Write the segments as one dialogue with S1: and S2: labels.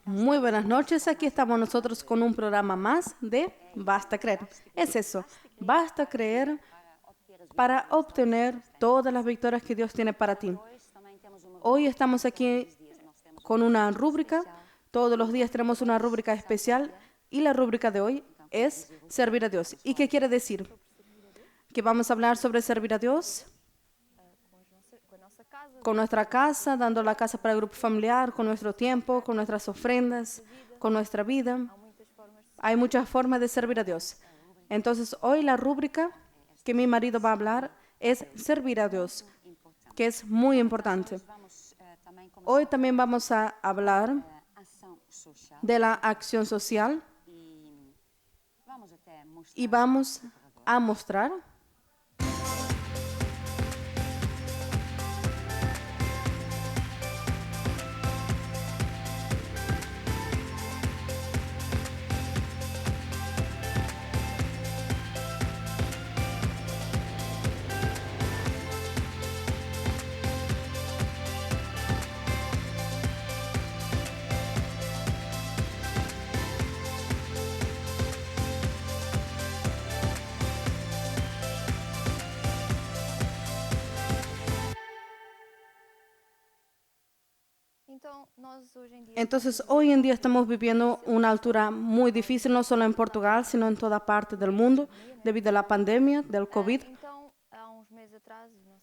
S1: Muy buenas noches, aquí estamos nosotros con un programa más de Basta Creer. Es eso, basta creer para obtener todas las victorias que Dios tiene para ti. Hoy estamos aquí con una rúbrica, todos los días tenemos una rúbrica especial y la rúbrica de hoy es servir a Dios. ¿Y qué quiere decir? Que vamos a hablar sobre servir a Dios con nuestra casa, dando la casa para el grupo familiar, con nuestro tiempo, con nuestras ofrendas, con nuestra vida. Hay muchas formas de servir a Dios. Entonces, hoy la rúbrica que mi marido va a hablar es servir a Dios, que es muy importante. Hoy también vamos a hablar de la acción social y vamos a mostrar Entonces, hoy en día estamos viviendo una altura muy difícil, no solo en Portugal, sino en toda parte del mundo, debido a la pandemia del COVID.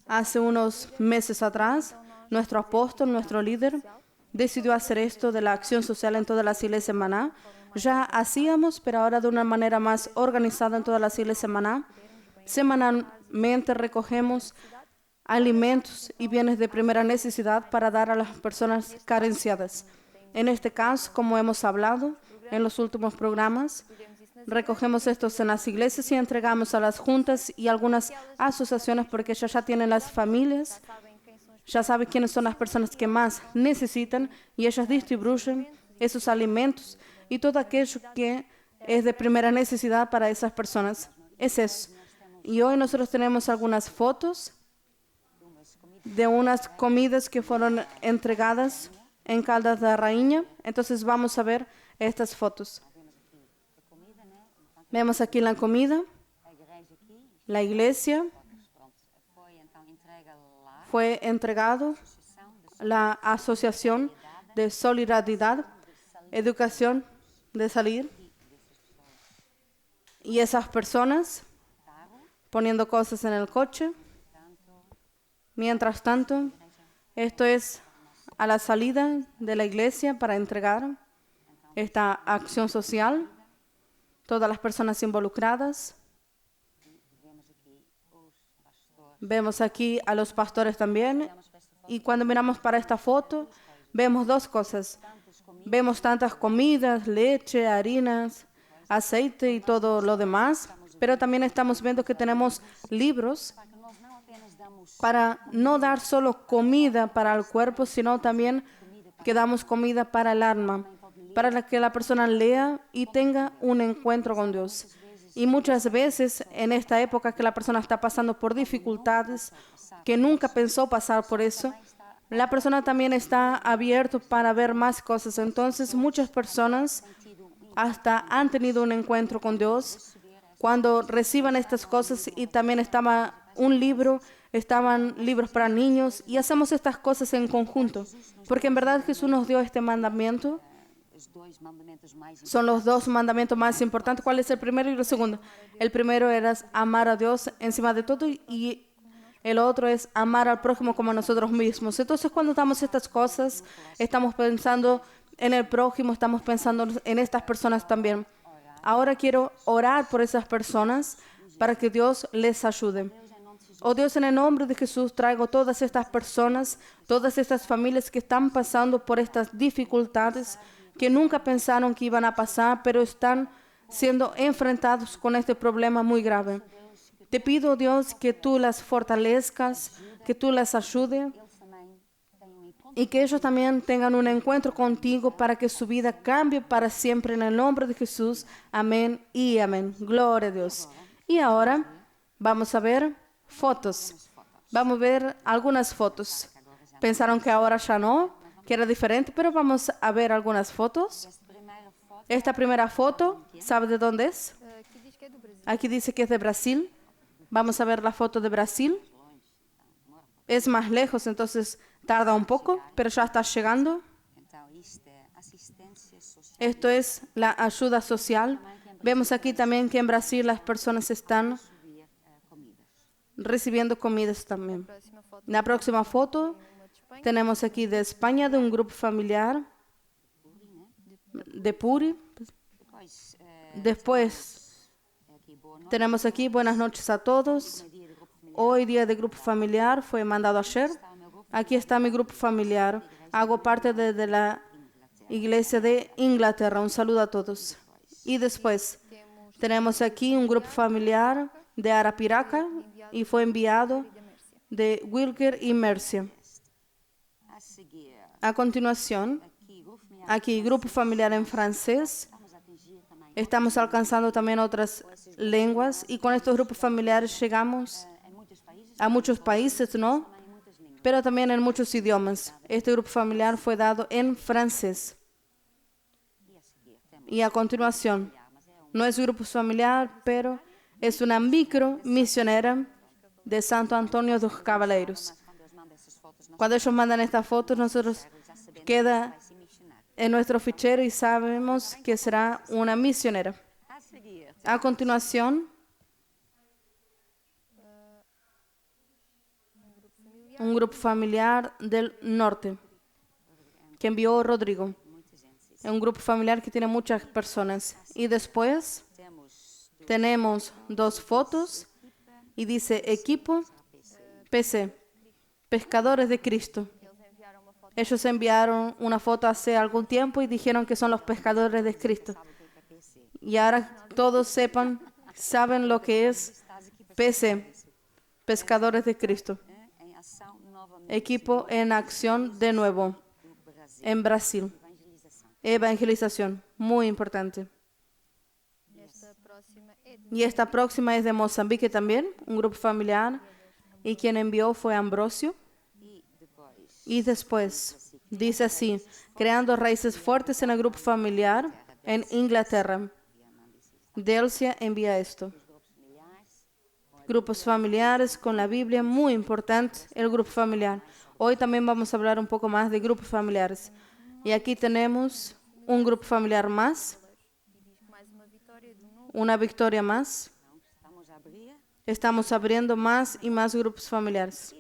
S1: Hace unos meses atrás, nuestro apóstol, nuestro líder, decidió hacer esto de la acción social en todas las iglesias en Maná. Ya hacíamos, pero ahora de una manera más organizada en todas las iglesias en Maná. Semanalmente recogemos alimentos y bienes de primera necesidad para dar a las personas carenciadas. En este caso, como hemos hablado en los últimos programas, recogemos estos en las iglesias y entregamos a las juntas y algunas asociaciones porque ellas ya tienen las familias, ya saben quiénes son las personas que más necesitan y ellas distribuyen esos alimentos y todo aquello que es de primera necesidad para esas personas. Es eso. Y hoy nosotros tenemos algunas fotos de unas comidas que fueron entregadas en Caldas da Rainha. Entonces vamos a ver estas fotos. Vemos aquí la comida, la iglesia, fue entregado la Asociación de Solidaridad, Educación de Salir, y esas personas poniendo cosas en el coche. Mientras tanto, esto es a la salida de la iglesia para entregar esta acción social, todas las personas involucradas. Vemos aquí a los pastores también. Y cuando miramos para esta foto, vemos dos cosas. Vemos tantas comidas, leche, harinas, aceite y todo lo demás. Pero también estamos viendo que tenemos libros para no dar solo comida para el cuerpo, sino también que damos comida para el alma, para que la persona lea y tenga un encuentro con Dios. Y muchas veces en esta época que la persona está pasando por dificultades, que nunca pensó pasar por eso, la persona también está abierta para ver más cosas. Entonces muchas personas hasta han tenido un encuentro con Dios cuando reciban estas cosas, y también estaba un libro, estaban libros para niños, y hacemos estas cosas en conjunto, porque en verdad Jesús nos dio este mandamiento. Son los dos mandamientos más importantes. ¿Cuál es el primero y el segundo? El primero era amar a Dios encima de todo y el otro es amar al prójimo como a nosotros mismos. Entonces, cuando damos estas cosas, estamos pensando en el prójimo, estamos pensando en estas personas también. Ahora quiero orar por esas personas para que Dios les ayude. Oh Dios, en el nombre de Jesús traigo todas estas personas, todas estas familias que están pasando por estas dificultades, que nunca pensaron que iban a pasar, pero están siendo enfrentados con este problema muy grave. Te pido, Dios, que tú las fortalezcas, que tú las ayudes y que ellos también tengan un encuentro contigo para que su vida cambie para siempre en el nombre de Jesús. Amén y amén. Gloria a Dios. Y ahora vamos a ver fotos. Vamos a ver algunas fotos. Pensaron que ahora ya no, que era diferente, pero vamos a ver algunas fotos. Esta primera foto, ¿sabe de dónde es?
S2: Aqui diz que é do Brasil.
S1: Aquí dice que es de Brasil. Vamos a ver la foto de Brasil. Es más lejos, entonces tarda un poco, pero ya está llegando. Esto es la ayuda social. Vemos aquí también que en Brasil las personas están recibiendo comidas también.
S2: Próxima foto.
S1: La próxima foto
S2: Uma de Espanha.
S1: tenemos aquí de España, de un grupo familiar de Puri. Después tenemos aquí buenas noches a todos. Hoy día de grupo familiar fue mandado ayer. Aquí está mi grupo familiar. Hago parte de la iglesia de Inglaterra. Un saludo a todos. Y después tenemos aquí un grupo familiar de Arapiraca y fue enviado
S2: De Mércia.
S1: de Wilker y Mercia. A continuación, aquí grupo familiar en francés. Estamos alcanzando también otras lenguas y con estos grupos familiares llegamos a muchos países, ¿no? Pero también en muchos idiomas. Este grupo familiar fue dado en francés. Y a continuación, no es grupo familiar, pero es una micro misionera de Santo Antonio dos Cavaleiros. Cuando ellos mandan estas fotos, nosotros queda en nuestro fichero y sabemos que será una misionera. A continuación, un grupo familiar del norte que envió Rodrigo. Es un grupo familiar que tiene muchas personas. Y después tenemos dos fotos y dice equipo PC, pescadores de Cristo.
S2: Eles enviaram uma foto.
S1: Ellos enviaron una foto hace algún tiempo y dijeron que son los pescadores de Cristo. Y ahora todos saben lo que es PC, pescadores de Cristo. Equipo en acción de nuevo en Brasil. Evangelización, muy importante.
S2: Esta próxima é de
S1: Y esta próxima es de Mozambique también, un grupo familiar. Y quien envió fue Ambrosio. Y después dice así, creando raíces fuertes en el grupo familiar en Inglaterra. Delcia envía esto. Grupos familiares con la Biblia, muy importante el grupo familiar. Hoy también vamos a hablar un poco más de grupos familiares. Y aquí tenemos un grupo familiar más,
S2: e diz que mais uma vitória de novo.
S1: una victoria más. Estamos abriendo más y más grupos familiares.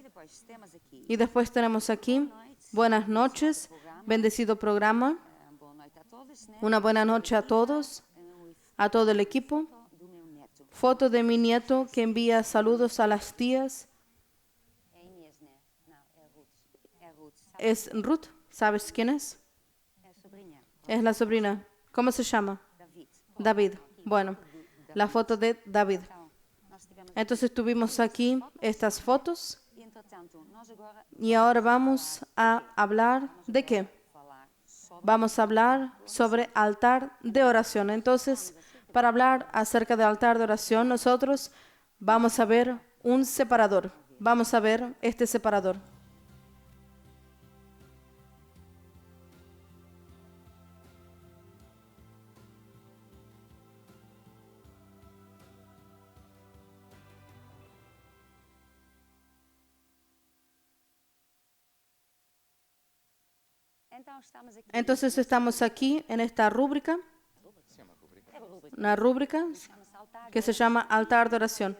S1: Y después tenemos aquí, buenas noches, bendecido programa, una buena noche a todos, a todo el equipo. Foto de mi nieto que envía saludos a las tías. Es Ruth, ¿sabes quién es? Es la sobrina. ¿Cómo se llama? David. Bueno, la foto de David. Entonces tuvimos aquí estas fotos y ahora vamos a hablar de qué. Vamos a hablar sobre altar de oración. Entonces, para hablar acerca del altar de oración, nosotros vamos a ver un separador. Vamos a ver este separador. Entonces estamos aquí en esta rúbrica, una rúbrica que se llama altar de oración.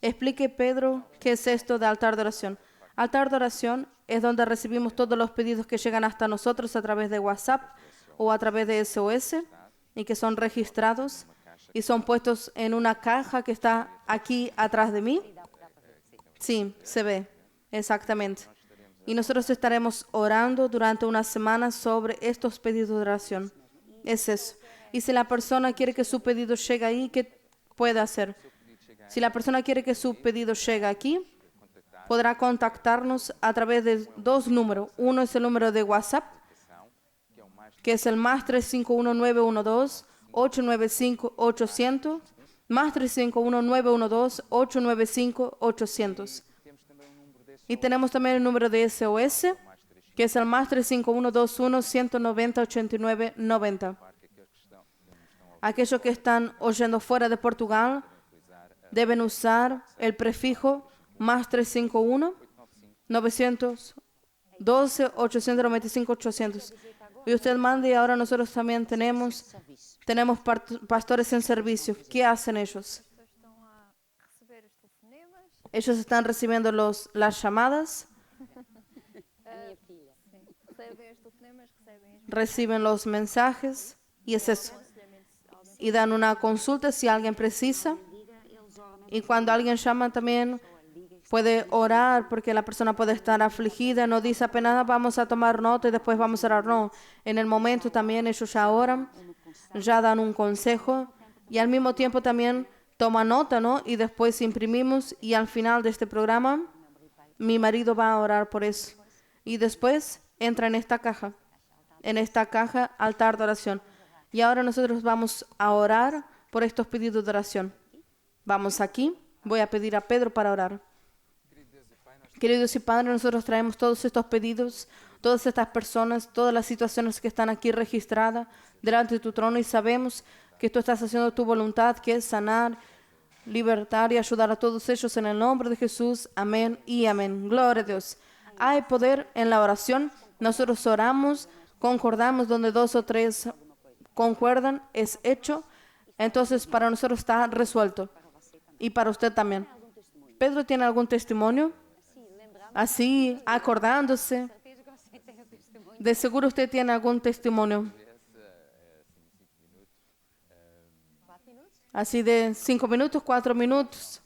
S1: Explique, Pedro, qué es esto de altar de oración. Altar de oración es donde recibimos todos los pedidos que llegan hasta nosotros a través de WhatsApp o a través de SOS y que son registrados y son puestos en una caja que está aquí atrás de mí. Sí, se ve, exactamente. Y nosotros estaremos orando durante una semana sobre estos pedidos de oración. Es eso. Y si la persona quiere que su pedido llegue ahí, ¿qué puede hacer? Si la persona quiere que su pedido llegue aquí, podrá contactarnos a través de dos números. Uno es el número de WhatsApp, que es el más 351-912-895-800, más 351-912-895-800. Y tenemos también el número de SOS, que es el más 351-21-190-89-90. Aquellos que están oyendo fuera de Portugal deben usar el prefijo más 351-912-895-800. Y usted manda y ahora nosotros también tenemos pastores en servicio. ¿Qué hacen ellos?
S2: As pessoas estão a receber os telefonemas,
S1: Ellos están recibiendo las llamadas,
S2: recebem os telefonemas, recebem as
S1: reciben los mensajes y es eso.
S2: aconselhamentos de alguém.
S1: Y dan una consulta si alguien precisa. Y cuando alguien llama también puede orar porque la persona puede estar afligida. No dice apenas "Ah, vamos a tomar nota y después vamos a orar". No, en el momento también ellos ya oran, ya dan un consejo y al mismo tiempo también toman nota, ¿no? Y después imprimimos y al final de este programa mi marido va a orar por eso. Y después entra en esta caja altar de oración. Y ahora nosotros vamos a orar por estos pedidos de oración. Vamos aquí. Voy a pedir a Pedro para orar. Querido Dios y Padre, nosotros traemos todos estos pedidos, todas estas personas, todas las situaciones que están aquí registradas delante de tu trono y sabemos que tú estás haciendo tu voluntad, que es sanar, libertar y ayudar a todos ellos en el nombre de Jesús. Amén y amén. Gloria a Dios. Hay poder en la oración. Nosotros oramos, concordamos donde 2 o 3 concuerdan, es hecho. Entonces para nosotros está resuelto. Y para usted también. ¿Pedro tiene algún testimonio? Así, acordándose. De seguro usted tiene algún testimonio. Así de 5 minutos, 4 minutos.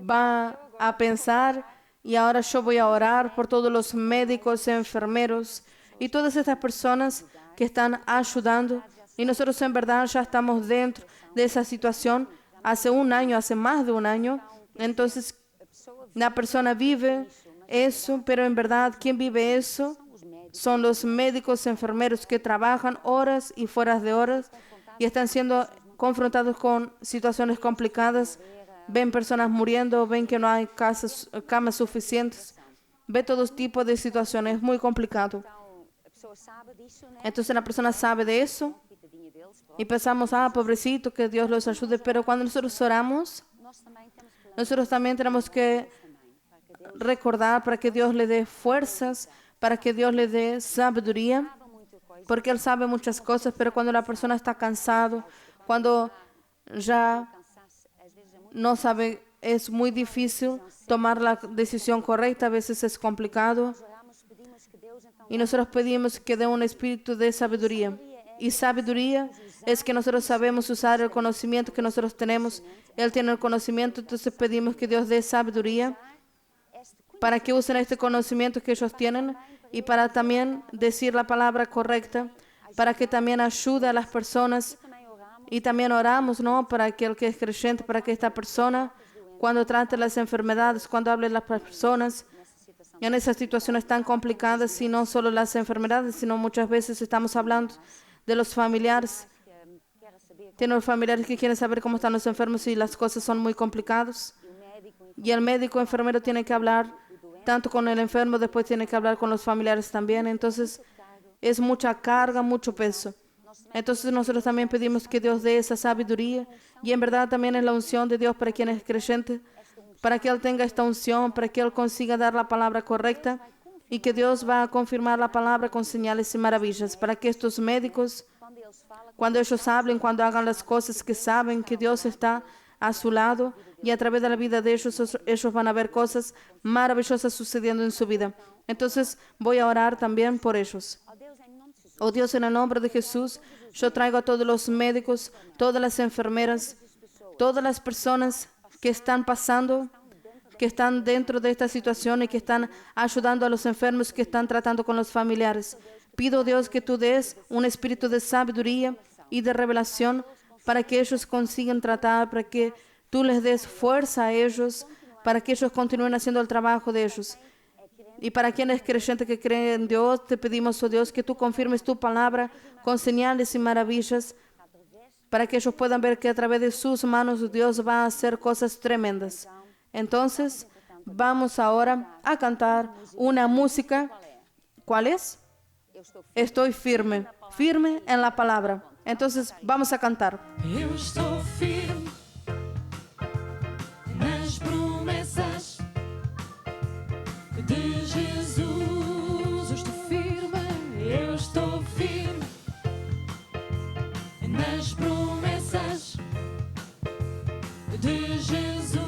S1: Va a pensar y ahora yo voy a orar por todos los médicos, enfermeros y todas estas personas que están ayudando. Y nosotros en verdad ya estamos dentro de esa situación hace un año, hace más de un año. Entonces la persona vive eso, pero en verdad quien vive eso son los médicos, enfermeros que trabajan horas y fuera de horas y están siendo confrontados con situaciones complicadas. Ven personas muriendo, ven que no hay camas suficientes, ve todo tipo de situaciones, es muy complicado. Entonces la persona sabe de eso y pensamos, pobrecito, que Dios los ayude, pero cuando nosotros oramos, nosotros también tenemos que recordar para que Dios le dé fuerzas, para que Dios le dé sabiduría, porque Él sabe muchas cosas, pero cuando la persona está cansado, cuando ya no sabe, es muy difícil tomar la decisión correcta, a veces es complicado. Y nosotros pedimos que dé un espíritu de sabiduría. Y sabiduría es que nosotros sabemos usar el conocimiento que nosotros tenemos. Él tiene el conocimiento, entonces pedimos que Dios dé sabiduría para que usen este conocimiento que ellos tienen y para también decir la palabra correcta, para que también ayude a las personas. Y también oramos, ¿no? Para aquel que es creyente, para que esta persona, cuando trate las enfermedades, cuando hable a las personas, en esas situaciones tan complicadas, y no solo las enfermedades, sino muchas veces estamos hablando de los familiares. Tienen los familiares que quieren saber cómo están los enfermos y las cosas son muy complicadas. Y el médico enfermero tiene que hablar tanto con el enfermo, después tiene que hablar con los familiares también. Entonces es mucha carga, mucho peso. Entonces nosotros también pedimos que Dios dé esa sabiduría y en verdad también es la unción de Dios para quien es creyente, para que Él tenga esta unción, para que Él consiga dar la palabra correcta y que Dios va a confirmar la palabra con señales y maravillas, para que estos médicos, cuando ellos hablen, cuando hagan las cosas, que saben que Dios está a su lado y a través de la vida de ellos van a ver cosas maravillosas sucediendo en su vida. Entonces voy a orar también por ellos. Oh Dios, en el nombre de Jesús, yo traigo a todos los médicos, todas las enfermeras, todas las personas que están pasando, que están dentro de esta situación y que están ayudando a los enfermos, que están tratando con los familiares. Pido, Dios, que tú des un espíritu de sabiduría y de revelación para que ellos consigan tratar, para que tú les des fuerza a ellos, para que ellos continúen haciendo el trabajo de ellos. Y para quienes creyentes que creen en Dios, te pedimos, oh Dios, que tú confirmes tu palabra con señales y maravillas, para que ellos puedan ver que a través de sus manos Dios va a hacer cosas tremendas. Entonces, vamos ahora a cantar una música ¿Cuál es? Estoy firme, firme en la palabra. Entonces vamos a cantar.
S3: Eu estou firme nas promessas de Jesus. Eu estou firme, eu estou firme nas promessas de Jesus.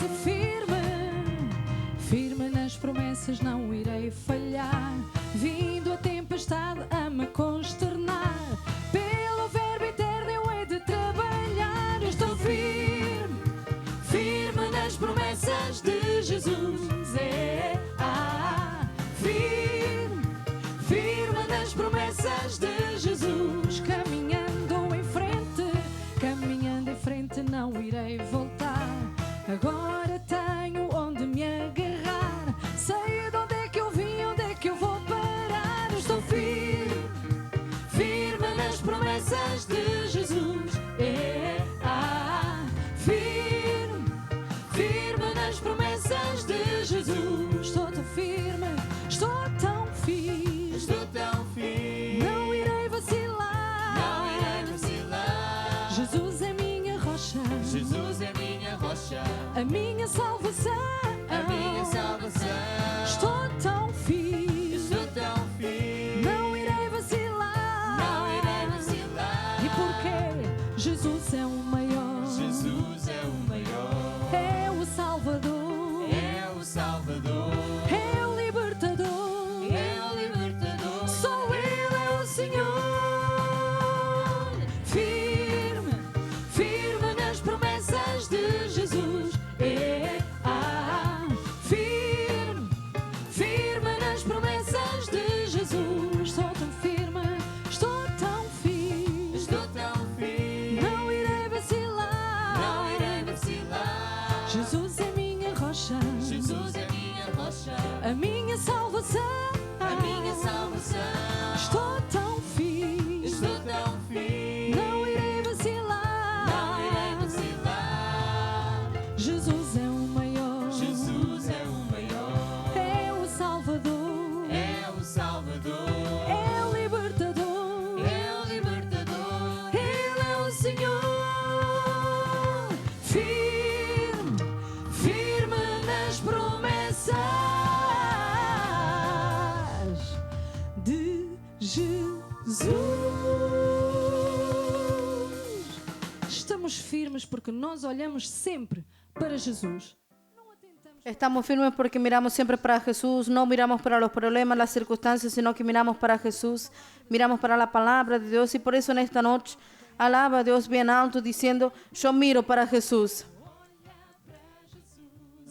S3: E firme nas promessas, não irei falhar. Vindo a tempestade a me consternar, pelo verbo eterno eu hei de trabalhar. Eu estou firme, firme nas promessas de Jesus. Firme, firme nas promessas de Jesus. Caminhando em frente não irei voltar. Agora tenho onde me agarrar. Sei de onde é que eu vim, onde é que eu vou parar. Eu estou firme, firme nas promessas de Jesus. Firme, firme nas promessas de Jesus. Estou tão firme, estou tão firme, estou tão firme. Não irei vacilar, não irei vacilar. Jesus é minha rocha, Jesus é minha rocha, a minha salvação, a minha salvação. Estou tão firme, estou tão firme. Não irei vacilar, não irei vacilar. E porque Jesus é o maior, Jesus é o maior. É o Salvador, é o Salvador. É o libertador, é o libertador. Só Ele é o Senhor. Firme, firme nas promessas de Jesus. Firme, firme nas promessas de Jesus. Estou tão firme, estou tão firme, estou tão firme. Não irei vacilar, não irei vacilar. Jesus é minha rocha, Jesus é minha rocha, a minha salvação, a minha salvação. Estou tão firme, estou tão firme. Não irei vacilar, não irei vacilar. Jesus é o maior, Jesus é o maior. É o Salvador, é o Salvador. É o libertador, é o libertador. Ele é o Senhor. Firme, firme nas promessas de Jesus. Estamos firmes porque nós olhamos sempre para Jesus.
S1: Estamos firmes porque miramos siempre para Jesús, no miramos para los problemas, las circunstancias, sino que miramos para Jesús, miramos para la palabra de Dios y por eso en esta noche alaba a Dios bien alto diciendo, yo miro para Jesús.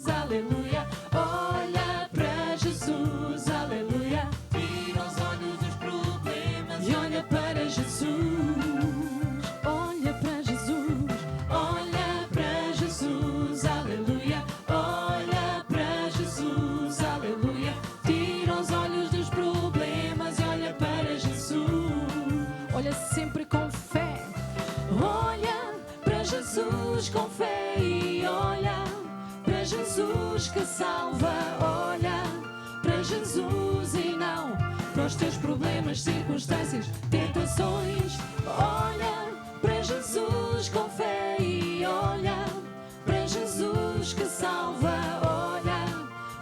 S3: Aleluia, olha para Jesus, aleluia. Tira os olhos dos problemas e olha para Jesus. Olha para Jesus, olha para Jesus, aleluia. Olha para Jesus, aleluia. Tira os olhos dos problemas e olha para Jesus. Olha sempre com fé, olha para Jesus com fé e olha para Jesus que salva, olha para Jesus e não para os teus problemas, circunstâncias, tentações. Olha para Jesus com fé e olha para Jesus que salva, olha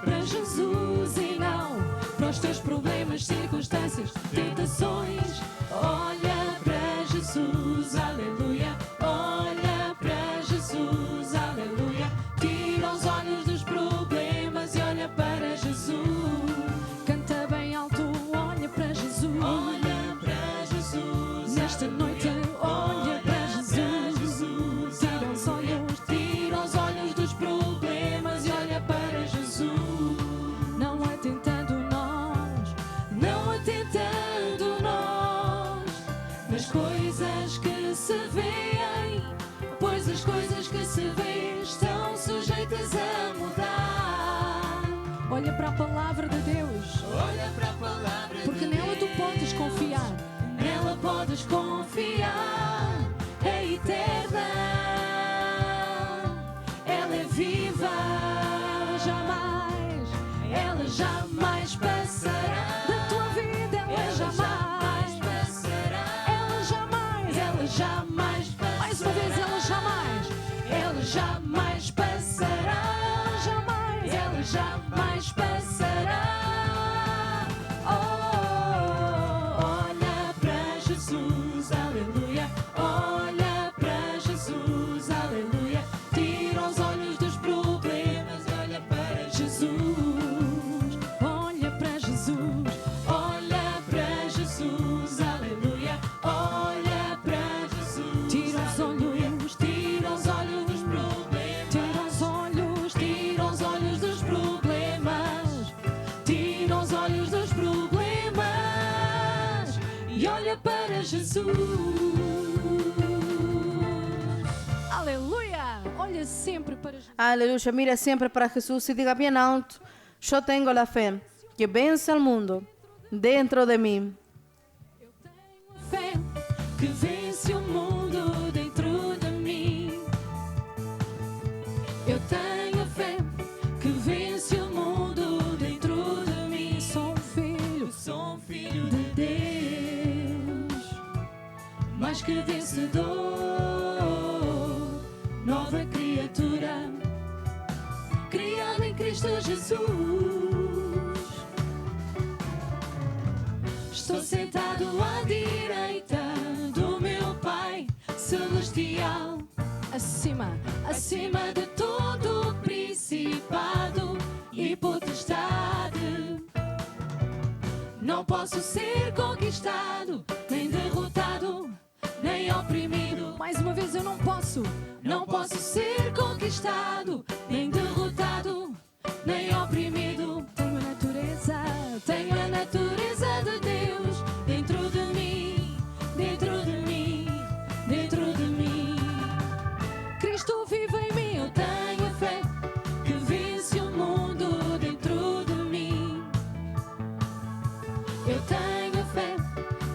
S3: para Jesus e não para os teus problemas, circunstâncias, tentações. Olha para Jesus, aleluia. Olha para Jesus, aleluia. Tira os olhos dos problemas e olha para Jesus. Canta bem alto, olha para Jesus. Olha para Jesus. Nesta noite, olha para Jesus. Tira os olhos dos problemas e olha para Jesus. Não atentando nós, não atentando nós nas coisas que se veem, pois as coisas que se veem estão sujeitas a mudar. Olha para a palavra de Deus, olha para a palavra, porque nela tu podes confiar, nela podes confiar. É eterna, ela é viva, jamais, ela jamais passará. Jesus. Aleluia! Olha sempre para Jesus.
S1: Aleluya, mira siempre para Jesús y diga bien alto, yo tengo la fe que vence al mundo dentro de mí.
S3: Eu tenho a fé que vence o mundo dentro de mim. Eu tenho a fé que vence o mundo dentro de mim. Sou um filho de Deus, mais que vencedor, nova criatura, criada em Cristo Jesus. Estou sentado à direita do meu Pai Celestial, acima de todo principado e potestade. Não posso ser conquistado, nem derrotado, nem oprimido. Mais uma vez, eu não posso ser conquistado, nem derrotado, nem oprimido. Tenho a natureza de Deus dentro de mim, dentro de mim, dentro de mim. Cristo vive em mim, eu tenho a fé que vence o mundo dentro de mim. Eu tenho a fé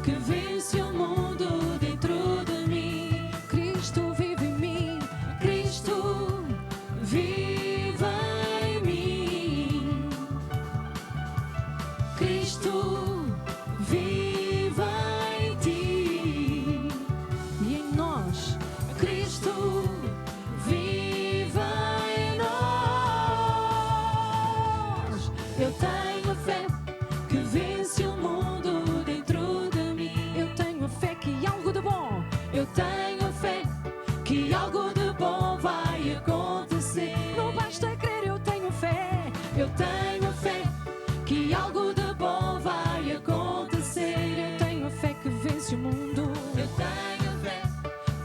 S3: que vence o mundo dentro de mim. Cristo vive em mim, Cristo vive em mim. Cristo vive em ti e em nós. Cristo vive em nós. Eu tenho a fé que vence o mundo dentro de mim. Eu tenho a fé que algo de bom. Eu tenho a fé que algo de bom vai acontecer. Não basta crer, eu tenho fé. Eu tenho a fé que algo de bom vai acontecer. Eu tenho a fé que vence o mundo. Eu tenho a fé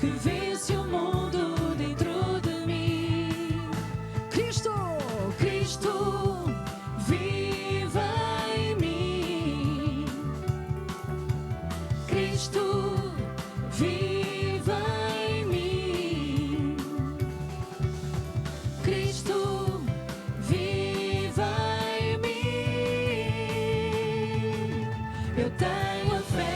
S3: que vence o mundo dentro de mim. Cristo vive em mim. Cristo vive em mim. Cristo vive em mim. Eu tenho a fé.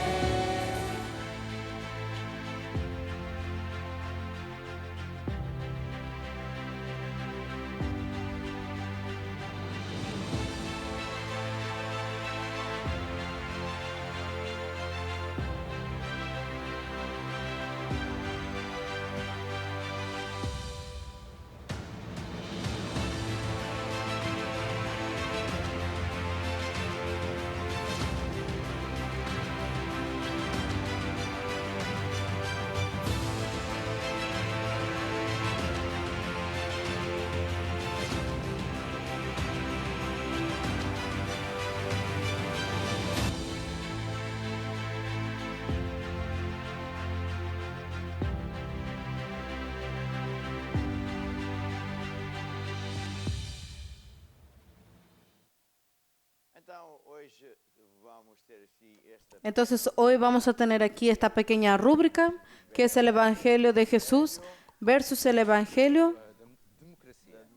S1: Entonces hoy vamos a tener aquí esta pequeña rúbrica que es el Evangelio de Jesús versus el Evangelio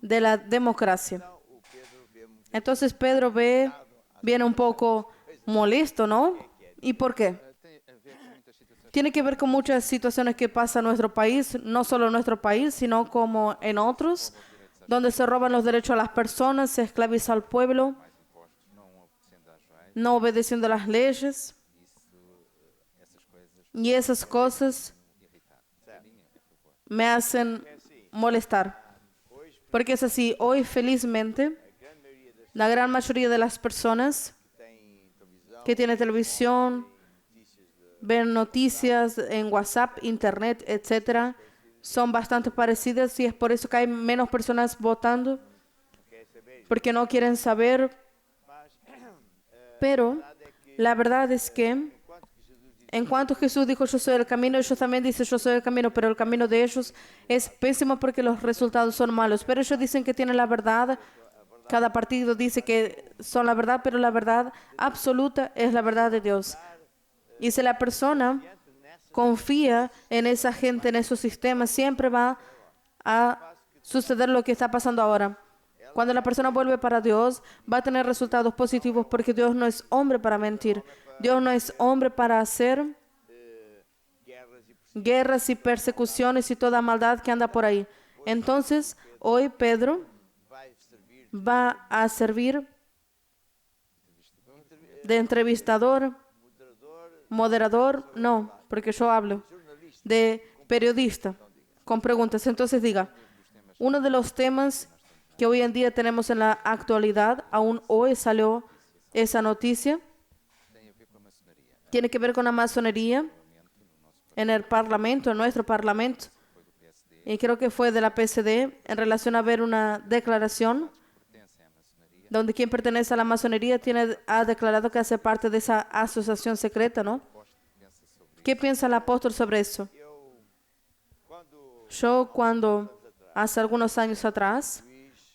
S1: de la democracia. Entonces Pedro viene un poco molesto, ¿no? ¿Y por qué? Tiene que ver con muchas situaciones que pasan en nuestro país, no solo en nuestro país, sino como en otros, donde se roban los derechos a las personas, se esclaviza al pueblo, no obedeciendo las leyes. Y esas cosas me hacen molestar. Porque es así, hoy felizmente, la gran mayoría de las personas que tienen televisión, ven noticias en WhatsApp, Internet, etcétera, son bastante parecidas y es por eso que hay menos personas votando, porque no quieren saber. Pero la verdad es que en cuanto Jesús dijo yo soy el camino, ellos también dicen yo soy el camino, pero el camino de ellos es pésimo porque los resultados son malos. Pero ellos dicen que tienen la verdad. Cada partido dice que son la verdad, pero la verdad absoluta es la verdad de Dios. Y si la persona confía en esa gente, en esos sistemas, siempre va a suceder lo que está pasando ahora. Cuando la persona vuelve para Dios, va a tener resultados positivos porque Dios no es hombre para mentir. Dios no es hombre para hacer guerras y persecuciones y toda maldad que anda por ahí. Entonces, hoy Pedro va a servir de entrevistador, moderador, no, porque yo hablo de periodista con preguntas. Entonces diga, uno de los temas que hoy en día tenemos en la actualidad, aún hoy salió esa noticia, tiene que ver con la masonería en el parlamento, en nuestro parlamento, y creo que fue de la PSD, en relación a ver una declaración donde quien pertenece a la masonería ha declarado que hace parte de esa asociación secreta, ¿no? ¿Qué piensa el apóstol sobre eso? Yo cuando hace algunos años atrás,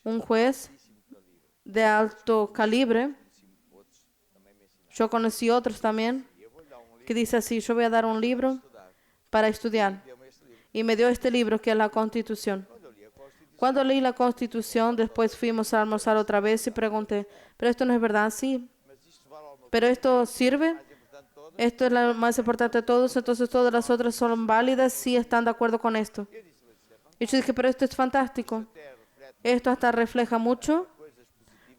S1: un juez de alto calibre, yo conocí otros también, que dice así, yo voy a dar un libro para estudiar. Y me dio este libro que es la Constitución. Cuando leí la Constitución, después fuimos a almorzar otra vez y pregunté, ¿pero esto no es verdad? Sí. ¿Pero esto sirve? Esto es lo más importante de todos, entonces todas las otras son válidas si están de acuerdo con esto. Y yo dije, pero esto es fantástico. Esto hasta refleja mucho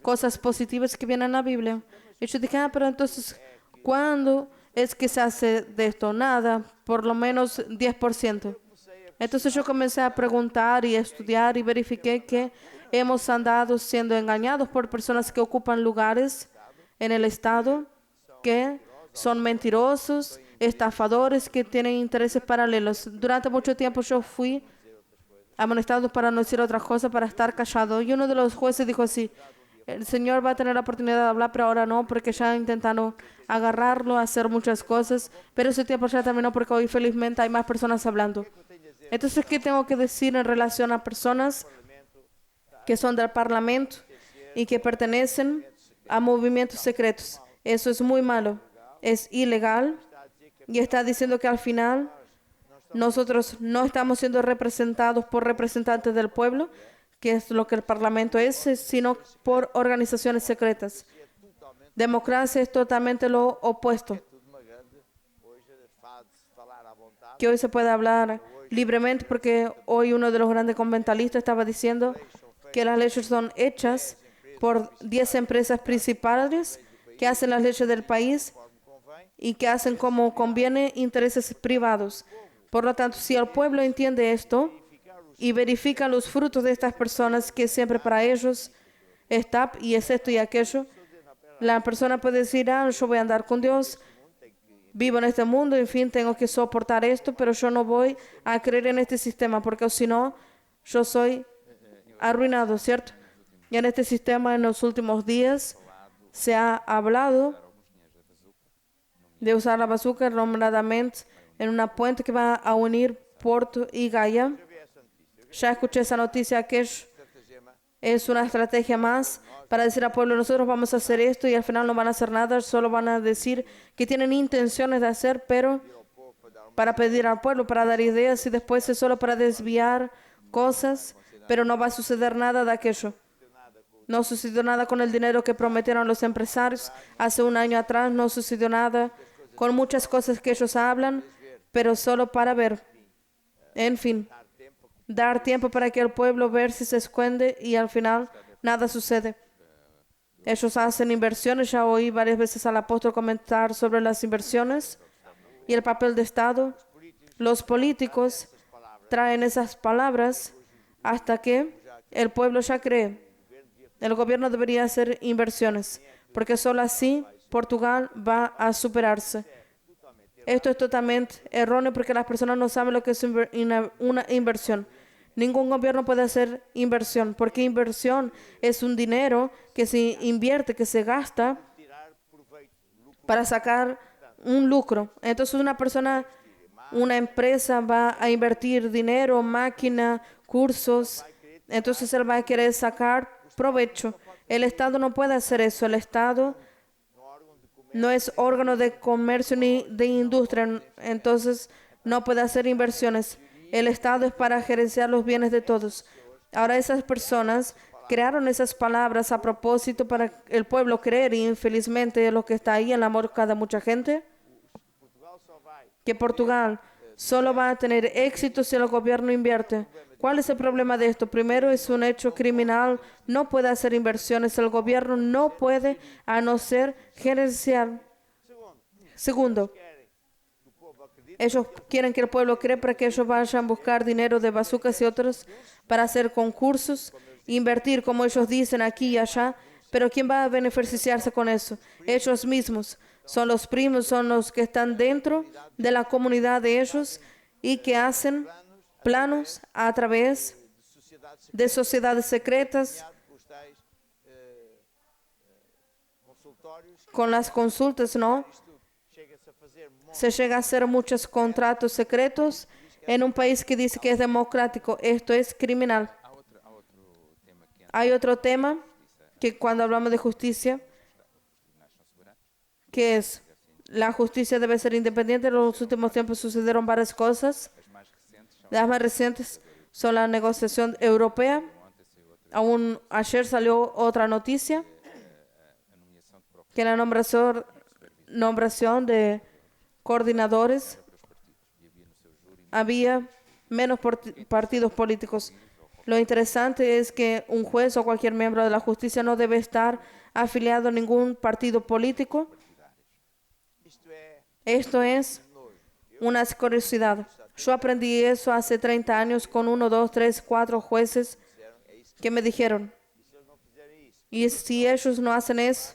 S1: cosas positivas que vienen en la Biblia. Y yo dije, pero entonces, ¿cuándo es que se hace de esto? Nada, por lo menos 10%. Entonces yo comencé a preguntar y a estudiar y verifiqué que hemos andado siendo engañados por personas que ocupan lugares en el Estado, que son mentirosos, estafadores, que tienen intereses paralelos. Durante mucho tiempo yo fui amonestado para no decir otra cosa, para estar callado. Y uno de los jueces dijo así, el Señor va a tener la oportunidad de hablar, pero ahora no, porque ya intentaron agarrarlo, hacer muchas cosas. Pero ese tiempo ya terminó porque hoy felizmente hay más personas hablando. Entonces, ¿qué tengo que decir en relación a personas que son del Parlamento y que pertenecen a movimientos secretos? Eso es muy malo, es ilegal y está diciendo que al final nosotros no estamos siendo representados por representantes del pueblo, que es lo que el Parlamento es, sino por organizaciones secretas. Democracia es totalmente lo opuesto. Que hoy se puede hablar libremente porque hoy uno de los grandes conventalistas estaba diciendo que las leyes son hechas por 10 empresas principales que hacen las leyes del país y que hacen como conviene intereses privados. Por lo tanto, si el pueblo entiende esto y verifica los frutos de estas personas que siempre para ellos está y es esto y aquello, la persona puede decir, yo voy a andar con Dios, vivo en este mundo, en fin, tengo que soportar esto, pero yo no voy a creer en este sistema, porque si no, yo soy arruinado, ¿cierto? Y en este sistema, en los últimos días, se ha hablado de usar la bazuca nombradamente en una puente que va a unir Porto y Gaia. Ya escuché esa noticia que es una estrategia más para decir al pueblo, nosotros vamos a hacer esto y al final no van a hacer nada, solo van a decir que tienen intenciones de hacer, pero para pedir al pueblo, para dar ideas y después es solo para desviar cosas, pero no va a suceder nada de aquello. No sucedió nada con el dinero que prometieron los empresarios hace un año atrás, no sucedió nada con muchas cosas que ellos hablan, pero solo para ver. En fin, dar tiempo para que el pueblo ver si se esconde y al final nada sucede. Ellos hacen inversiones, ya oí varias veces al apóstol comentar sobre las inversiones y el papel de Estado. Los políticos traen esas palabras hasta que el pueblo ya cree. El gobierno debería hacer inversiones, porque solo así Portugal va a superarse. Esto es totalmente erróneo porque las personas no saben lo que es una inversión. Ningún gobierno puede hacer inversión, porque inversión es un dinero que se invierte, que se gasta para sacar un lucro. Entonces una empresa va a invertir dinero, máquina, cursos, entonces él va a querer sacar provecho. El Estado no puede hacer eso. El Estado no es órgano de comercio ni de industria. Entonces no puede hacer inversiones. El Estado es para gerenciar los bienes de todos. Ahora esas personas crearon esas palabras a propósito para el pueblo creer, y infelizmente lo que está ahí en la boca de mucha gente, que Portugal solo va a tener éxito si el gobierno invierte. ¿Cuál es el problema de esto? Primero, es un hecho criminal, no puede hacer inversiones, el gobierno no puede, a no ser gerenciar. Segundo, ellos quieren que el pueblo cree para que ellos vayan a buscar dinero de bazucas y otros para hacer concursos, invertir como ellos dicen aquí y allá, pero ¿quién va a beneficiarse con eso? Ellos mismos. Son los primos, son los que están dentro de la comunidad de ellos y que hacen planos a través de sociedades secretas, con las consultas, ¿no? Se llega a hacer muchos contratos secretos en un país que dice que es democrático. Esto es criminal. Hay otro tema que cuando hablamos de justicia, que es la justicia debe ser independiente. En los últimos tiempos sucedieron varias cosas. Las más recientes son la negociación europea. Aún ayer salió otra noticia que la nombración de coordinadores había menos partidos políticos. Lo interesante es que un juez o cualquier miembro de la justicia no debe estar afiliado a ningún partido político. Esto es una curiosidad. Yo aprendí eso hace 30 años con 1, 2, 3, 4 jueces que me dijeron. Y si ellos no hacen eso,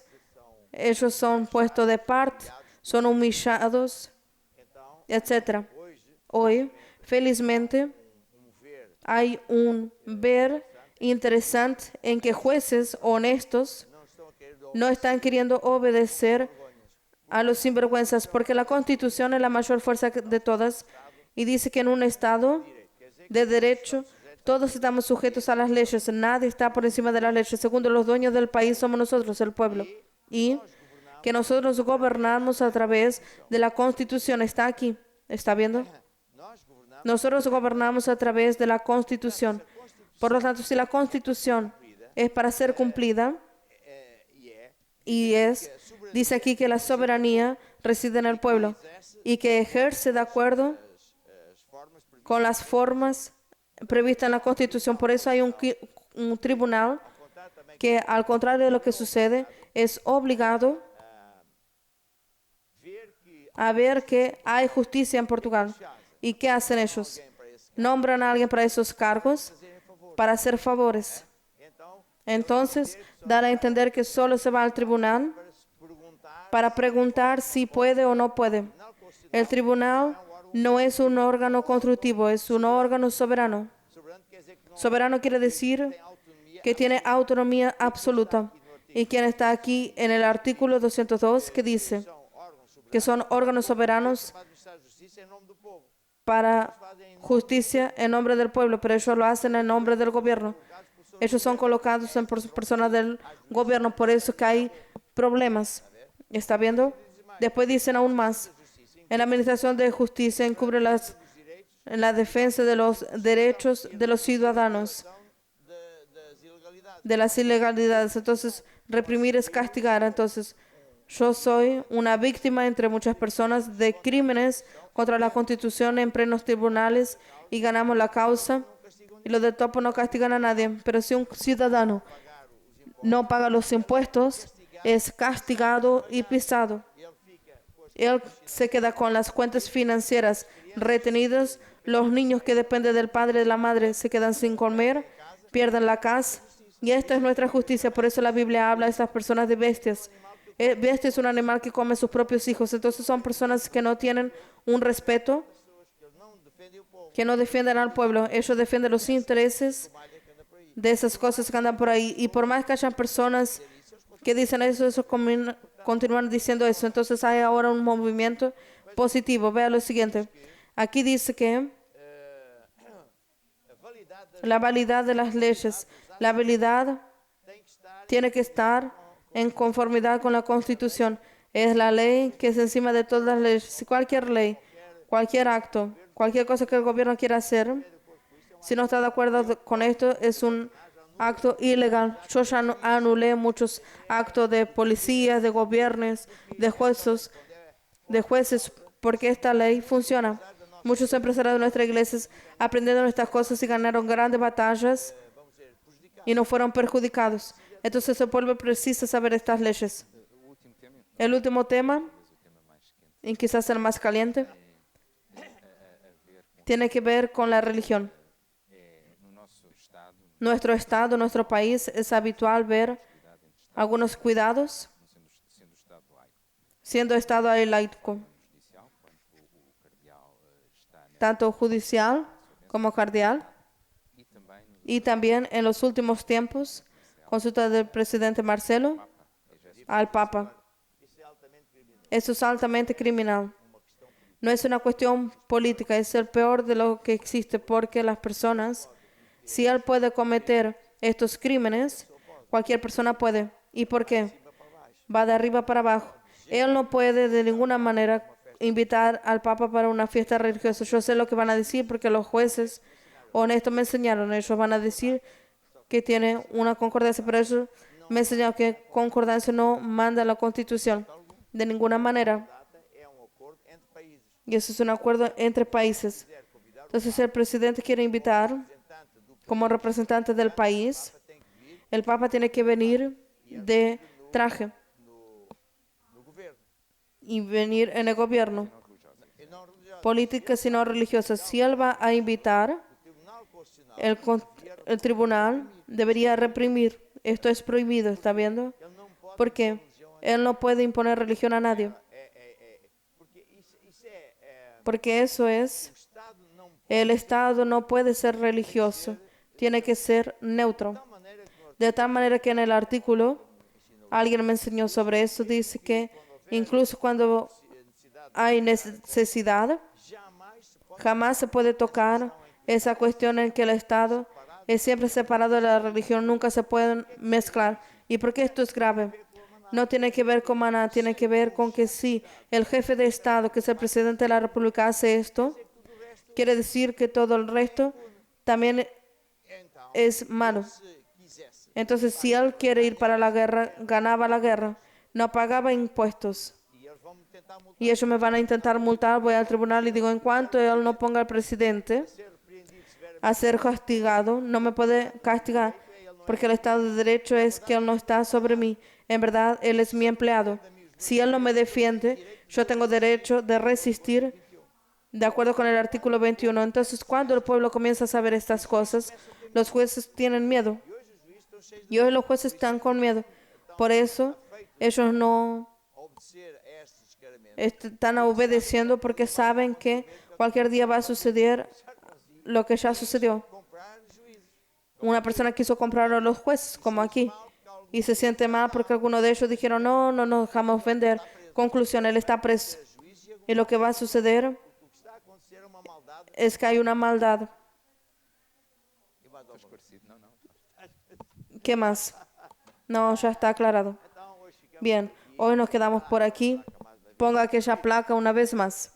S1: ellos son puestos de parte, son humillados, etc. Hoy, felizmente, hay un ver interesante en que jueces honestos no están queriendo obedecer a los sinvergüenzas, porque la Constitución es la mayor fuerza de todas y dice que en un Estado de derecho todos estamos sujetos a las leyes, nadie está por encima de las leyes. Segundo, los dueños del país somos nosotros, el pueblo, y que nosotros gobernamos a través de la Constitución. Está aquí, ¿está viendo? Nosotros gobernamos a través de la Constitución. Por lo tanto, si la Constitución es para ser cumplida, y dice aquí que la soberanía reside en el pueblo y que ejerce de acuerdo con las formas previstas en la Constitución. Por eso hay un tribunal que, al contrario de lo que sucede, es obligado a ver que hay justicia en Portugal. ¿Y qué hacen ellos? Nombran a alguien para esos cargos para hacer favores. Entonces, dan a entender que solo se va al tribunal para preguntar si puede o no puede. El tribunal no es un órgano constructivo, es un órgano soberano. Soberano quiere decir que tiene autonomía absoluta. Y quien está aquí en el artículo 202 que dice que son órganos soberanos para justicia en nombre del pueblo, pero ellos lo hacen en nombre del gobierno. Ellos son colocados en personas del gobierno, por eso que hay problemas. ¿Está viendo? Después dicen aún más. En la administración de justicia encubre en la defensa de los derechos de los ciudadanos, de las ilegalidades. Entonces, reprimir es castigar. Entonces, yo soy una víctima entre muchas personas de crímenes contra la Constitución en plenos tribunales y ganamos la causa. Y los de topo no castigan a nadie. Pero si un ciudadano no paga los impuestos, es castigado y pisado. Él se queda con las cuentas financieras retenidas. Los niños que dependen del padre y de la madre se quedan sin comer, pierden la casa. Y esta es nuestra justicia. Por eso la Biblia habla a estas personas de bestias. Bestia es un animal que come a sus propios hijos. Entonces son personas que no tienen un respeto, que no defienden al pueblo. Ellos defienden los intereses de esas cosas que andan por ahí. Y por más que hayan personas que dicen eso continúan diciendo eso. Entonces hay ahora un movimiento positivo. Vea lo siguiente. Aquí dice que la validad de las leyes, la validad tiene que estar en conformidad con la Constitución. Es la ley que es encima de todas las leyes. Si cualquier ley cualquier acto, cualquier cosa que el gobierno quiera hacer, si no está de acuerdo con esto, es un acto ilegal. Yo ya anulé muchos actos de policías, de gobiernos, de jueces, porque esta ley funciona. Muchos empresarios de nuestras iglesias aprendieron estas cosas y ganaron grandes batallas y no fueron perjudicados. Entonces el pueblo precisa saber estas leyes. El último tema, y quizás el más caliente, tiene que ver con la religión. Nuestro estado, nuestro país, es habitual ver algunos cuidados siendo estado laico, tanto judicial como cardeal, y también en los últimos tiempos, consulta del presidente Marcelo al Papa. Eso es altamente criminal. No es una cuestión política, es el peor de lo que existe, porque las personas, si él puede cometer estos crímenes, cualquier persona puede. ¿Y por qué? Va de arriba para abajo. Él no puede de ninguna manera invitar al Papa para una fiesta religiosa. Yo sé lo que van a decir porque los jueces honestos me enseñaron. Ellos van a decir que tiene una concordancia, pero ellos me enseñaron que concordancia no manda la Constitución de ninguna manera. Y eso es un acuerdo entre países. Entonces, si el presidente quiere invitar como representante del país, el Papa tiene que venir de traje y venir en el gobierno. Política sino religiosa. Si él va a invitar, el tribunal debería reprimir. Esto es prohibido, ¿está viendo? Porque él no puede imponer religión a nadie. Porque eso es, el Estado no puede ser religioso, tiene que ser neutro. De tal manera que en el artículo, alguien me enseñó sobre eso, dice que incluso cuando hay necesidad, jamás se puede tocar esa cuestión en que el Estado es siempre separado de la religión, nunca se pueden mezclar. ¿Y por qué esto es grave? No tiene que ver con maná, tiene que ver con que si el jefe de Estado, que es el presidente de la República, hace esto, quiere decir que todo el resto también es malo. Entonces, si él quiere ir para la guerra, ganaba la guerra, no pagaba impuestos. Y ellos me van a intentar multar, voy al tribunal y digo, en cuanto él no ponga al presidente a ser castigado, no me puede castigar, porque el Estado de Derecho es que él no está sobre mí. En verdad, él es mi empleado. Si él no me defiende, yo tengo derecho de resistir de acuerdo con el artículo 21. Entonces, cuando el pueblo comienza a saber estas cosas, los jueces tienen miedo. Y hoy los jueces están con miedo. Por eso, ellos no están obedeciendo, porque saben que cualquier día va a suceder lo que ya sucedió. Una persona quiso comprar a los jueces, como aquí, y se siente mal porque algunos de ellos dijeron, no nos dejamos vender. Conclusión, él está preso. Y lo que va a suceder es que hay una maldad. ¿Qué más? No, ya está aclarado. Bien, hoy nos quedamos por aquí. Ponga aquella placa una vez más.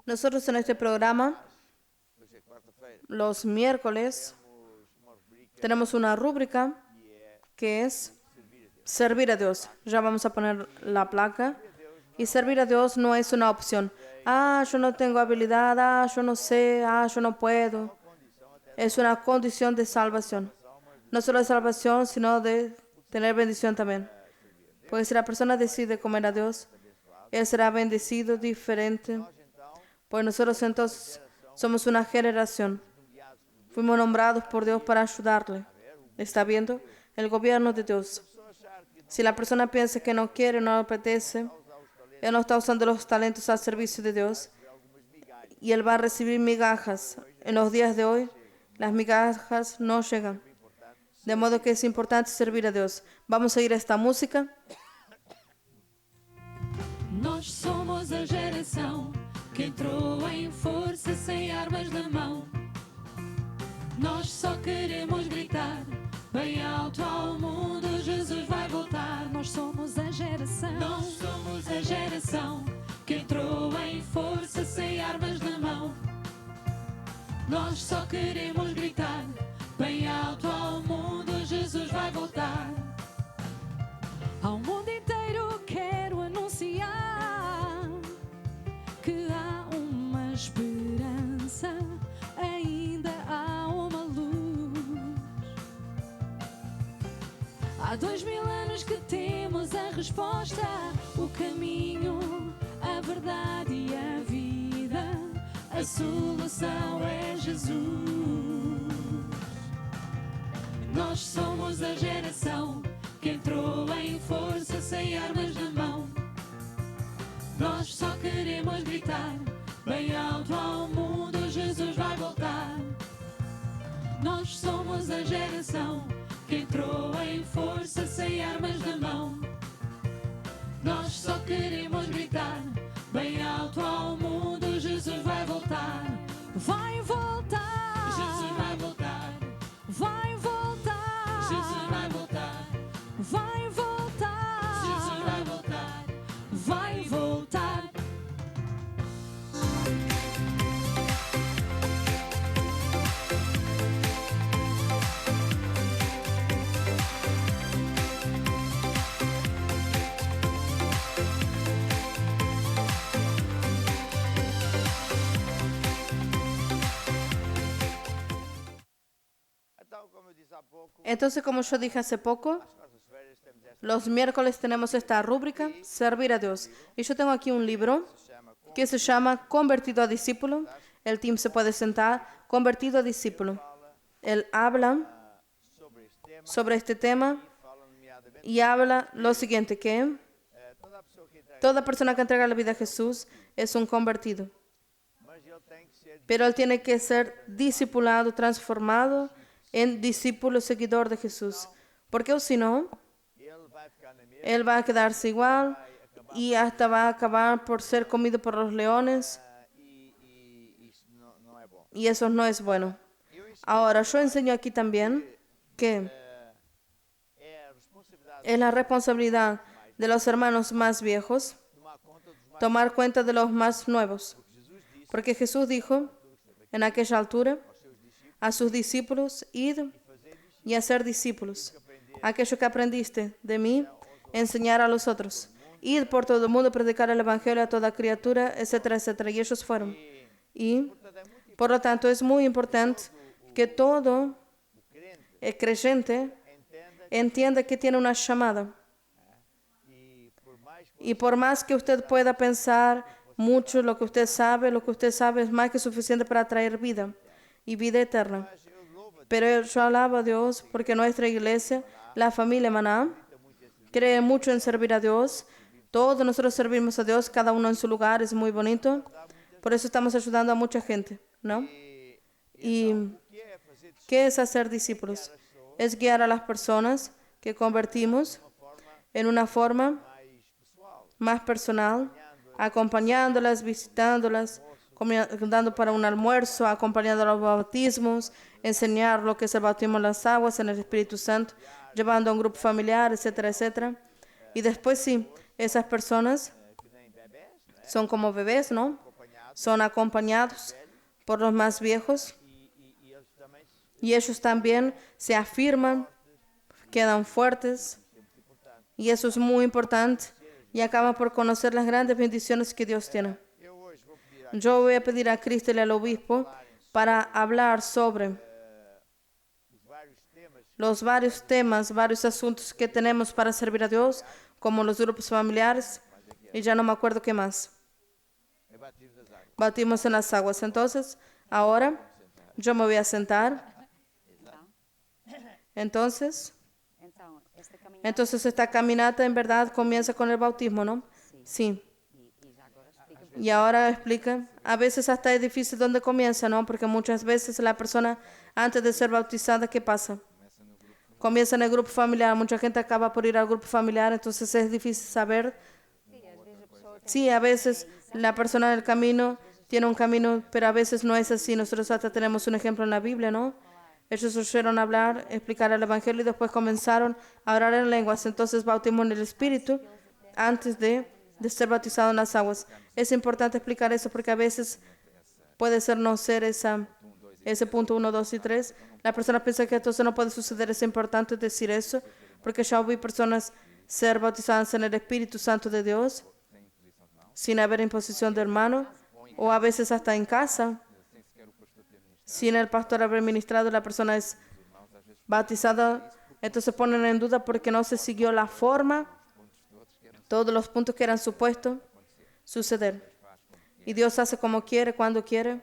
S1: Nosotros en este programa, los miércoles, tenemos una rúbrica que es servir a Dios. Ya vamos a poner la placa. Y servir a Dios no es una opción. Yo no tengo habilidad, yo no sé, yo no puedo. Es una condición de salvación. No solo de salvación, sino de tener bendición también. Porque si la persona decide comer a Dios, Él será bendecido diferente. Pues nosotros entonces somos una generación. Fuimos nombrados por Dios para ayudarle. ¿Está viendo? El gobierno de Dios. Si la persona piensa que no quiere, no le apetece, Él no está usando los talentos al servicio de Dios. Y Él va a recibir migajas. En los días de hoy, las migajas no llegan. De modo que es importante servir a Dios. Vamos a ir a esta música.
S3: Nós somos a geração que entrou em força sem armas na mão. Nós só queremos gritar bem alto ao mundo, Jesus vai voltar. Nós somos a geração. Nós somos a geração que entrou em força sem armas na mão. Nós só queremos gritar bem alto ao mundo, Jesus vai voltar. Ao mundo inteiro quero anunciar que há uma esperança, ainda há uma luz. Há 2000 anos que temos a resposta, o caminho, a verdade e a vida. A solução é Jesus. Nós somos a geração que entrou em força sem armas na mão. Nós só queremos gritar bem alto ao mundo, Jesus vai voltar. Nós somos a geração que entrou em força sem armas na mão. Nós só queremos gritar bem alto ao mundo, Jesus vai voltar. Vai voltar. Jesus vai voltar. Vai voltar. Jesus vai voltar. Vai voltar. Jesus vai voltar. Vai voltar.
S1: Entonces, como yo dije hace poco, los miércoles tenemos esta rúbrica, Servir a Dios. Y yo tengo aquí un libro que se llama Convertido a Discípulo. El team se puede sentar. Convertido a Discípulo. Él habla sobre este tema y habla lo siguiente, que toda persona que entrega la vida a Jesús es un convertido. Pero él tiene que ser discipulado, transformado en discípulo seguidor de Jesús. Porque o si no, él va a quedarse igual y hasta va a acabar por ser comido por los leones. Y eso no es bueno. Ahora, yo enseño aquí también que es la responsabilidad de los hermanos más viejos tomar cuenta de los más nuevos. Porque Jesús dijo en aquella altura a sus discípulos, id y hacer discípulos. Aquello que aprendiste de mí, enseñar a los otros. Id por todo el mundo, predicar el evangelio a toda criatura, etcétera, etcétera. Y ellos fueron. Y, por lo tanto, es muy importante que todo creyente entienda que tiene una llamada. Y por más que usted pueda pensar mucho lo que usted sabe es más que suficiente para traer vida y vida eterna. Pero yo alabo a Dios porque nuestra iglesia, la familia Maná, cree mucho en servir a Dios. Todos nosotros servimos a Dios, cada uno en su lugar, es muy bonito. Por eso estamos ayudando a mucha gente, ¿no? ¿Y qué es hacer discípulos? Es guiar a las personas que convertimos en una forma más personal, acompañándolas, visitándolas, dando para un almuerzo, acompañando a los bautismos, enseñar lo que es el bautismo en las aguas, en el Espíritu Santo, llevando a un grupo familiar, etcétera, etcétera. Y después sí, esas personas son como bebés, ¿no? Son acompañados por los más viejos y ellos también se afirman, quedan fuertes y eso es muy importante y acaba por conocer las grandes bendiciones que Dios tiene.
S4: Eu hoje vou pedir
S1: Yo voy a pedir a Cristo y al obispo para hablar sobre
S4: os vários temas
S1: los varios temas, varios asuntos que tenemos para servir a Dios, como los grupos familiares, y ya no me acuerdo qué más.
S4: é batismo das águas.
S1: Batimos en las aguas. Entonces, ahora yo me voy a sentar. Entonces,
S5: Então, esta caminhada,
S1: entonces esta caminata en verdad comienza con el bautismo, ¿no? Sí.
S5: e já agora explica
S1: Y ahora explica, a veces hasta es difícil dónde comienza, ¿no? Porque muchas veces la persona antes de ser bautizada, ¿qué pasa? Comienza en el grupo familiar, mucha gente acaba por ir al grupo familiar, entonces es difícil saber. Sí, a veces la persona del camino tiene un camino, pero a veces no es así. Nosotros hasta tenemos un ejemplo en la Biblia, ¿no? Ellos oyeron hablar, explicar el Evangelio y después comenzaron a orar en lenguas. Entonces bautismo en el Espíritu antes de ser bautizado en las aguas. Es importante explicar eso porque a veces puede ser no ser ese punto 1, 2 y 3. La persona piensa que entonces no puede suceder. Es importante decir eso porque ya vi personas ser bautizadas en el Espíritu Santo de Dios sin haber imposición de hermano o a veces hasta en casa. Sin el pastor haber ministrado, la persona es bautizada, entonces ponen en duda porque no se siguió la forma, todos los puntos que eran supuestos suceder. Y Dios hace como quiere, cuando quiere,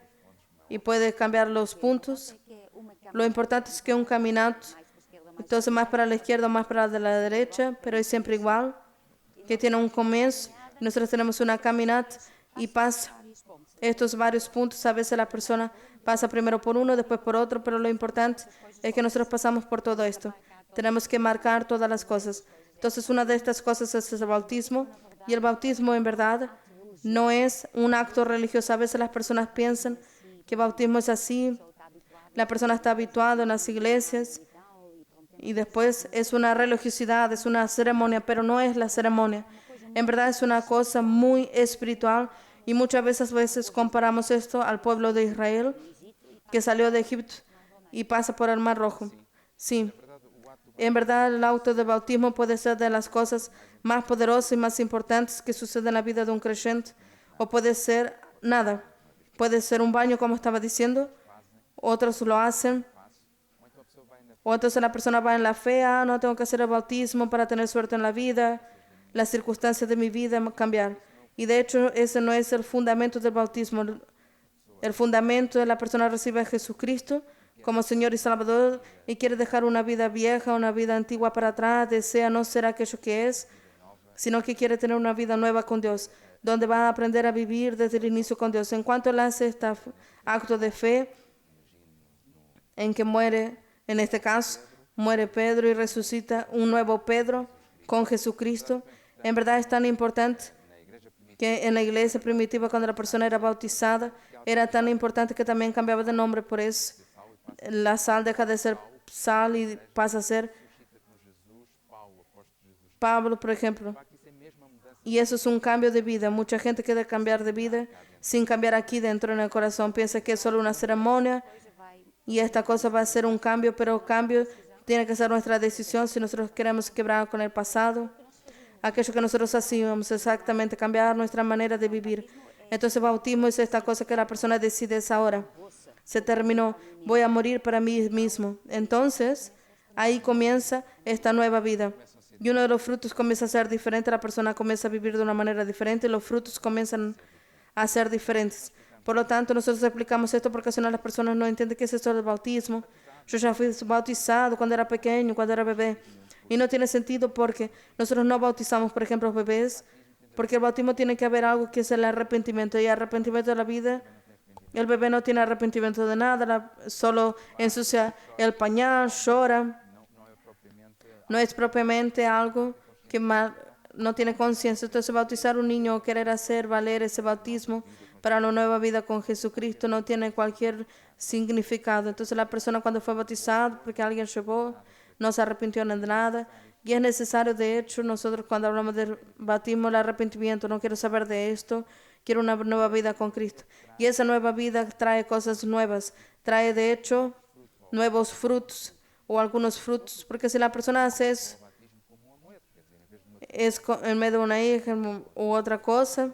S1: y puede cambiar los puntos.
S5: que uma caminhada
S1: Lo importante es que un caminante, entonces más para la izquierda, más para la derecha, pero es siempre igual, que tiene un comienzo. Nosotros tenemos una caminata y pasa estos varios puntos. A veces la persona pasa primero por uno, después por otro, pero lo importante es que nosotros pasamos por todo esto. Tenemos que marcar todas las cosas. Entonces, una de estas cosas es el bautismo, y el bautismo en verdad no es un acto religioso. A veces las personas piensan que bautismo es así, la persona está habituada en las iglesias y después es una religiosidad, es una ceremonia, pero no es la ceremonia. En verdad es una cosa muy espiritual. Y muchas veces comparamos esto al pueblo de Israel que salió de Egipto y pasa por el Mar Rojo. Sí, en verdad el acto de bautismo puede ser de las cosas más poderosas y más importantes que suceden en la vida de un creyente. O puede ser nada. Puede ser un baño, como estaba diciendo. Otros lo hacen. O entonces la persona va en la fe, no tengo que hacer el bautismo para tener suerte en la vida. Las circunstancias de mi vida cambiar. Y de hecho, ese no es el fundamento del bautismo. El fundamento de la persona recibe a Jesucristo como Señor y Salvador y quiere dejar una vida vieja, una vida antigua para atrás, desea no ser aquello que es, sino que quiere tener una vida nueva con Dios, donde va a aprender a vivir desde el inicio con Dios. En cuanto él hace este acto de fe, en que muere, en este caso, muere Pedro y resucita un nuevo Pedro con Jesucristo, en verdad es tan importante que en la iglesia primitiva, cuando la persona era bautizada, era tan importante que también cambiaba de nombre. Por eso la sal deja de ser sal y pasa a ser Pablo, por ejemplo. Y eso es un cambio de vida. Mucha gente quiere cambiar de vida sin cambiar aquí dentro en el corazón. Piensa que es solo una ceremonia y esta cosa va a ser un cambio, pero el cambio tiene que ser nuestra decisión si nosotros queremos quebrar con el pasado. Aquello que nosotros hacíamos, exactamente, cambiar nuestra manera de vivir. Entonces, bautismo es esta cosa que la persona decide es ahora. Se terminó, voy a morir para mí mismo. Entonces, ahí comienza esta nueva vida. Y uno de los frutos comienza a ser diferente, la persona comienza a vivir de una manera diferente, los frutos comienzan a ser diferentes. Por lo tanto, nosotros explicamos esto porque si no las personas no entienden qué es esto del bautismo. Yo ya fui bautizado cuando era pequeño, cuando era bebé. Y no tiene sentido porque nosotros no bautizamos, por ejemplo, bebés, porque el bautismo tiene que haber algo que es el arrepentimiento. Y arrepentimiento de la vida, el bebé no tiene arrepentimiento de nada, solo ensucia el pañal, llora. No es propiamente algo que no tiene conciencia. Entonces, bautizar un niño o querer hacer valer ese bautismo para una nueva vida con Jesucristo no tiene cualquier significado. Entonces, la persona cuando fue bautizada, porque alguien llevó, no se arrepintió de nada. Y es necesario, de hecho, nosotros cuando hablamos del bautismo, el arrepentimiento, no quiero saber de esto, quiero una nueva vida con Cristo. Y esa nueva vida trae cosas nuevas, trae de hecho nuevos frutos o algunos frutos, porque si la persona hace eso, es en medio de una hija u otra cosa.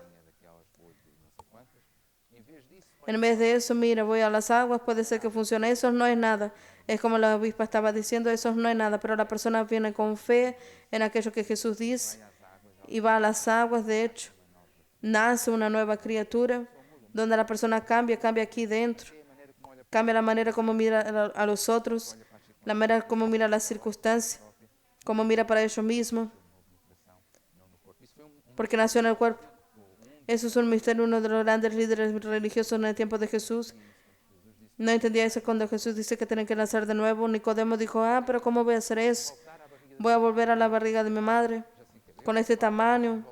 S1: En vez de eso, mira, voy a las aguas, puede ser que funcione. Eso no es nada. Es como la obispa estaba diciendo, eso no es nada. Pero la persona viene con fe en aquello que Jesús dice y va a las aguas. De hecho, nace una nueva criatura donde la persona cambia aquí dentro. Cambia la manera como mira a los otros, la manera como mira las circunstancias, como mira para ellos mismos. Porque nació en el cuerpo. Eso es un misterio. Uno de los grandes líderes religiosos en el tiempo de Jesús no entendía eso cuando Jesús dice que tienen que nacer de nuevo. Nicodemo dijo, pero ¿cómo voy a hacer eso? Voy a volver a la barriga de mi madre con este tamaño.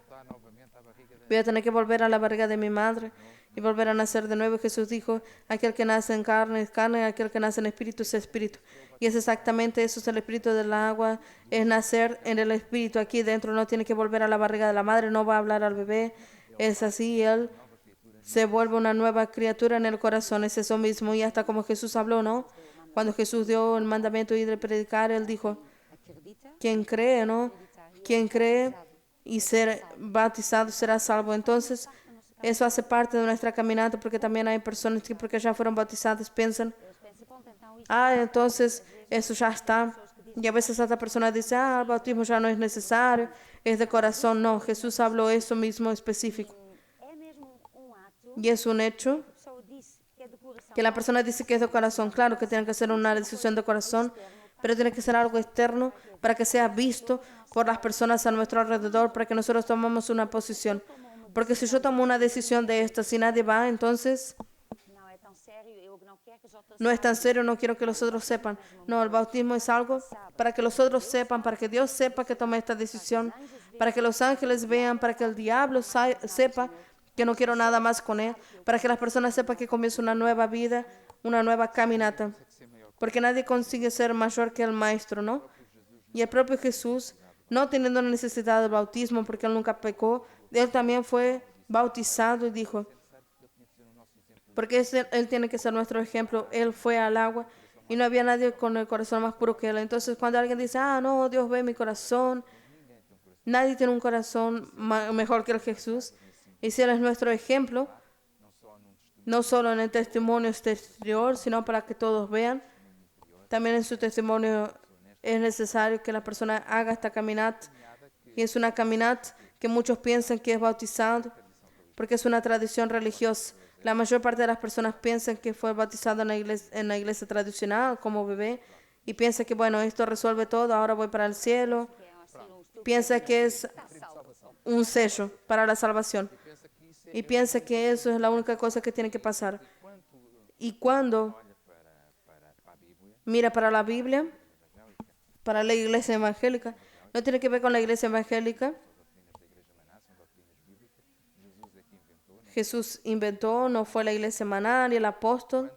S1: Voy a tener que volver a la barriga de mi madre y volver a nacer de nuevo. Jesús dijo, aquel que nace en carne es carne, aquel que nace en espíritu es espíritu. Y es exactamente eso, es el espíritu del agua, es nacer en el espíritu aquí dentro. No tiene que volver a la barriga de la madre, no va a hablar al bebé. Es así, él se vuelve una nueva criatura en el corazón, es eso mismo. Y hasta como Jesús habló, ¿no? Cuando Jesús dio el mandamiento de predicar, él dijo, quien cree, ¿no? Quien cree y ser bautizado será salvo. Entonces, eso hace parte de nuestra caminata, porque también hay personas que porque ya fueron bautizadas piensan, entonces eso ya está. Y a veces esta persona dice, el bautismo ya no es necesario, es de corazón. No, Jesús habló eso mismo específico. Y es un hecho que la persona dice que es de corazón. Claro que tiene que ser una decisión de corazón, pero tiene que ser algo externo para que sea visto por las personas a nuestro alrededor, para que nosotros tomemos una posición. Porque si yo tomo una decisión de esta, si nadie va, entonces no es tan serio, no quiero que los otros sepan. No, el bautismo es algo para que los otros sepan, para que Dios sepa que tomé esta decisión, para que los ángeles vean, para que el diablo sepa que no quiero nada más con él, para que las personas sepan que comienza una nueva vida, una nueva caminata. Porque nadie consigue ser mayor que el maestro, ¿no? Y el propio Jesús, no teniendo necesidad del bautismo, porque él nunca pecó, él también fue bautizado y dijo, porque él tiene que ser nuestro ejemplo. Él fue al agua y no había nadie con el corazón más puro que él. Entonces, cuando alguien dice, no, Dios ve mi corazón, nadie tiene un corazón mejor que el Jesús. Y si él es nuestro ejemplo, no solo en el testimonio exterior, sino para que todos vean, también en su testimonio es necesario que la persona haga esta caminata. Y es una caminata que muchos piensan que es bautizado, porque es una tradición religiosa. La mayor parte de las personas piensan que fue bautizado en la iglesia tradicional como bebé y piensa que, bueno, esto resuelve todo, ahora voy para el cielo. Piensa que es un sello para la salvación y piensa que eso es la única cosa que tiene que pasar. Y cuando mira para la Biblia, para la iglesia evangélica, no tiene que ver con la iglesia evangélica. Jesús inventó, no fue la iglesia maná ni el apóstol.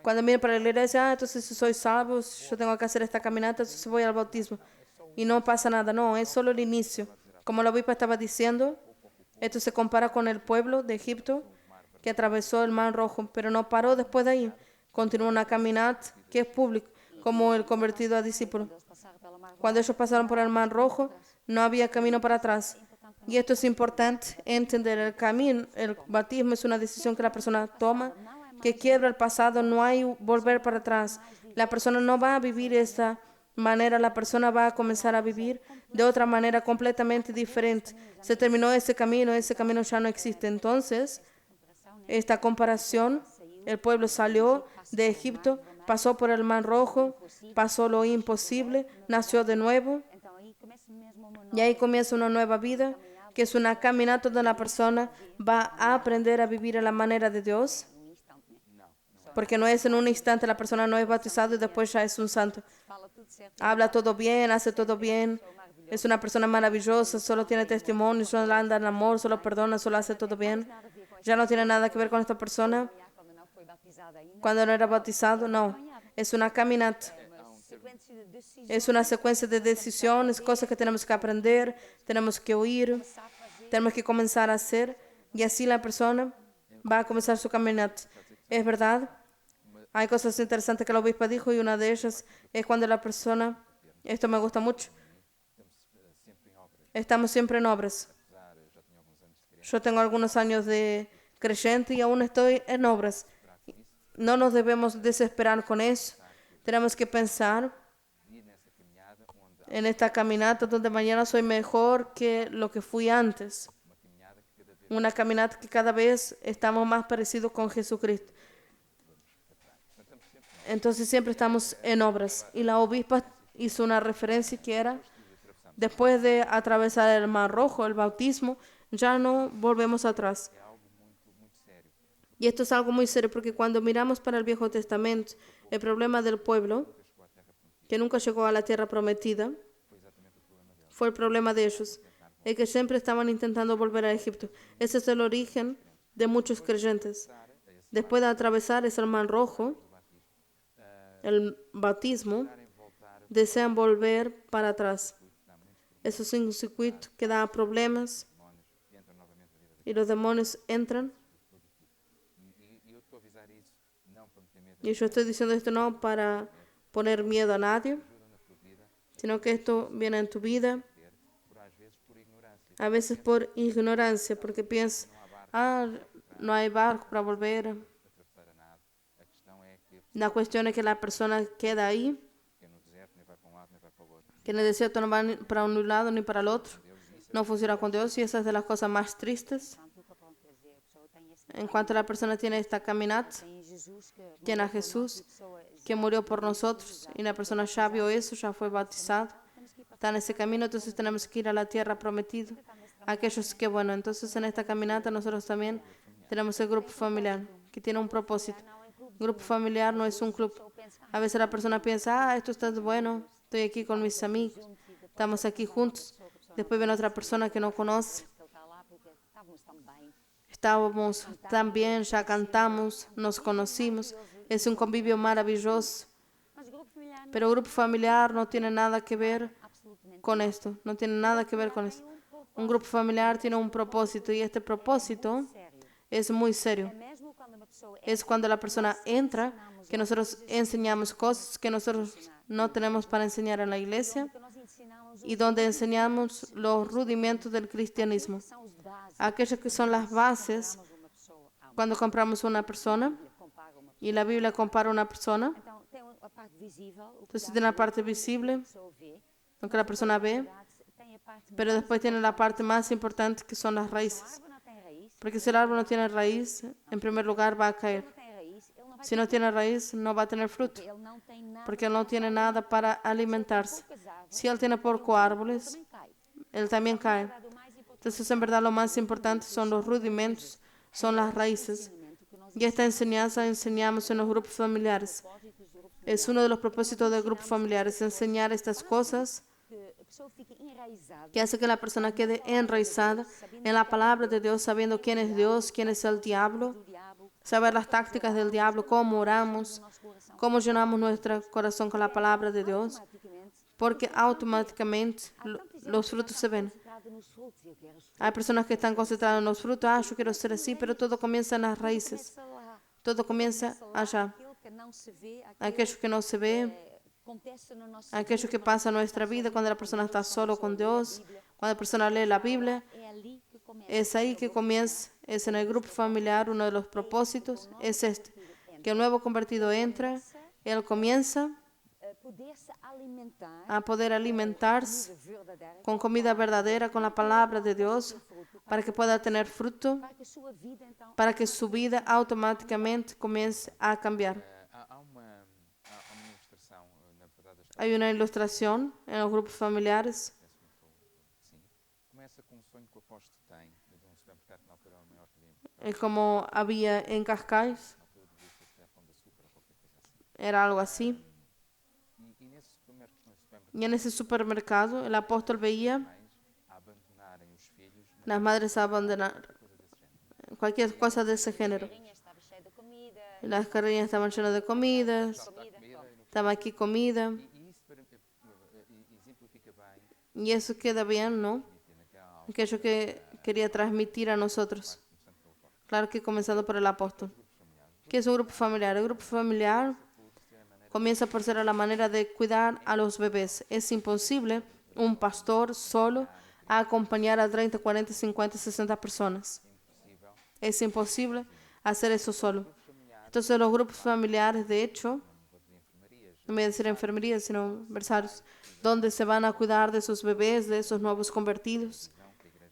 S1: Cuando mira para la iglesia, entonces si soy salvo, yo tengo que hacer esta caminata, entonces voy al bautismo. Y no pasa nada, no, es solo el inicio. Como la obispa estaba diciendo, esto se compara con el pueblo de Egipto que atravesó el Mar Rojo, pero no paró después de ahí. Continuó una caminata que es pública, como el convertido a discípulo. Cuando ellos pasaron por el Mar Rojo, no había camino para atrás. Y esto es importante entender. El camino, el bautismo es una decisión que la persona toma, que quiebra el pasado, no hay volver para atrás. La persona no va a vivir esta manera, la persona va a comenzar a vivir de otra manera completamente diferente. Se terminó ese camino ya no existe. Entonces, esta comparación, el pueblo salió de Egipto, pasó por el Mar Rojo, pasó lo imposible, nació de nuevo y ahí comienza una nueva vida, que es una caminata donde la persona va a aprender a vivir a la manera de Dios, porque no es en un instante, la persona no es bautizada y después ya es un santo. Habla todo bien, hace todo bien, es una persona maravillosa, solo tiene testimonio, solo anda en amor, solo perdona, solo hace todo bien. Ya no tiene nada que ver con esta persona cuando no era bautizado, no. Es una caminata. Es una secuencia de decisiones, cosas que tenemos que aprender, tenemos que oír, tenemos que comenzar a hacer y así la persona va a comenzar su caminata. Es verdad, hay cosas interesantes que la obispa dijo y una de ellas es cuando la persona, esto me gusta mucho, Estamos siempre en obras. Yo tengo algunos años de creyente y aún estoy en obras. No nos debemos desesperar con eso. Tenemos que pensar en esta caminata donde mañana soy mejor que lo que fui antes. Una caminata que cada vez estamos más parecidos con Jesucristo. Entonces siempre estamos en obras. Y la obispa hizo una referencia que era, después de atravesar el Mar Rojo, el bautismo, ya no volvemos atrás. Y esto es algo muy serio porque cuando miramos para el Viejo Testamento, el problema del pueblo, que nunca llegó a la tierra prometida, fue el problema de ellos. Es que siempre estaban intentando volver a Egipto. Ese es el origen de muchos creyentes. Después de atravesar ese Mar Rojo, el bautismo, desean volver para atrás. Eso es un circuito que da problemas y los demonios entran. Y yo estoy diciendo esto no para poner miedo a nadie, sino que esto viene en tu vida, a veces por ignorancia, porque piensas, no hay barco para volver. La cuestión es que la persona queda ahí, que en el desierto no va ni para un lado ni para el otro. No funciona con Dios y esa es de las cosas más tristes. En cuanto la persona tiene esta caminata, tiene a Jesús que murió por nosotros y la persona ya vio eso, ya fue bautizada, está en ese camino, entonces tenemos que ir a la tierra prometida. Aquellos que, bueno, entonces en esta caminata nosotros también tenemos el grupo familiar que tiene un propósito. El grupo familiar no es un club. A veces la persona piensa, esto está bueno, estoy aquí con mis amigos, estamos aquí juntos. Después viene otra persona que no conoce. Estábamos tan bien, ya cantamos, nos conocimos. Es un convivio maravilloso. Pero el grupo familiar no tiene nada que ver con esto. No tiene nada que ver con esto. Un grupo familiar tiene un propósito y este propósito es muy serio. Es cuando la persona entra, que nosotros enseñamos cosas que nosotros no tenemos para enseñar en la iglesia y donde enseñamos los rudimentos del cristianismo. Aquellas que son las bases cuando compramos una persona y la Biblia compara una persona. Entonces tiene la parte visible, lo que la persona ve, pero después tiene la parte más importante que son las raíces. Porque si el árbol no tiene raíz, en primer lugar va a caer. Si no tiene raíz, no va a tener fruto, porque él no tiene nada para alimentarse. Si él tiene pocos árboles, él también cae. Entonces, en verdad, lo más importante son los rudimentos, son las raíces. Y esta enseñanza enseñamos en los grupos familiares. Es uno de los propósitos del grupo familiar, es enseñar estas cosas que hace que la persona quede enraizada en la palabra de Dios, sabiendo quién es Dios, quién es el diablo, saber las tácticas del diablo, cómo oramos, cómo llenamos nuestro corazón con la palabra de Dios, porque automáticamente los frutos se ven. Hay personas que están concentradas en los frutos, yo quiero ser así, pero todo comienza en las raíces, todo comienza allá. Aquello que no se ve, aquello que pasa en nuestra vida cuando la persona está solo con Dios, cuando la persona lee la Biblia, es ahí que comienza, es en el grupo familiar, uno de los propósitos es este, que el nuevo convertido entra, él comienza a poder alimentarse con comida verdadera, con la palabra de Dios, para que pueda tener fruto, para que su vida automáticamente comience a cambiar. Hay una ilustración en los grupos familiares. Es como había en Cascais. Era algo así. Y en ese supermercado el apóstol veía las madres abandonar cualquier cosa de ese género. Las carreras estaban llenas de comidas, estaba aquí comida. Y eso queda bien, ¿no? Aquello que quería transmitir a nosotros. Claro que comenzando por el apóstol. ¿Qué es un grupo familiar? El grupo familiar comienza por ser la manera de cuidar a los bebés. Es imposible un pastor solo a acompañar a 30, 40, 50, 60 personas.
S4: Impossível.
S1: Es imposible hacer eso solo. Entonces los grupos familiares, de hecho, no voy a decir enfermería, sino versarios, donde se van a cuidar de esos bebés, de esos nuevos convertidos.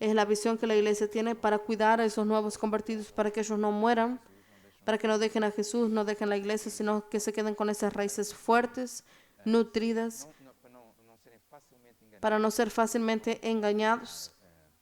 S1: Es la visión que la iglesia tiene para cuidar a esos nuevos convertidos, para que ellos no mueran, para que no dejen a Jesús, no dejen la iglesia, sino que se queden con esas raíces fuertes, nutridas,
S4: Não serem facilmente enganados.
S1: para no ser fácilmente engañados,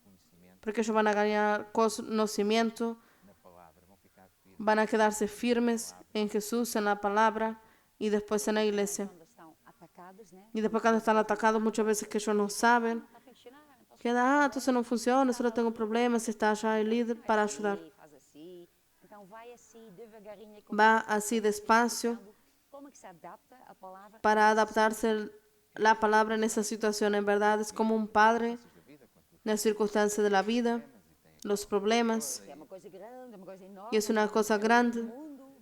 S4: Conhecimento
S1: porque ellos van a ganar conocimiento,
S4: na palavra. Vão ficar firmes.
S1: van a quedarse firmes en Jesús, en la palabra y después en la iglesia.
S5: Quando estão atacados, né?
S1: Y después cuando están atacados, muchas veces que ellos no saben,
S5: Está a funcionar. Então,
S1: queda, entonces no funciona, solo tengo problemas, está allá el líder para ayudar.
S5: faz assim. Então vai assim, devagarinho.
S1: Va así despacio
S5: Como que se adapta a palavra?
S1: para adaptarse la palabra en esa situación. En verdad es como un padre en las circunstancias de la vida, los problemas,
S5: É uma coisa grande, uma coisa enorme.
S1: y es una cosa grande,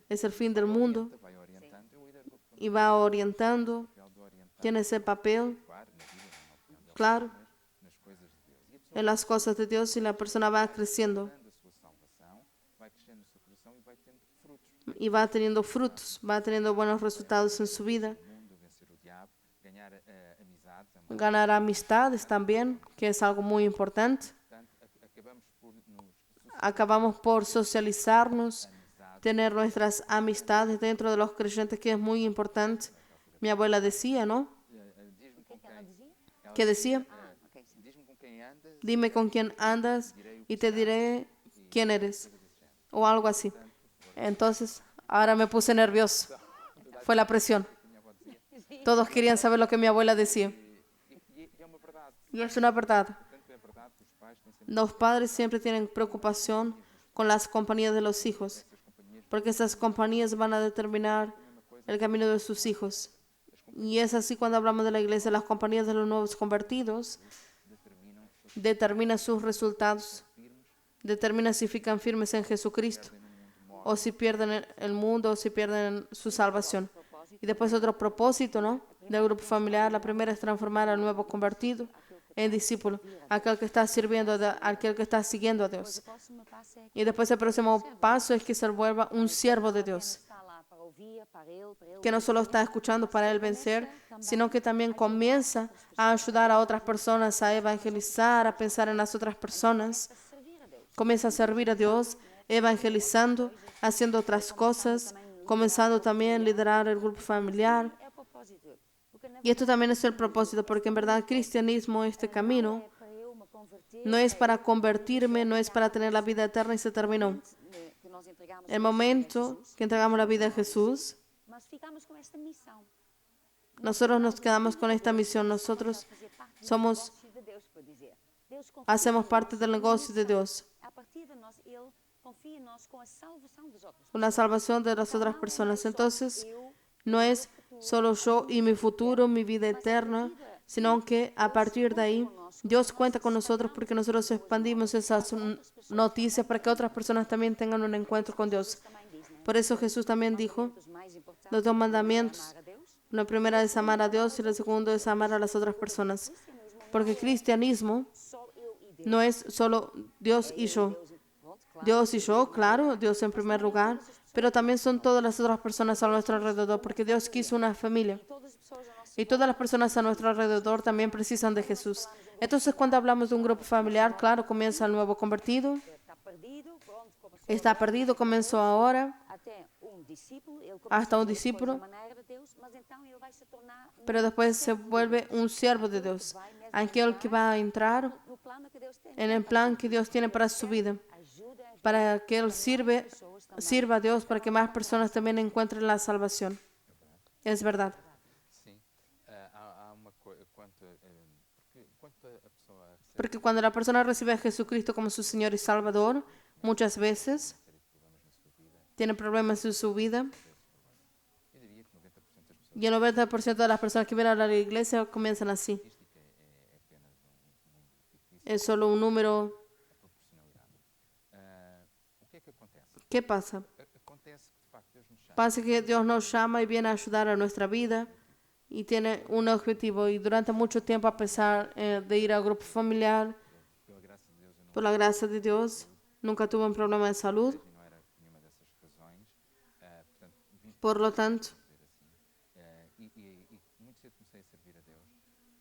S1: es el fin del mundo,
S4: Vai orientando e o líder do
S1: y va orientando,
S4: papel de orientar,
S1: tiene ese papel,
S4: claro, na vida, no papel
S1: claro,
S4: nas coisas de Deus. E a pessoa
S1: en las cosas de Dios y la persona va creciendo
S4: dando a sua salvação, vai crescendo no seu coração e vai tendo frutos.
S1: y va teniendo frutos, va teniendo buenos resultados en su vida.
S4: No mundo, vencer o diabo, ganhar amizades, amar.
S1: Ganar amistades también, que es algo muy importante.
S4: Portanto, acabamos por nos
S1: Acabamos por socializarnos,
S4: amizades.
S1: tener nuestras amistades dentro de los creyentes, que es muy importante. Mi abuela decía, ¿no?
S4: Diz-me com
S5: O que ela
S4: quem,
S5: dizia?
S1: ¿Qué decía?
S5: Ah, ok, sim.
S4: diz-me com quem andas,
S1: Dime con quién andas y te diré quién eres. O algo así. Entonces, ahora me puse nervioso. Fue la presión.
S4: minha avó dizia.
S1: Todos querían saber lo que mi abuela decía.
S4: E é uma verdade.
S1: Y es una verdad.
S4: Tanto é verdade que os pais têm sempre
S1: Los padres siempre tienen preocupación con las compañías de los hijos, porque esas compañías van a determinar el camino de sus hijos. Y es así cuando hablamos de la iglesia, las compañías de los nuevos convertidos determinan sus resultados, determinan si fican firmes en Jesucristo, o si pierden el mundo, o si pierden su salvación. Y después otro propósito, ¿no?, del grupo familiar. La primera es transformar al nuevo convertido en discípulo, aquel que está sirviendo, aquel que está siguiendo a Dios.
S5: O próximo passo é
S1: Y después el próximo paso es que se vuelva un siervo de Dios,
S5: estar lá para ouvir, para ele
S1: que no solo está escuchando para él vencer, sino que también comienza a ayudar a otras personas, a evangelizar, a pensar en las otras personas.
S5: servir a Deus.
S1: Comienza a servir a Dios, evangelizando, haciendo otras cosas, comenzando también a liderar el grupo familiar.
S5: É o propósito. Porque na
S1: Y esto también es el propósito, porque en verdad el cristianismo, este camino,
S5: é para eu me converter,
S1: no es para convertirme, no es para tener la vida eterna y se terminó.
S5: que nós entregamos
S1: El momento que entregamos la vida a Jesús,
S5: mas ficamos com esta missão.
S1: nosotros nos quedamos con esta misión. Nosotros
S5: Fazer parte do
S1: somos,
S5: negócio de Deus, por dizer. Deus confia
S1: hacemos
S5: em
S1: parte
S5: nós
S1: del
S5: com
S1: negocio de
S5: missão.
S1: Dios,
S5: A partir de nós, Ele confia em nós com a salvação dos outros.
S1: con la salvación de las otras personas. Entonces,
S5: Eu,
S1: no es solo yo y mi futuro, mi vida eterna, sino que a partir de ahí Dios cuenta con nosotros porque nosotros expandimos esas noticias para que otras personas también tengan un encuentro con Dios.
S5: também diz, né?
S1: Por eso Jesús también dijo,
S5: Os mais importantes,
S1: los dos mandamientos,
S5: amar a Deus.
S1: la primera es amar a Dios y la segunda es amar a las otras personas. Porque cristianismo
S5: Só eu e Deus.
S1: no es solo Dios y yo.
S5: Deus, pronto, claro.
S1: Dios y yo, claro, Dios en primer lugar, pero también son todas las otras personas a nuestro alrededor, porque Dios quiso una familia.
S5: Todas as pessoas ao nosso
S1: Y todas las personas a nuestro alrededor también precisan de Jesús. Entonces, cuando hablamos de un grupo familiar, claro, comienza el nuevo convertido.
S5: está perdido, pronto, como se
S1: Está perdido, comenzó ahora,
S5: até discípulo, ele
S1: hasta un
S5: começa
S1: discípulo,
S5: a maneira de Deus, mas então ele vai se tornar
S1: pero después se vuelve un siervo de Dios. Aquel que va a entrar
S5: no plano que Deus tem.
S1: en el plan que Dios tiene para su vida,
S5: Ajuda a
S1: para que Él sirva a Dios, para que más personas también encuentren la salvación. Es verdad.
S4: Sim. Há uma coisa. Quanto a pessoa recebe
S1: Porque cuando la persona recibe a Jesucristo como su Señor y Salvador, muchas veces tiene problemas en su vida.
S4: eu diria que 90% das pessoas
S1: Y el 90% de las personas que vienen a la iglesia comienzan así.
S4: estatística é apenas número fictício,
S1: Es solo un número.
S4: a proporcionalidade. O que é que acontece?
S1: ¿Qué pasa?
S4: Acontece que de facto Deus nos chama.
S1: Pasa que Dios nos llama y viene a ayudar a nuestra vida y tiene un objetivo. Y durante mucho tiempo, a pesar de ir al grupo familiar, Por la gracia de Dios, nunca tuve un problema de salud.
S4: e não era por nenhuma dessas razões. Portanto, vim
S1: Por lo tanto,
S4: dizer assim. E muito cedo comecei a servir a Deus.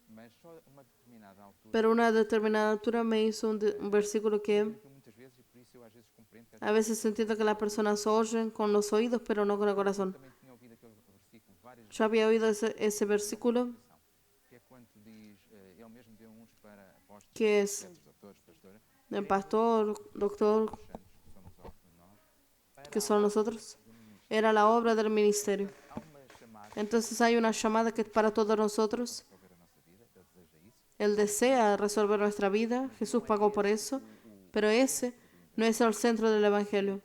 S4: Mas só a uma determinada altura,
S1: pero una determinada altura me hizo un versículo que
S4: aquilo muitas vezes, e por isso eu às vezes compreendo que
S1: a veces entiendo que las personas oyen con los oídos, pero no con el corazón.
S4: também tinha ouvido aquele versículo várias
S1: Yo había oído ese versículo
S4: vezes, que é quando diz, ele mesmo deu uns para apóstolos,
S1: que es
S4: profetas, doutores, pastores,
S1: el pastor, doctor,
S4: santos, que somos nós,
S1: que son nosotros. Era la obra del ministerio.
S4: há uma chamada
S1: Entonces hay una llamada que es para todos nosotros.
S4: para resolver a nossa vida, ele deseja isso.
S1: Él desea resolver nuestra vida. Jesús pagó por eso. Pero ese no es el centro del Evangelio.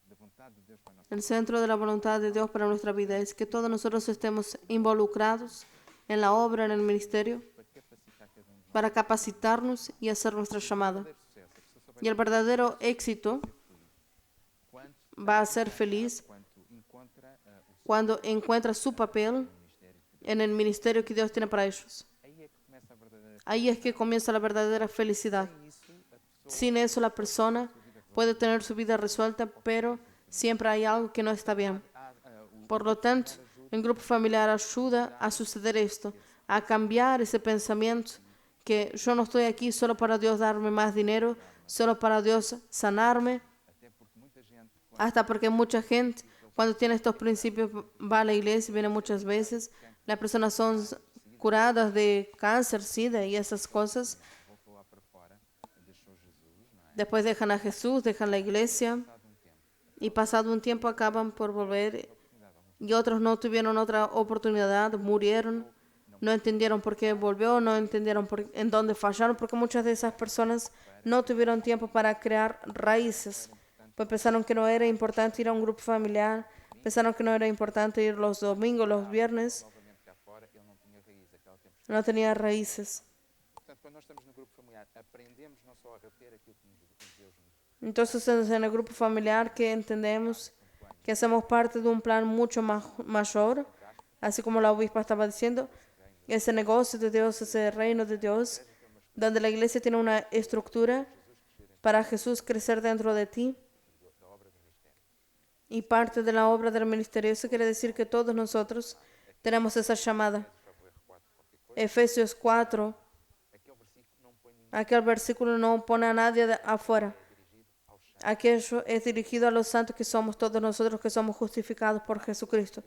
S4: Da vontade de Deus para a nossa
S1: El centro de la voluntad de Dios para nuestra vida es que todos nosotros estemos involucrados en la obra, en el ministerio,
S4: para capacitar cada um de nós.
S1: para capacitarnos y hacer nuestra llamada.
S4: O verdadeiro sucesso, a pessoa só vai
S1: Y el verdadero éxito
S4: quando,
S1: va a ser feliz
S4: quando encontra o
S1: cuando encuentra su papel
S4: ministério.
S1: en el ministerio que Dios tiene para ellos.
S4: Aí é que começa a verdadeira.
S1: Ahí es que comienza la verdadera felicidad.
S4: Sem isso, a pessoa
S1: Sin eso la persona puede tener su vida resuelta, pero siempre hay algo que no está bien. Por lo tanto, el grupo familiar ayuda a suceder esto, a cambiar ese pensamiento que yo no estoy aquí solo para Dios darme más dinero, solo para Dios sanarme,
S4: até porque muita gente,
S1: hasta porque mucha gente cuando tiene estos principios va a la iglesia, viene muchas veces, las personas son curadas de cáncer, sida y esas cosas.
S4: voltou lá para fora, deixou Jesus, não é?
S1: Después dejan a Jesús, dejan la iglesia
S4: Passado tempo,
S1: y pasado un tiempo acaban por volver y otros no tuvieron otra oportunidad, murieron, no entendieron por qué volvió, no entendieron en dónde fallaron, porque muchas de esas personas no tuvieron tiempo para crear raíces, pues pensaron que no era importante ir a un grupo familiar, pensaron que no era importante ir los domingos, los viernes,
S4: novamente cá fora, ele não tinha raiz, aquela tempo.
S1: no tenía raíces.
S4: Portanto, quando nós estamos no grupo familiar, aprendemos não só a reter aquilo que Deus nos
S1: Entonces en el grupo familiar que entendemos que hacemos parte de un plan mucho más mayor, así como la obispa estaba diciendo, ese negocio de Dios, ese reino de Dios, donde la iglesia tiene una estructura para Jesús crecer dentro de ti y parte de la obra del ministerio. Eso quiere decir que todos nosotros tenemos esa llamada. Efesios 4, aquel versículo no pone a nadie afuera. Aquello es dirigido a los santos que somos todos nosotros que somos justificados por Jesucristo.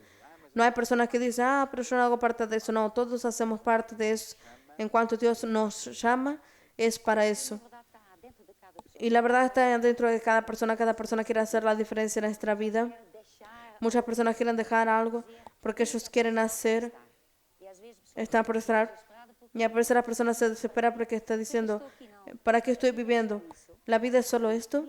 S1: No hay personas que dicen, pero yo no hago parte de eso. No, todos hacemos parte de eso. En cuanto Dios nos llama, es para eso. Y la verdad está dentro de cada persona quiere hacer la diferencia en nuestra vida. Muchas personas quieren dejar algo porque ellos quieren hacer, están por estar. Y a veces la persona se desespera porque está diciendo, ¿para qué estoy viviendo? ¿La vida es solo esto?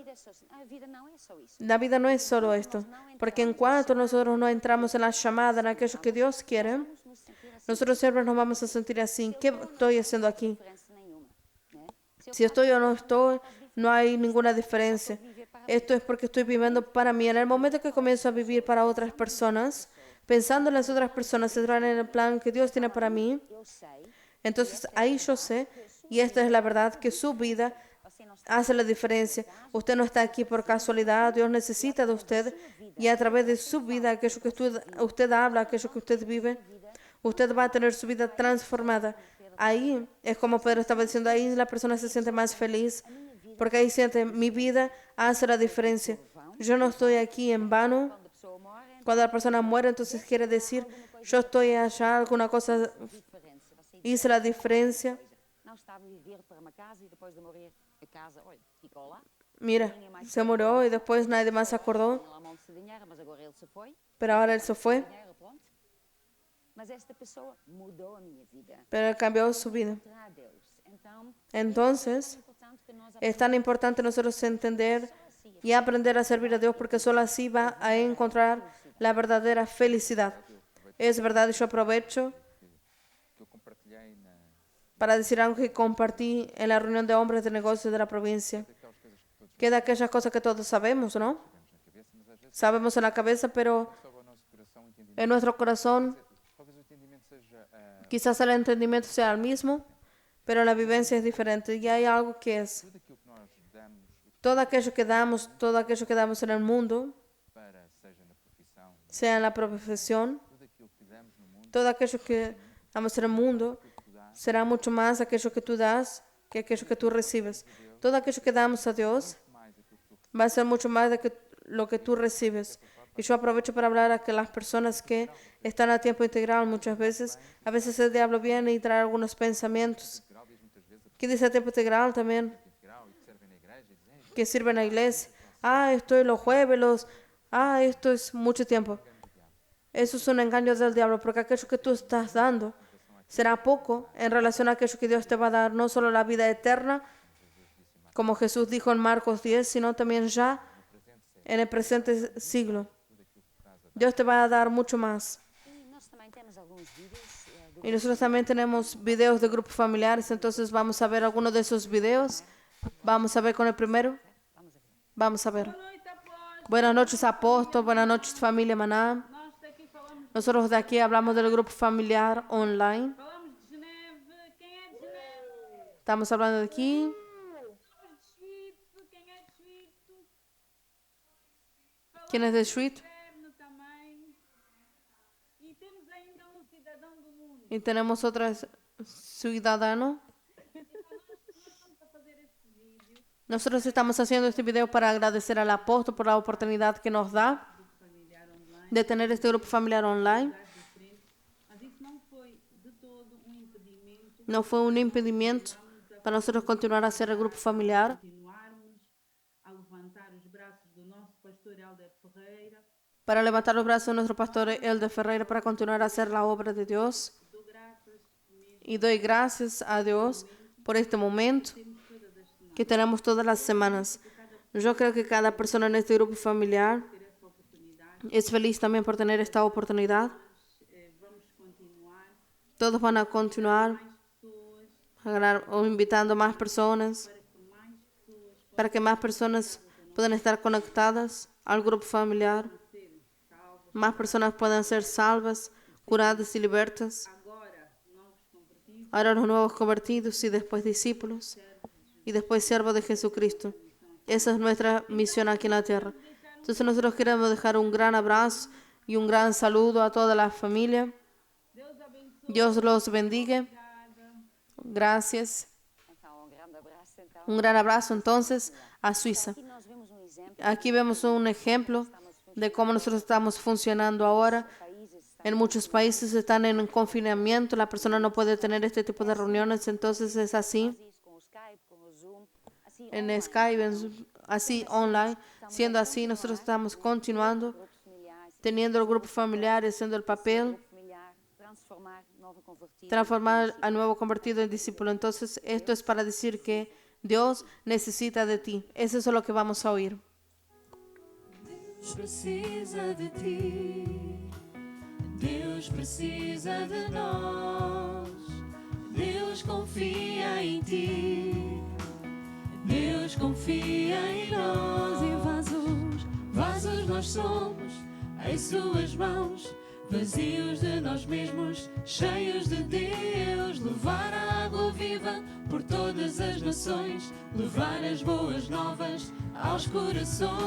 S5: A vida não é só isso.
S1: La vida no es solo esto, porque en cuanto nosotros no entramos en la llamada, en aquello que Dios quiere,
S5: Nos sentir assim,
S1: nosotros siempre nos vamos a sentir así. ¿Qué estoy haciendo aquí?
S5: diferença nenhuma. Né? Se eu
S1: Si estoy o no estoy, no hay ninguna diferencia.
S5: viver para
S1: Esto es porque estoy viviendo para mí. En el momento que comienzo a vivir para otras personas, pensando en las otras personas, entrar en el plan que Dios tiene para mí,
S5: eu sei,
S1: entonces ahí yo sé, y esta es la verdad, que su vida
S5: você não está
S1: hace la diferencia. Usted no está aquí por casualidad, Dios necesita de usted y a través de su vida, aquello que usted habla, aquello que usted vive, usted va a tener su vida transformada. Ahí es como Pedro estaba diciendo, ahí la persona se siente más feliz porque ahí siente, mi vida hace la diferencia. Yo no estoy aquí en vano.
S5: quando a pessoa morre,
S1: Cuando la persona muere, entonces quiere decir, yo estoy allá, alguna cosa
S5: diferença. Você
S1: hice la diferencia.
S5: não está a viver para uma casa e depois de morrer a casa, olha, ficou lá.
S1: Mira, se murió y después nadie más se acordó,
S5: Tinha lá um monte de dinheiro, mas agora ele se foi.
S1: pero ahora él se fue,
S5: Dinheiro, pronto. Mas esta pessoa mudou a minha vida.
S1: pero él cambió su vida.
S5: Para a Deus. Então,
S1: Entonces,
S5: é importante que nós
S1: es tan importante nosotros entender y aprender a servir a Dios porque solo así va a encontrar la verdadera felicidad. Es verdad, yo aprovecho
S4: que eu compartilhei
S1: para decir algo que compartí en la reunión de hombres de negocios de la provincia.
S4: daquelas coisas que todos
S1: Que de aquellas cosas que todos sabemos, ¿no?
S4: temos na cabeça, mas às vezes
S1: Sabemos en la cabeza, pero
S4: sobe ao nosso coração o entendimento.
S1: en nuestro corazón
S4: Talvez o entendimento seja
S1: quizás el entendimiento sea el mismo, pero la vivencia es diferente. Y hay algo que es
S4: Tudo aquilo que nós damos
S1: todo aquello que damos en el mundo,
S4: para, seja na profissão,
S1: sea en la profesión,
S4: tudo aquilo que damos no mundo,
S1: todo aquello que damos en el mundo,
S4: aquilo que tu dás,
S1: será mucho más aquello que tú das que aquello que tú recibes. Todo aquello que damos a Dios
S4: mais aquilo que tu
S1: va a ser mucho más de que lo que tú recibes. Y yo aprovecho para hablar a que las personas que están a tiempo integral muchas veces, a veces el diablo viene y trae algunos pensamientos.
S4: integral diz muitas vezes a
S1: Que dice a tiempo integral también,
S4: pessoa integral e que serve na igreja e dizem,
S1: que sirve en la iglesia. Esto es los jueves, esto es mucho tiempo. Eso es un engaño del diablo, porque aquello que tú estás dando será poco en relación a aquello que Dios te va a dar, no solo la vida eterna, como Jesús dijo en Marcos 10, sino también ya en el presente siglo. Dios te va a dar mucho más.
S5: E nós também temos alguns vídeos
S1: Y nosotros también tenemos videos de grupos familiares, entonces vamos a ver algunos de esos videos. Vamos a ver con el primero.
S5: Vamos a ver.
S1: Vamos a ver. Buenas noches, apóstol. Buenas noches, familia Maná.
S6: Nós daqui falamos,
S1: Nosotros de aquí hablamos del grupo familiar online.
S6: falamos de Geneve. Quem é de Geneve?
S1: Estamos hablando de aquí.
S6: Falamos de Suíte. Quem é de Suíte?
S1: ¿Quién es de Suite?
S6: Inferno também. E temos ainda um cidadão do mundo.
S1: Y tenemos otro ciudadano.
S6: Vamos a fazer este vídeo.
S1: Nosotros estamos haciendo este video para agradecer al apóstol por la oportunidad que nos da
S6: Familiar online.
S1: de tener este grupo familiar online.
S6: Diferente. Mas isso não foi de todo impedimento.
S1: No fue un impedimento para nosotros continuar a hacer el grupo familiar,
S6: Continuarmos a levantar os braços do nosso pastor Helder Ferreira.
S1: para levantar los brazos de nuestro pastor Elder Ferreira para continuar a hacer la obra de Dios.
S6: Dou graças mesmo
S1: Y doy gracias a Dios por este momento que tenemos todas las semanas. Yo creo que cada persona en este grupo familiar
S6: por essa oportunidade.
S1: es feliz también por tener esta oportunidad.
S6: Vamos continuar.
S1: Todos van a continuar
S6: Mais pessoas.
S1: o invitando más personas para que más personas puedan estar conectadas al grupo familiar. Más personas puedan ser salvas, curadas y libertas.
S6: Agora, novos convertidos.
S1: Ahora los nuevos convertidos y después discípulos y después siervos de Jesucristo. Esa es nuestra misión aquí en la tierra. Entonces nosotros queremos dejar un gran abrazo y un gran saludo a toda la familia.
S6: Deus abençoe.
S1: Dios los bendiga. Gracias.
S5: Então, um grande abraço. Então,
S1: Un gran abrazo entonces a Suiza.
S5: aqui nós vemos um exemplo.
S1: Aquí vemos un ejemplo de cómo nosotros estamos funcionando ahora.
S5: Países estão
S1: En muchos países están en confinamiento, la persona no puede tener este tipo de reuniones, entonces es así,
S5: isso com o Skype, com o Zoom. Assim,
S1: en
S5: online.
S1: Skype, así online. Siendo así, nosotros estamos continuando,
S5: Grupos familiares,
S1: teniendo el grupo familiar, haciendo el papel,
S5: grupo familiar, transformar novo convertido.
S1: transformar al nuevo convertido en discípulo. Entonces, esto es para decir que Dios necesita de ti. Eso es lo que vamos a oír.
S3: Deus precisa de ti, Deus precisa de nós, Deus confia em ti, Deus confia em nós. E vasos nós somos em suas mãos, vazios de nós mesmos, cheios de Deus. Levar a água viva por todas as nações, levar as boas novas aos corações.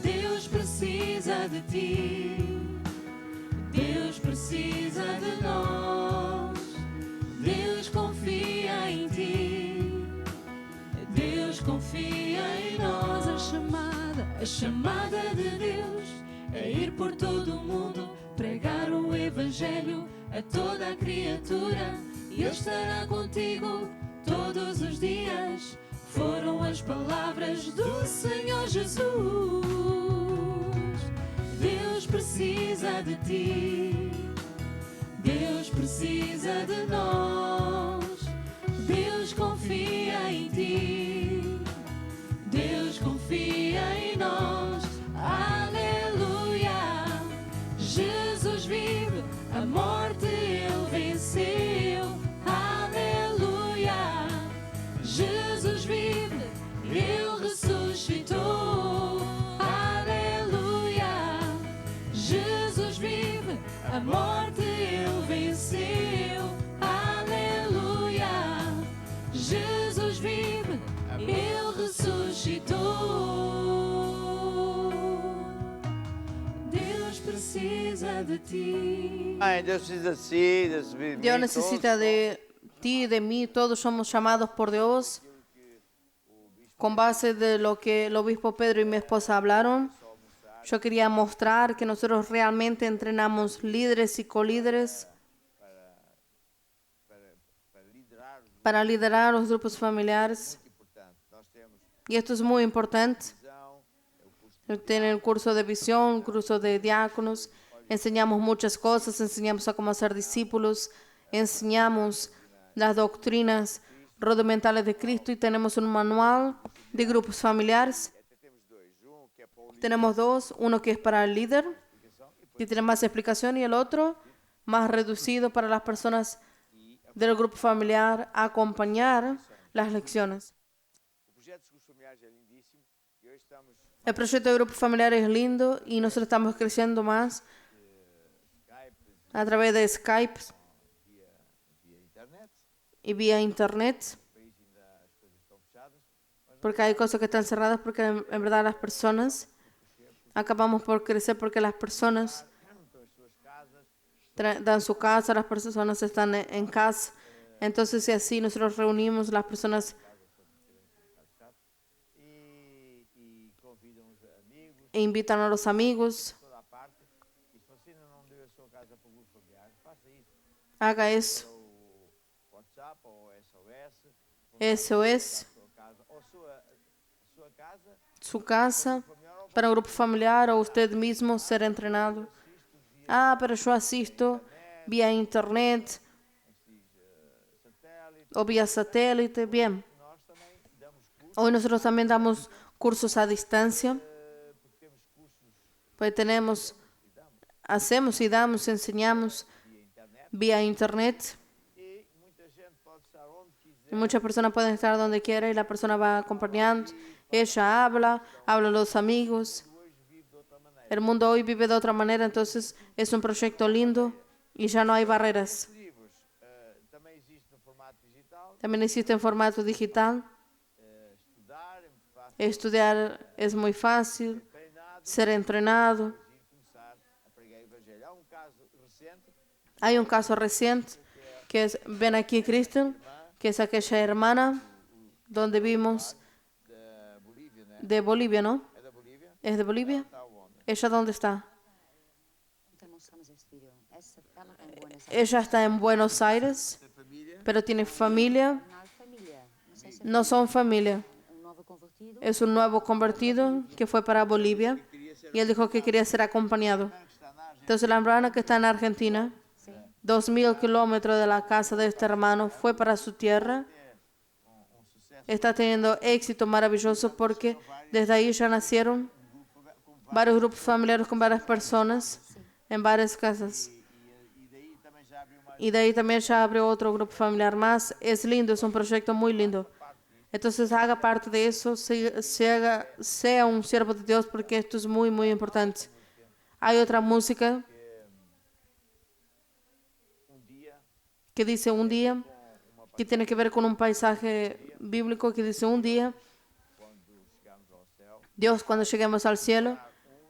S3: Deus precisa de ti, Deus precisa de nós, Deus confia em ti, Deus confia em nós. A chamada de Deus é ir por todo o mundo, pregar o Evangelho a toda a criatura, e Ele estará contigo todos os dias. Foram as palavras do Senhor Jesus. Deus precisa de ti, Deus precisa de nós, Deus confia em ti, Deus confia em nós. Aleluia, Jesus vive, a morte Ele venceu. Aleluia, Jesus vive, Ele ressuscitou. Aleluia, Jesus vive, a morte Ele venceu. Aleluia. Jesus vive, Ele ressuscitou. Deus precisa de ti.
S7: Ai, Deus precisa de si, de mim,
S1: Dios
S7: todos
S1: necesita de ti, de mí, todos somos llamados por Dios. Con base de lo que el obispo Pedro y mi esposa hablaron, yo quería mostrar que nosotros realmente entrenamos líderes y colíderes para liderar los grupos familiares.
S7: importante. Nós temos
S1: Y esto es muy importante.
S7: visão,
S1: Tienen el curso de visión, curso de diáconos. Enseñamos muchas cosas, enseñamos a cómo ser discípulos, enseñamos las doctrinas rudimentales de Cristo y tenemos un manual de grupos familiares.
S7: até temos dois. Que é para o
S1: Tenemos dos, uno que es para el líder, que tiene más explicación, y el otro más reducido para las personas del grupo familiar a acompañar las lecciones.
S7: O projeto de Seguros Familiares é lindíssimo e hoje estamos
S1: El proyecto de grupo familiar es lindo y nosotros estamos creciendo más a través de Skype
S7: via internet.
S1: y vía internet,
S7: No país ainda as coisas estão fechadas,
S1: porque hay cosas que están cerradas, porque en verdad las personas acabamos por crecer porque las personas
S7: estão as suas casas.
S1: dan su casa, las personas están en casa. Entonces, si así nosotros reunimos las personas
S7: E convidam os amigos,
S1: e invitan a los amigos,
S7: toda a parte. E se você ainda não deu a sua casa para o grupo familiar, faça isso.
S1: haga eso.
S7: O WhatsApp ou SOS,
S1: Eso es
S7: sua casa, ou sua casa,
S1: su casa para un grupo familiar o usted mismo ser entrenado. Ah, pero yo asisto vía internet
S7: satélite.
S1: o vía satélite. Bien.
S7: Nós também damos cursos,
S1: Hoy nosotros también damos cursos a distancia.
S7: porque temos cursos
S1: Pues tenemos, hacemos y damos, enseñamos
S7: via internet.
S1: vía internet.
S7: E muita gente pode estar onde quiser.
S1: Y muchas personas pueden estar donde quiera y la persona va acompañando. Ella habla a los amigos.
S7: Hoje vive de outra maneira.
S1: El mundo hoy vive de otra manera, entonces es un proyecto lindo y ya no hay barreras.
S7: Livros também existe no formato digital.
S1: También existe en formato digital.
S7: Estudar é muito fácil.
S1: Estudiar es muy fácil.
S7: Treinado
S1: Ser entrenado.
S7: e começar a pregar o evangelho. Há caso recente
S1: Hay un caso reciente que es Ven aquí, Cristian, que es aquella hermana donde vimos
S7: da Bolívia, né?
S1: de Bolivia, ¿no?
S7: É da Bolívia?
S1: ¿Es de Bolivia?
S7: Está onde?
S1: ¿Ella dónde está?
S5: Te mostramos este video. Ela está em Buenos Aires.
S1: Ella está en Buenos Aires,
S7: Tem família?
S1: pero tiene familia.
S5: Não é família. Não sei se
S1: No son familia.
S5: novo convertido.
S1: Es un nuevo convertido que fue para Bolivia y él dijo que quería ser acompañado. Entonces la hermana que está en Argentina, 2000 kilómetros de la casa de este hermano, fue para su tierra. Está teniendo éxito maravilloso porque desde ahí ya nacieron varios grupos familiares con varias personas en varias casas.
S7: E daí também já abriu mais.
S1: Y de ahí también ya abrió otro grupo familiar más. Es lindo, es un proyecto muy lindo. Entonces haga parte de eso, sea un siervo de Dios porque esto es muy, muy importante. Hay otra música
S7: Dia
S1: que dice un día, que tiene que ver con un paisaje bíblico que dice un día,
S7: quando chegarmos ao céu,
S1: Dios cuando lleguemos al cielo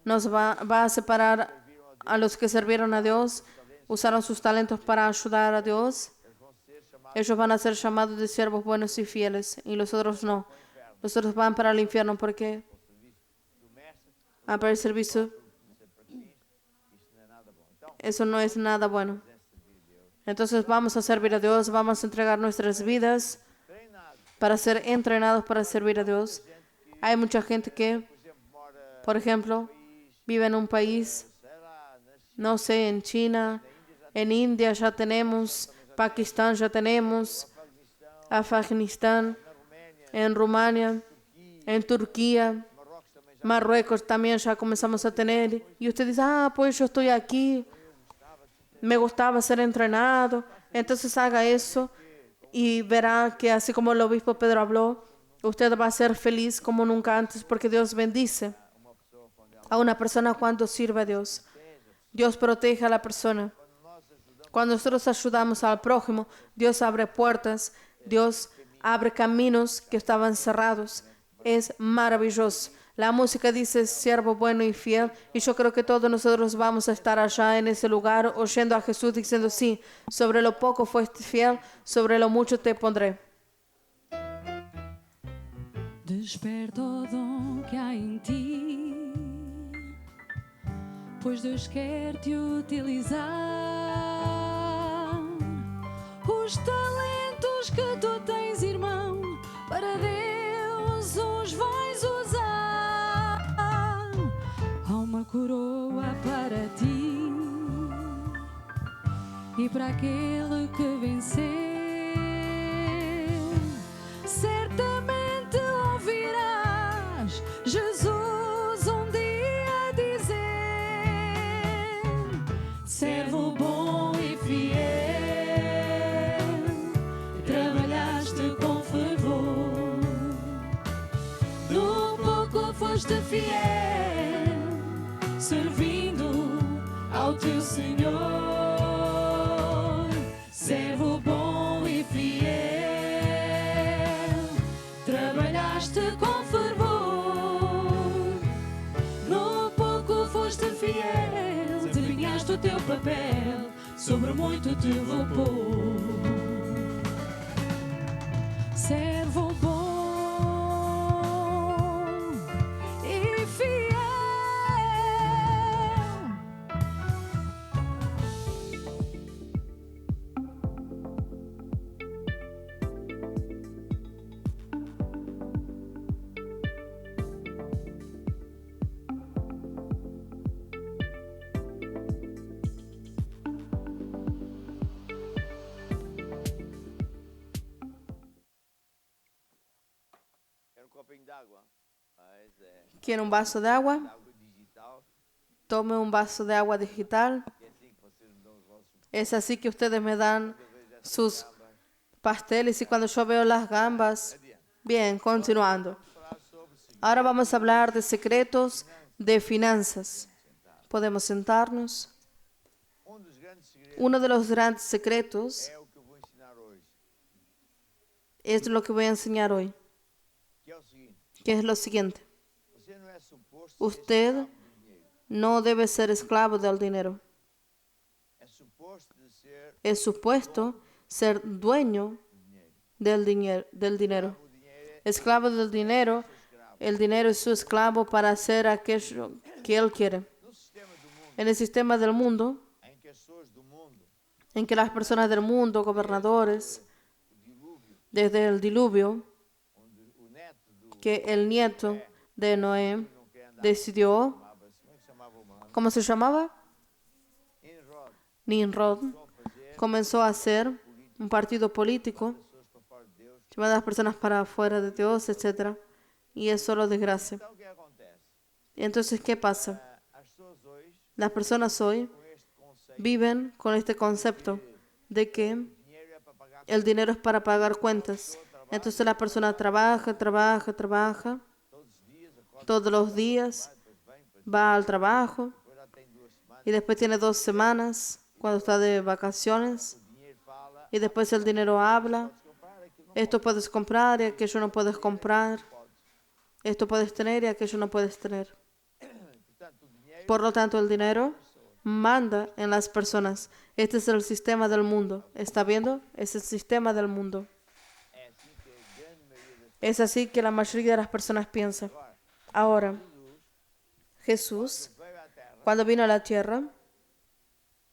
S1: nos va a separar a los que sirvieron a Dios, usaron sus talentos para ayudar a Dios. Ellos van a ser llamados de siervos buenos y fieles y los otros no. Los otros van para el infierno porque para el servicio. Eso no es nada bueno. Entonces vamos a servir a Dios, vamos a entregar nuestras vidas para ser entrenados para servir a Dios. Hay mucha gente que, por ejemplo, vive en un país, no sé, en China, en India ya tenemos, Pakistán ya tenemos, Afganistán, en Rumania, en Turquía, Marruecos también ya comenzamos a tener. Y usted dice, pues yo estoy aquí, me gustaba ser entrenado. Entonces haga eso y verá que así como el obispo Pedro habló, usted va a ser feliz como nunca antes porque Dios bendice a una persona cuando sirve a Dios. Dios protege a la persona. Cuando nosotros ayudamos al prójimo, Dios abre puertas, Dios abre caminos que estaban cerrados. Es maravilloso. La música dice siervo bueno y fiel, y yo creo que todos nosotros vamos a estar allá en ese lugar oyendo a Jesús diciendo, sí, sobre lo poco fuiste fiel, sobre lo mucho te pondré.
S3: Desperta o dom que há em ti, pois Deus quer te utilizar. Os talentos que tu tens, irmão, para Deus os vais usar. Há uma coroa para ti e para aquele que venceu. Certamente ouvirás Jesus um dia dizer: servo bom e fiel, trabalhaste com fervor, no pouco foste fiel, servindo ao teu Senhor. Servo bom e fiel, trabalhaste com fervor, no pouco foste fiel, desempenhaste o teu papel, sobre muito te vou pôr. Servo bom e fiel.
S7: Quero um copinho d'água. Mas é
S1: ¿Quiere un vaso de agua?
S7: água digital.
S1: Tome un vaso de agua digital.
S7: É assim que vocês me dão os vossos.
S1: Es así que ustedes me dan sus pasteles y cuando yo veo las gambas. Bien, continuando.
S7: Falar sobre o seguinte.
S1: Ahora vamos a hablar de secretos de finanzas. Podemos sentarnos.
S7: Dos grandes segredos
S1: Uno de los grandes secretos
S7: é o que eu vou ensinar hoje.
S1: es lo que voy a enseñar hoy,
S7: Que é o seguinte.
S1: que es lo siguiente.
S7: Você não é suposto ser
S1: Usted
S7: escravo do dinheiro.
S1: no debe ser esclavo del dinero.
S7: É suposto de ser
S1: Es supuesto ser dueño del dinero.
S7: o dinheiro
S1: Esclavo del dinero. El dinero es su esclavo para hacer aquello que él quiere.
S7: no sistema do mundo
S1: En el sistema del mundo,
S7: em que as pessoas do mundo,
S1: en que las personas del mundo, gobernadores,
S7: o dilúvio,
S1: desde el diluvio,
S7: onde o neto do
S1: que el nieto de Noé
S7: não quer andar,
S1: decidió,
S7: chamava-se, como é que chamava o mano?
S1: ¿cómo se llamaba?
S7: Enrod,
S1: Nimrod,
S7: só fazer
S1: comenzó a hacer un partido político,
S7: pessoas para fora de Deus.
S1: llevando a las personas para afuera de Dios, etc. Y es solo desgracia.
S7: Então o que acontece?
S1: Y entonces, ¿qué pasa?
S7: As pessoas hoje,
S1: Las personas hoy
S7: com este conceito,
S1: viven con este concepto de que
S7: o dinheiro é para pagar
S1: el dinero es para pagar cuentas. Entonces la persona trabaja
S7: todos os dias, acorda,
S1: todos los días,
S7: depois vem, depois
S1: va al trabajo
S7: já tem 2 semanas,
S1: y después tiene 2 semanas cuando está de vacaciones
S7: o dinheiro fala,
S1: y después el dinero habla.
S7: comprar aquilo não
S1: Esto puedes comprar y aquello no puedes comprar. Esto puedes tener y aquello no puedes tener.
S7: portanto, o dinheiro
S1: Por lo tanto, el dinero manda en las personas. Este es el sistema del mundo. ¿Está viendo? Es el sistema del mundo.
S7: é assim que a grande maioria das
S1: Es así que la mayoría de las personas piensan. Ahora, Jesús,
S7: veio à terra,
S1: cuando vino a la tierra,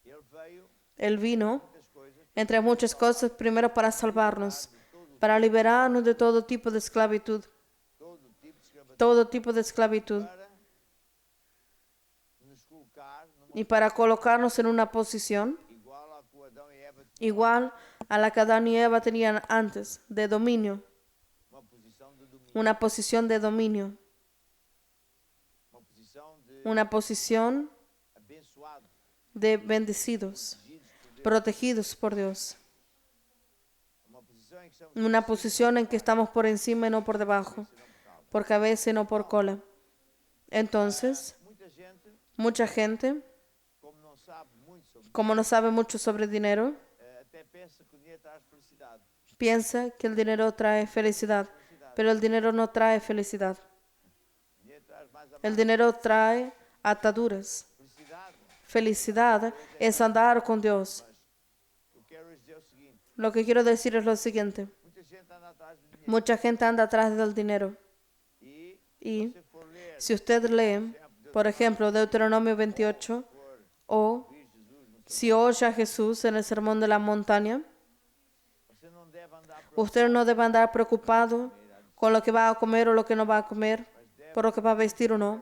S7: ele veio
S1: Él vino,
S7: muitas coisas,
S1: entre muchas cosas, primero para salvarnos, para liberarnos de todo tipo de esclavitud,
S7: todo tipo de escravatura
S1: para
S7: nos colocar numa
S1: y para colocarnos en una posición
S7: igual a que o Adão e Eva tinham,
S1: igual a la que Adán y Eva tenían antes, de dominio,
S7: uma posição de domínio,
S1: una posición de dominio,
S7: uma posição de
S1: una posición
S7: abençoado,
S1: de bendecidos, protegidos por Dios,
S7: uma posição em que somos
S1: una posición en que estamos por encima y no por debajo, por cabeza y no por cola. Entonces,
S7: muita gente,
S1: mucha gente,
S7: como não sabe muito sobre,
S1: como no sabe mucho sobre dinero,
S7: até pensa que o dinheiro traz felicidade.
S1: piensa que el dinero trae felicidad, pero el dinero no trae felicidad.
S7: O dinheiro traz mais a
S1: El dinero trae ataduras.
S7: felicidade.
S1: Felicidad es andar con Dios.
S7: Eu quero dizer o seguinte:
S1: Lo que quiero decir es lo siguiente.
S7: muita gente anda atrás do dinheiro.
S1: Mucha gente anda atrás del dinero.
S7: E
S1: Y
S7: se for ler
S1: si usted lee, por ejemplo, Deuteronomio 28, o si oye a Jesús en el Sermón de la Montaña,
S7: você não deve andar
S1: usted no debe andar preocupado con lo que va a comer o lo que no va a comer, por lo que va a vestir o no,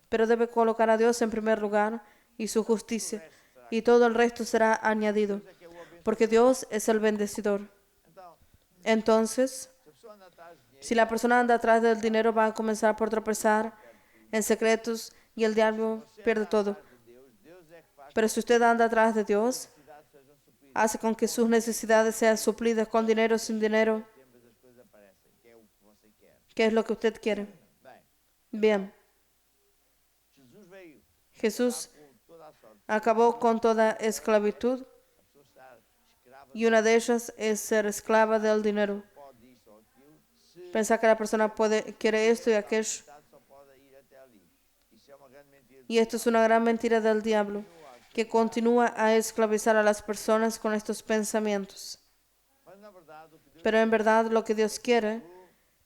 S1: pero debe colocar a Dios en primer lugar y su justicia, y todo el resto será añadido, porque Dios es el bendecidor. Entonces,
S7: se a pessoa anda atrás do dinheiro,
S1: si la persona anda atrás del dinero, va a comenzar por tropezar en secretos y el diablo pierde todo.
S7: Deus é que faz
S1: Pero si usted anda atrás de Dios,
S7: que as necessidades sejam supridas.
S1: hace con que sus necesidades sean suplidas con dinero o sin dinero.
S7: Tempos as coisas aparecem, que é o que você quer.
S1: ¿Qué es lo que usted quiere?
S7: Bem,
S1: Bien,
S7: Jesus veio
S1: Jesús
S7: com toda a sorte.
S1: acabó con toda esclavitud
S7: A pessoa estar escrava
S1: y una de ellas es ser esclava del dinero.
S7: pode isso ou aquilo, se
S1: Pensar que la persona quiere esto y aquello.
S7: Estado só pode ir até ali. Isso é uma grande mentira.
S1: Y esto es una gran mentira del diablo, que continúa a esclavizar a las personas con estos pensamientos.
S7: Mas na verdade, o que Deus
S1: Pero en verdad lo que Dios quiere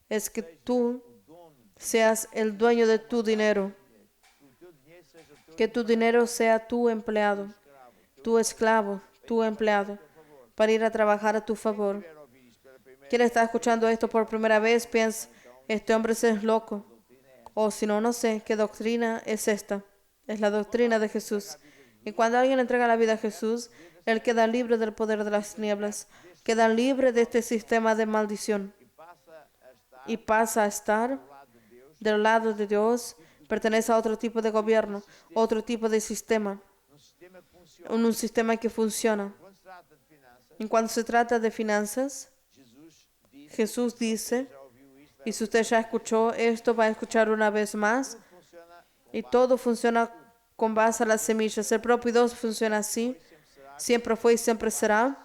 S1: es que tú
S7: o dono,
S1: seas el dueño de tu dinero,
S7: que o teu dinheiro seja o teu
S1: que tu dinero sea tu empleado, tu esclavo, tu empleado, para ir a trabajar a tu favor.
S7: quer ouvir isso pela primeira
S1: Quien está escuchando esto por primera vez piensa, este hombre es loco. O si no, no sé qué doctrina es esta. Es la doctrina de Jesús. Y cuando alguien entrega la vida a Jesús, él queda libre del poder de las tinieblas, queda libre de este sistema de maldición
S7: e passa a estar
S1: y pasa a estar
S7: do lado de Deus,
S1: del lado de Dios, pertenece a otro tipo de gobierno, otro tipo de sistema,
S7: num sistema que funciona.
S1: en un sistema que funciona.
S7: Quando se trata de finanças,
S1: Y cuando se trata de finanzas,
S7: Jesus disse,
S1: Jesús dice,
S7: já ouviu isto,
S1: y si usted ya escuchó esto, va a escuchar una vez más,
S7: funciona
S1: y todo funciona con base a las semillas. El propio Dios funciona así, siempre fue y siempre será.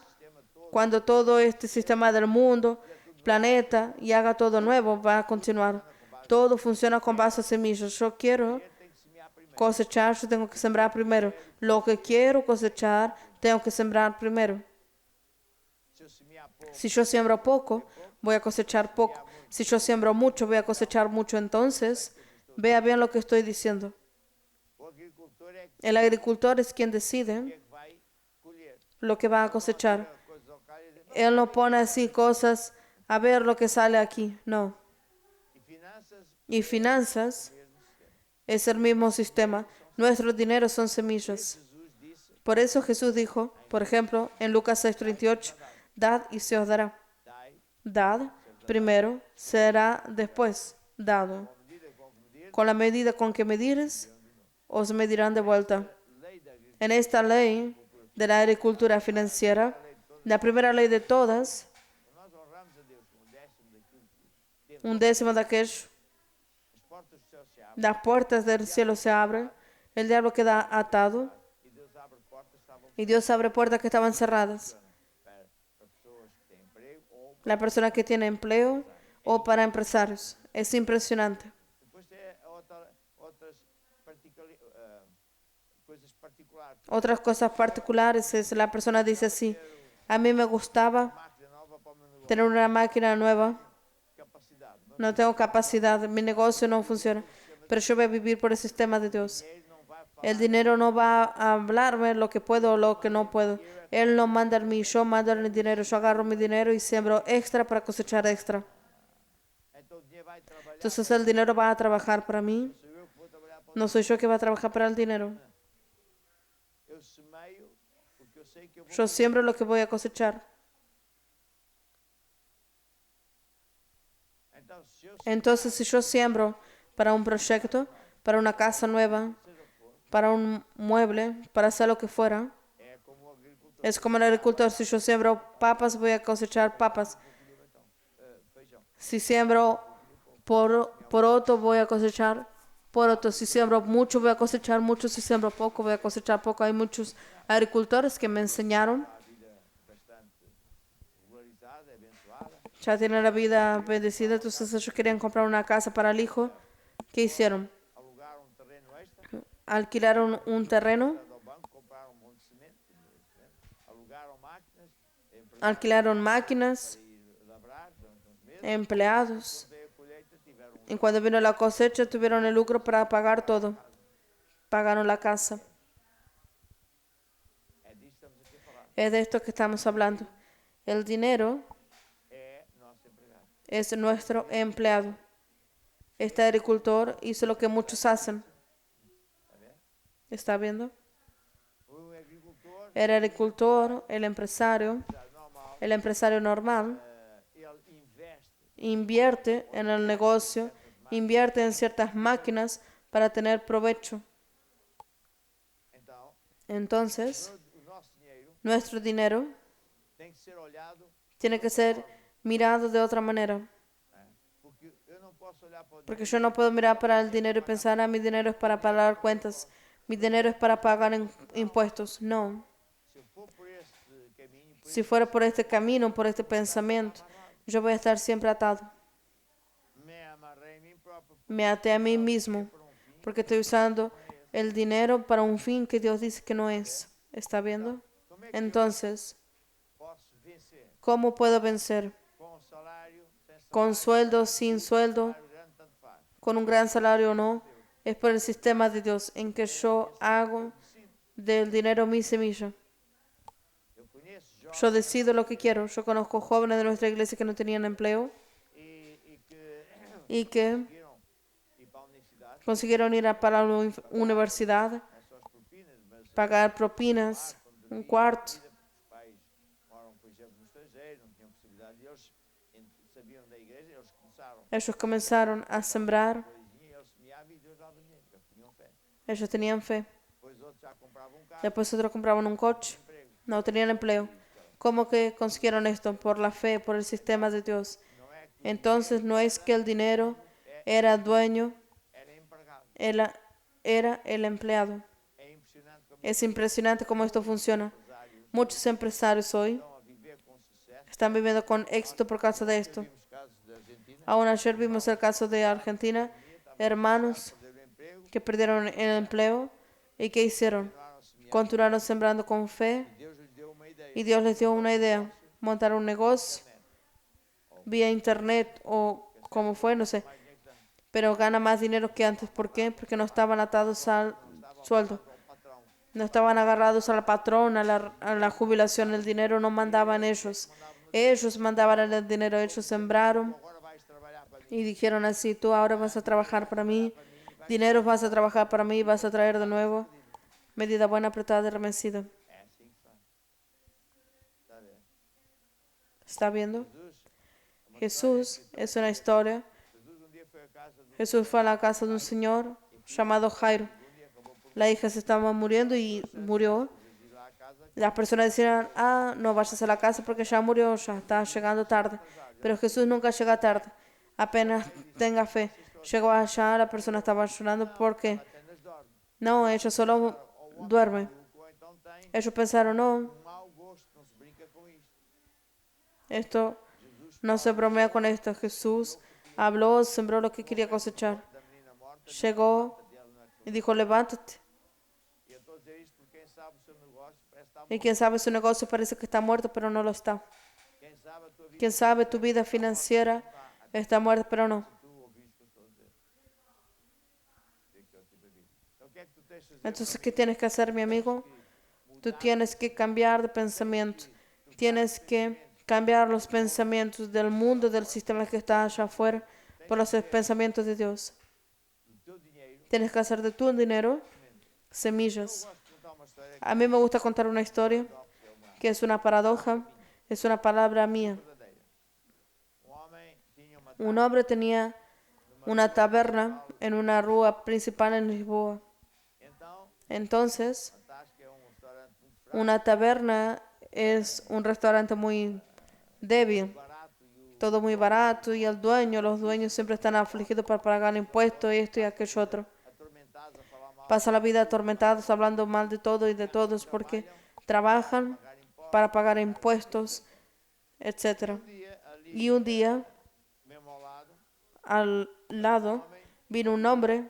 S1: Cuando todo este sistema del mundo, planeta, y haga todo nuevo, va a continuar. Todo funciona con base a semillas. Yo quiero cosechar, yo tengo que sembrar primero. Lo que quiero cosechar, tengo que sembrar primero.
S7: se eu semear pouco,
S1: Si yo siembro poco, voy a cosechar poco. Si yo siembro mucho, voy a cosechar mucho. Entonces, vea bien lo que estoy diciendo.
S7: o agricultor é
S1: El agricultor es quien decide
S7: que vai colher.
S1: lo que va a cosechar.
S7: Coisas ao calho e dizer,
S1: Él no pone así cosas a ver lo que sale aquí. No.
S7: e finanças,
S1: Y finanzas es el mismo sistema. Nuestros dineros son semillas.
S7: Jesus disse,
S1: Por eso Jesús dijo, por ejemplo, en Lucas 6:38, dad y se os dará.
S7: dai,
S1: Dad primero, será después dado.
S7: medida com que medir,
S1: Con la medida con que medires, os medirán de vuelta.
S7: lei da agricultura,
S1: En esta ley de la agricultura financiera, la primera ley de todas,
S7: nós honramos a Deus com o décimo daquilo que temos.
S1: un décimo de aquello,
S7: As portas do céu se abrem
S1: las puertas del cielo se abren, el diablo queda atado
S7: e Deus abre portas que estavam
S1: y Dios abre puertas que estaban cerradas.
S7: para pessoas que têm emprego ou
S1: La persona que tiene empleo o para empresarios. Es impresionante.
S7: depois tem outras coisas particulares.
S1: Otras cosas particulares es la persona dice así, a mí me gustaba
S7: Máquina nova para o meu negócio,
S1: tener una máquina nueva,
S7: capacidade. Mas
S1: no tengo capacidad, mi negocio no funciona, pero yo voy a vivir por el sistema de Dios.
S7: ele não vai falar
S1: El dinero no va a hablarme lo que puedo o lo que no puedo. Él no manda en mí, yo mando en el dinero. Yo agarro mi dinero y siembro extra para cosechar extra.
S7: então o dinheiro vai trabalhar,
S1: Entonces el dinero va a trabajar para mí.
S7: sou eu que vou trabalhar para
S1: No soy yo que va a trabajar para el dinero.
S7: eu semeio porque eu sei que eu vou
S1: Yo siembro lo que voy a cosechar.
S7: então se eu
S1: Entonces si yo siembro para un proyecto, para una casa nueva, para un mueble, para hacer lo que fuera,
S7: é como o agricultor,
S1: es como el agricultor. Si yo siembro papas, voy a cosechar papas.
S7: feijão.
S1: Si siembro poroto, voy a cosechar poroto. Si siembro mucho, voy a cosechar mucho. Si siembro poco, voy a cosechar poco. Hay muchos agricultores que me enseñaron
S7: A vida bastante regularizada, abençoada,
S1: Ya tienen la vida bendecida, entonces ellos querían comprar una casa para el hijo. ¿Qué hicieron?
S7: alugaram um terreno extra,
S1: Alquilaron un terreno,
S7: do banco, compraram um monte de cimento, alugaram máquinas, empregaram
S1: alquilaron máquinas,
S7: para ir labrar durante uns meses.
S1: empleados.
S7: Quando veio a colheita, tiveram
S1: Y cuando vino la cosecha, tuvieron el lucro para pagar todo. Pagaron la casa.
S7: É disso que estamos aqui a falar.
S1: Es de esto que estamos hablando. El dinero
S7: É nosso empregado.
S1: es nuestro empleado. Este agricultor hizo lo que muchos hacen.
S7: Tá vendo?
S1: ¿Está viendo?
S7: O agricultor,
S1: El agricultor, el empresario normal,
S7: ele investe
S1: invierte en el negocio, invierte en ciertas máquinas para tener provecho.
S7: Então,
S1: Entonces,
S7: o nosso dinheiro
S1: nuestro dinero
S7: tem que ser olhado,
S1: tiene que ser mirado de otra manera.
S7: porque eu não posso olhar para o
S1: Porque yo no puedo mirar para el dinero y pensar, mi dinero es para pagar cuentas, mi dinero es para pagar impuestos. No.
S7: se eu for por esse caminho,
S1: Si fuera por este camino, por este pensamiento, yo voy a estar siempre atado.
S7: me amarrei em mim próprio,
S1: Me até a mí mismo, porque estoy usando el dinero para un fin que Dios dice que no es. ¿Está viendo?
S7: como é que
S1: Entonces,
S7: eu posso vencer?
S1: ¿cómo puedo vencer?
S7: Com salário, sem salário,
S1: ¿Con sueldo, sin sueldo,
S7: salário grande, tanto faz.
S1: con un gran salario o no? Es por el sistema de Dios en que yo hago del dinero mi semilla.
S7: Eu conheço jovens
S1: Yo decido lo que quiero. Yo conozco jóvenes de nuestra iglesia que no tenían empleo
S7: e que
S1: y que
S7: conseguiram ir para a universidade,
S1: consiguieron ir para la universidad,
S7: as suas propinas, mas
S1: pagar propinas, un cuarto.
S7: os pais moram, por exemplo, no estrangeiro, não tinham possibilidade, e eles sabiam da igreja, eles começaram
S1: Ellos comenzaron a sembrar.
S7: coisinha, eles semeavam e Deus dava dinheiro, porque eles tinham fé.
S1: Ellos tenían fe.
S7: Depois outros já compravam um carro,
S1: Después otros compraban un coche.
S7: emprego.
S1: No tenían empleo. ¿Cómo que consiguieron esto? Por la fe, por el sistema de Dios.
S7: Não é que
S1: Entonces no es que el dinero era dueño,
S7: era empregado.
S1: era el empleado.
S7: É impressionante como
S1: Es impresionante cómo esto funciona. Muchos empresarios hoy
S7: estão a viver com sucesso.
S1: están viviendo con éxito por causa de esto.
S7: Vimos casos da Argentina,
S1: Aún ayer vimos el caso de Argentina, hermanos
S7: perderam o emprego,
S1: que perdieron el empleo y ¿qué hicieron?
S7: continuaram a semear.
S1: Continuaron sembrando con fe
S7: Deus lhes deu uma ideia.
S1: y Dios les dio una idea, montar un negocio vía internet o como fue, no sé, pero gana más dinero que antes. ¿Por qué? Porque no estaban atados al sueldo,
S7: O patrão
S1: no estaban agarrados al patrón, a la jubilación. El dinero no mandaban ellos mandaban el dinero, ellos sembraron
S7: agora vais trabalhar para mim.
S1: y dijeron así: tú ahora vas a trabajar para mí, dinero vas a trabajar para mí, vas a traer de nuevo medida buena, apretada y remecida.
S7: É assim que faz. Está a ver?
S1: ¿Está viendo?
S7: Jesus,
S1: Jesús es una historia.
S7: Jesus um dia foi à casa do
S1: Jesús fue a la casa de un señor llamado Jairo. La hija se estaba muriendo y murió.
S7: ir lá à casa,
S1: Las personas decían: ah, no vayas a la casa porque ya murió, ya está llegando tarde. Pero Jesús nunca llega tarde. Apenas tenga fe. Llegó allá, la persona estaba llorando porque
S7: apenas dorme.
S1: no, ella solo duerme.
S7: Ou então tem
S1: Ellos pensaron: no,
S7: um mau gosto, não se brinca com isto.
S1: esto no se bromea con esto. Jesús habló, sembró lo que quería cosechar.
S7: Da menina morta,
S1: Llegó
S7: dela não é que
S1: y dijo: levántate.
S7: E eu estou a dizer isto porque quem sabe o seu negócio parece estar
S1: Y
S7: morto.
S1: quién sabe, su negocio parece que está muerto, pero no lo está.
S7: Quem sabe a tua vida,
S1: Quién sabe, tu vida financiera está muerta, pero no.
S7: tu ouviste o que eu estou a dizer. Fica aqui para mim. Então o que é que tu tens de fazer?
S1: Entonces, ¿qué tienes que hacer, mi amigo? Tú tienes que cambiar de pensamiento. Tienes que cambiar los pensamientos del mundo, del sistema que está allá afuera, por los pensamientos de Dios.
S7: Do teu dinheiro.
S1: Tienes que hacer de tu dinero semillas.
S7: Gosto de contar uma história
S1: A mí me gusta contar una historia que es una paradoja, es una palabra mía.
S7: verdadeira. Um homem tinha uma
S1: Un hombre tenía una taberna en una rúa principal en Lisboa.
S7: Então,
S1: Entonces,
S7: fantástico, é um restaurante muito fraco,
S1: una taberna es un restaurante muy débil,
S7: barato e o
S1: todo muy barato, y los dueños siempre están afligidos para pagar impuestos, esto y aquello otro.
S7: atormentados a falar mal,
S1: Pasan la vida atormentados, hablando mal de todo y de todos, porque trabajan para pagar impuestos, etc.
S7: dia ali
S1: Y un día,
S7: mesmo ao lado,
S1: al lado, vino un hombre,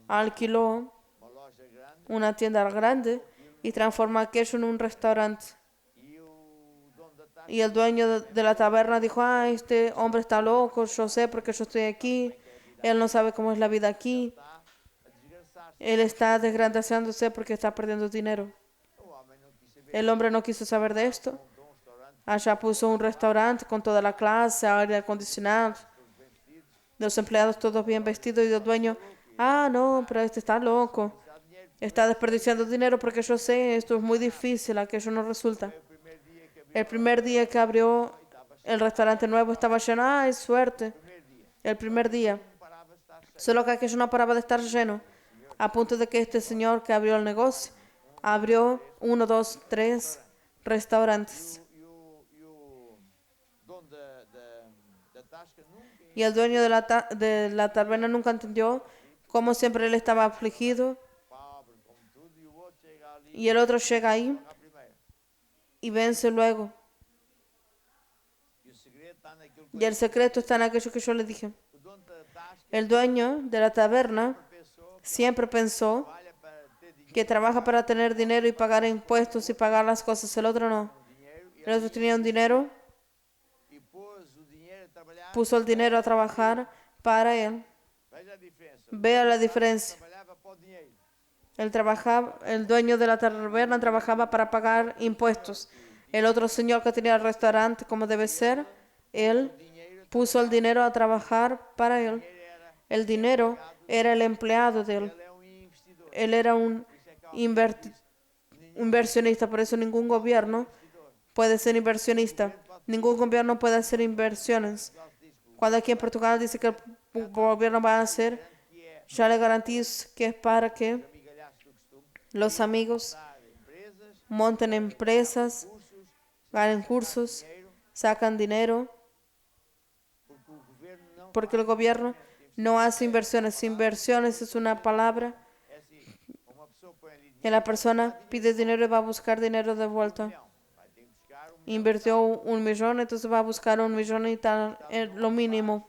S1: alquiló
S7: uma loja grande,
S1: una tienda grande y transformó aquello en un restaurante.
S7: e o dono da taxa
S1: Y el dueño de la taberna dijo, este hombre está loco, yo sé porque yo estoy aquí. Él no sabe cómo es la vida aquí.
S7: está a desgraçar-se.
S1: Él está desgrandazándose porque está perdiendo dinero.
S7: O homem não quis saber,
S1: El hombre no quiso saber de esto.
S7: montou um restaurante,
S1: Allá puso un restaurante con toda la clase, aire acondicionado,
S7: todos bem vestidos,
S1: los empleados todos bien vestidos y el dueño, no, pero este está loco.
S7: dá dinheiro.
S1: Está desperdiciando dinero porque yo sé, esto es muy difícil, aquello no resulta.
S7: O primeiro dia que abriu,
S1: El primer día que abrió el restaurante nuevo estaba lleno, ¡ay, suerte! El primer día.
S7: não parava de estar cheio.
S1: Solo que aquello no paraba de estar lleno, a punto de que este señor que abrió el negocio, abrió 1, 2, 3 restaurantes.
S7: E o dono da tasca nunca
S1: Y el dueño de la taberna nunca entendió cómo siempre él estaba afligido
S7: pobre como tudo, e o outro chega ali
S1: y el otro llega ahí
S7: à primeira.
S1: y vence luego.
S7: E o segredo está naquilo que
S1: Y el secreto está en aquello que yo le dije.
S7: o dono da tasca
S1: El dueño de la taberna
S7: pensou
S1: siempre pensó
S7: trabalha para ter dinheiro,
S1: que trabaja para tener dinero y pagar impuestos y pagar las cosas. El otro no.
S7: e
S1: El otro tenía un dinero,
S7: pôs o dinheiro a trabalhar.
S1: puso el dinero a trabajar para él.
S7: Veja a diferença.
S1: Vea la diferencia.
S7: Trabalhava para o dinheiro.
S1: El dueño de la taberna trabajaba para pagar impuestos. El otro señor que tenía el restaurante, como debe ser, él puso el dinero a trabajar para él. El dinero era el empleado de él.
S7: Ele é investidor.
S1: Él era un inversionista, por eso ningún gobierno puede ser inversionista. Ningún gobierno puede hacer inversiones. Cuando aquí en Portugal dice que el gobierno va a hacer, ya le garantizo que es para que
S7: Amigalhaço do costume.
S1: los amigos
S7: Dar empresas,
S1: monten empresas,
S7: cursos,
S1: ganen cursos, sacan dinero,
S7: porque o governo não
S1: porque el gobierno no hace inversiones. Inversiones es una palabra
S7: é assim. Uma pessoa põe ali
S1: que la persona pide dinero y va a buscar dinero de vuelta.
S7: dinheiro, vai ter que buscar
S1: Invirtió 1 millón, entonces va a buscar 1 millón y tal, es lo mínimo.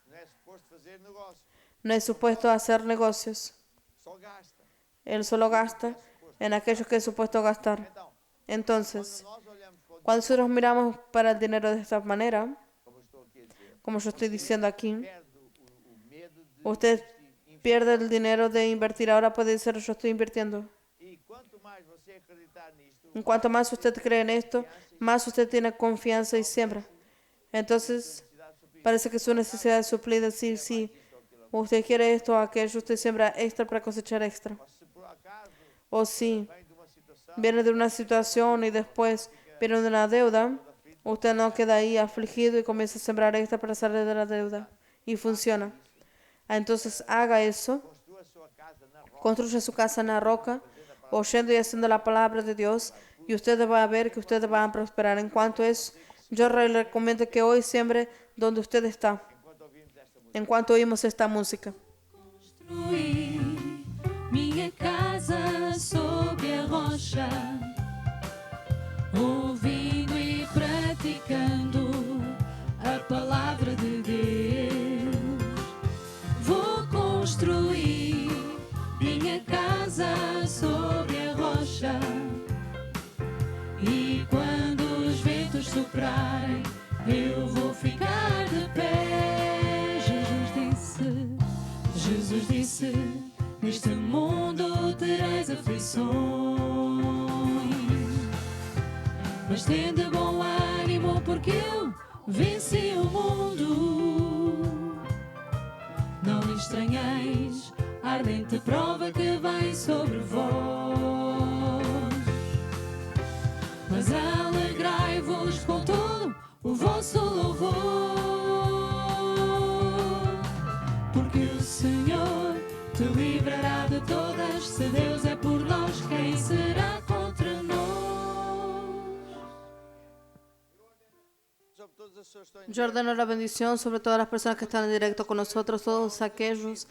S7: não é suposto fazer negócio.
S1: No es supuesto hacer negocios.
S7: Só gasta.
S1: Él solo gasta en aquello que es supuesto gastar.
S7: Então,
S1: Entonces,
S7: nós olhamos para o
S1: cuando nosotros miramos para el dinero de esta manera,
S7: como estou aqui a dizer,
S1: como yo estoy diciendo aquí,
S7: perde o medo de
S1: usted pierde el dinero de invertir. Ahora puede decir, yo estoy invirtiendo.
S7: E quanto mais você acreditar nisto,
S1: En cuanto más usted cree en esto, más usted tiene confianza y siembra. Entonces, parece que su necesidad es suplida. Sí, sí. Usted quiere esto o aquello, usted siembra extra para cosechar extra.
S7: se por acaso
S1: O si
S7: vem de uma situação,
S1: viene de una situación y después viene de una deuda, usted no queda ahí afligido y comienza a sembrar extra para salir de la deuda. Y funciona. Entonces, haga eso.
S7: construa a sua casa na rocha.
S1: Construya su casa en la roca, oyendo y haciendo la palabra de Dios, y ustedes van a ver que ustedes van a prosperar. En cuanto a eso, yo le recomiendo que hoy siembre donde usted está, en cuanto oímos esta música.
S3: Construí minha casa sobre a rocha, ouvindo e praticando a palavra de Deus. Vou construir minha casa sobre a rocha, e quando os ventos soprarem, eu vou ficar de pé. Jesus disse, neste mundo tereis aflições, mas tende bom ânimo, porque eu venci o mundo. Não estranheis a ardente prova que vai sobre vós, mas alegrai-vos com todo o vosso louvor, porque o Senhor te livrará de todas. Se Deus é por nós, quem será contra nós?
S7: Sobre todas as pessoas que estão em
S1: Yo ordeno la bendición sobre todas las personas que están en directo con nosotros, todos aquellos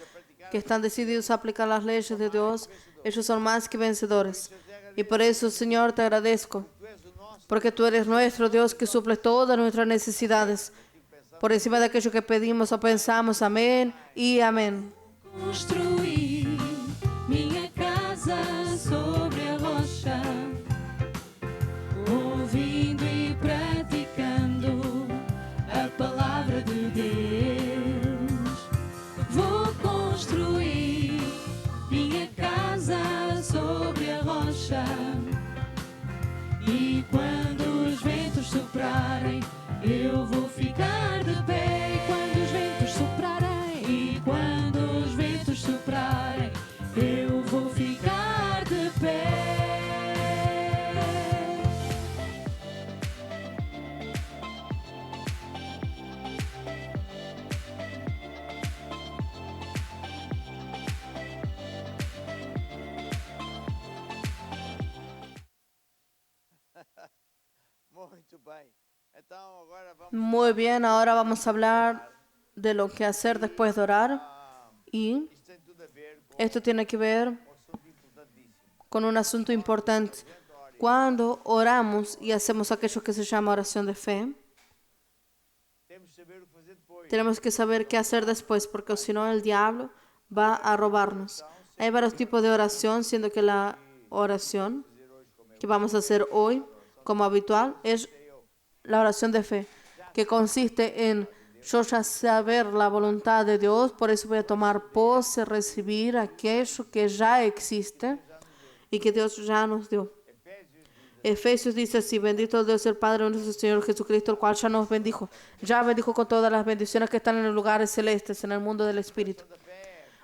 S1: que están decididos a aplicar las leyes de Dios. Ellos son más que vencedores. Y por eso, Señor, te agradezco,
S7: tu és o nosso,
S1: porque tú eres nuestro Dios que suple todas nuestras necesidades. por encima de aquello que pedimos o pensamos. Amén y amén.
S3: Construí minha casa sobre a rocha, ouvindo e praticando a palavra de Deus. Vou construir minha casa sobre a rocha, e quando os ventos soprarem, eu vou ficar de pé. E quando os ventos soprarem, e quando os ventos soprarem, eu vou ficar de pé.
S7: Muito bem. Então agora vamos
S1: Muy bien, ahora vamos a hablar de lo que hacer después de orar. Y
S7: isto tem tudo a ver com
S1: esto tiene que ver
S7: um assunto importantíssimo.
S1: con un asunto importante. Cuando oramos y hacemos aquello que se llama oración de fe,
S7: Temos de saber o que fazer depois.
S1: tenemos que saber qué hacer después, porque si no el diablo va a robarnos. Hay varios tipos de oración, siendo que la oración que vamos a hacer hoy, como habitual, es la oración de fe, que consiste en yo ya saber la voluntad de Dios, por eso voy a tomar pose, recibir aquello que ya existe y que Dios ya nos dio. Efesios dice así: bendito Dios el Padre de nuestro Señor Jesucristo, el cual ya nos bendijo. Ya bendijo con todas las bendiciones que están en los lugares celestes, en el mundo del Espíritu.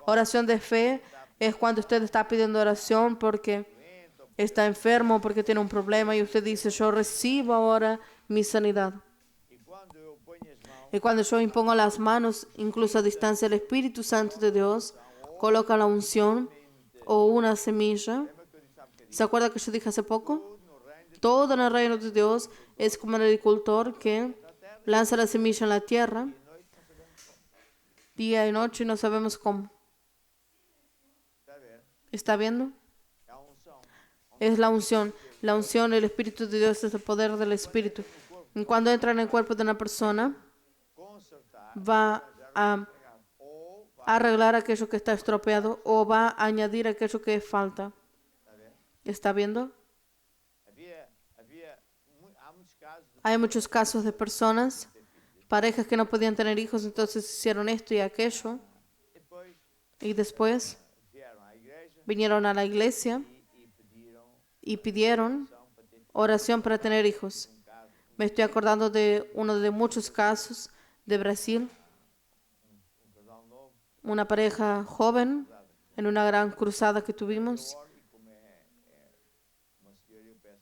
S1: Oración de fe es cuando usted está pidiendo oración porque está enfermo, porque tiene un problema, y usted dice: yo recibo ahora mi sanidad.
S7: E quando eu ponho as mãos,
S1: Y cuando yo impongo las manos, incluso a distancia, el Espíritu Santo de Dios coloca la unción o una semilla. ¿Se acuerda que yo dije hace poco? Todo en el reino de Dios es como el agricultor que lanza la semilla en la tierra día y noche y no sabemos cómo.
S7: está a ver?
S1: ¿Está viendo?
S7: É a unção.
S1: Es la unción. La unción, el Espíritu de Dios es el poder del Espíritu. Y cuando entra en el cuerpo de una persona,
S7: Consertar
S1: va a
S7: ou vai,
S1: arreglar aquello que está estropeado o va a añadir aquello que falta.
S7: está a ver?
S1: ¿Está viendo?
S7: Há muitos casos de
S1: Hay muchos casos de personas, parejas que no podían tener hijos, entonces hicieron esto y aquello,
S7: depois
S1: y después
S7: vieram à igreja
S1: vinieron a la iglesia
S7: e pediram
S1: y pidieron
S7: unção para ter
S1: oración para tener hijos.
S7: caso,
S1: Me estoy acordando de uno de muchos casos de Brasil,
S7: casal novo,
S1: una pareja joven en una gran cruzada que tuvimos.
S7: oro, e como é uma senhora, eu peço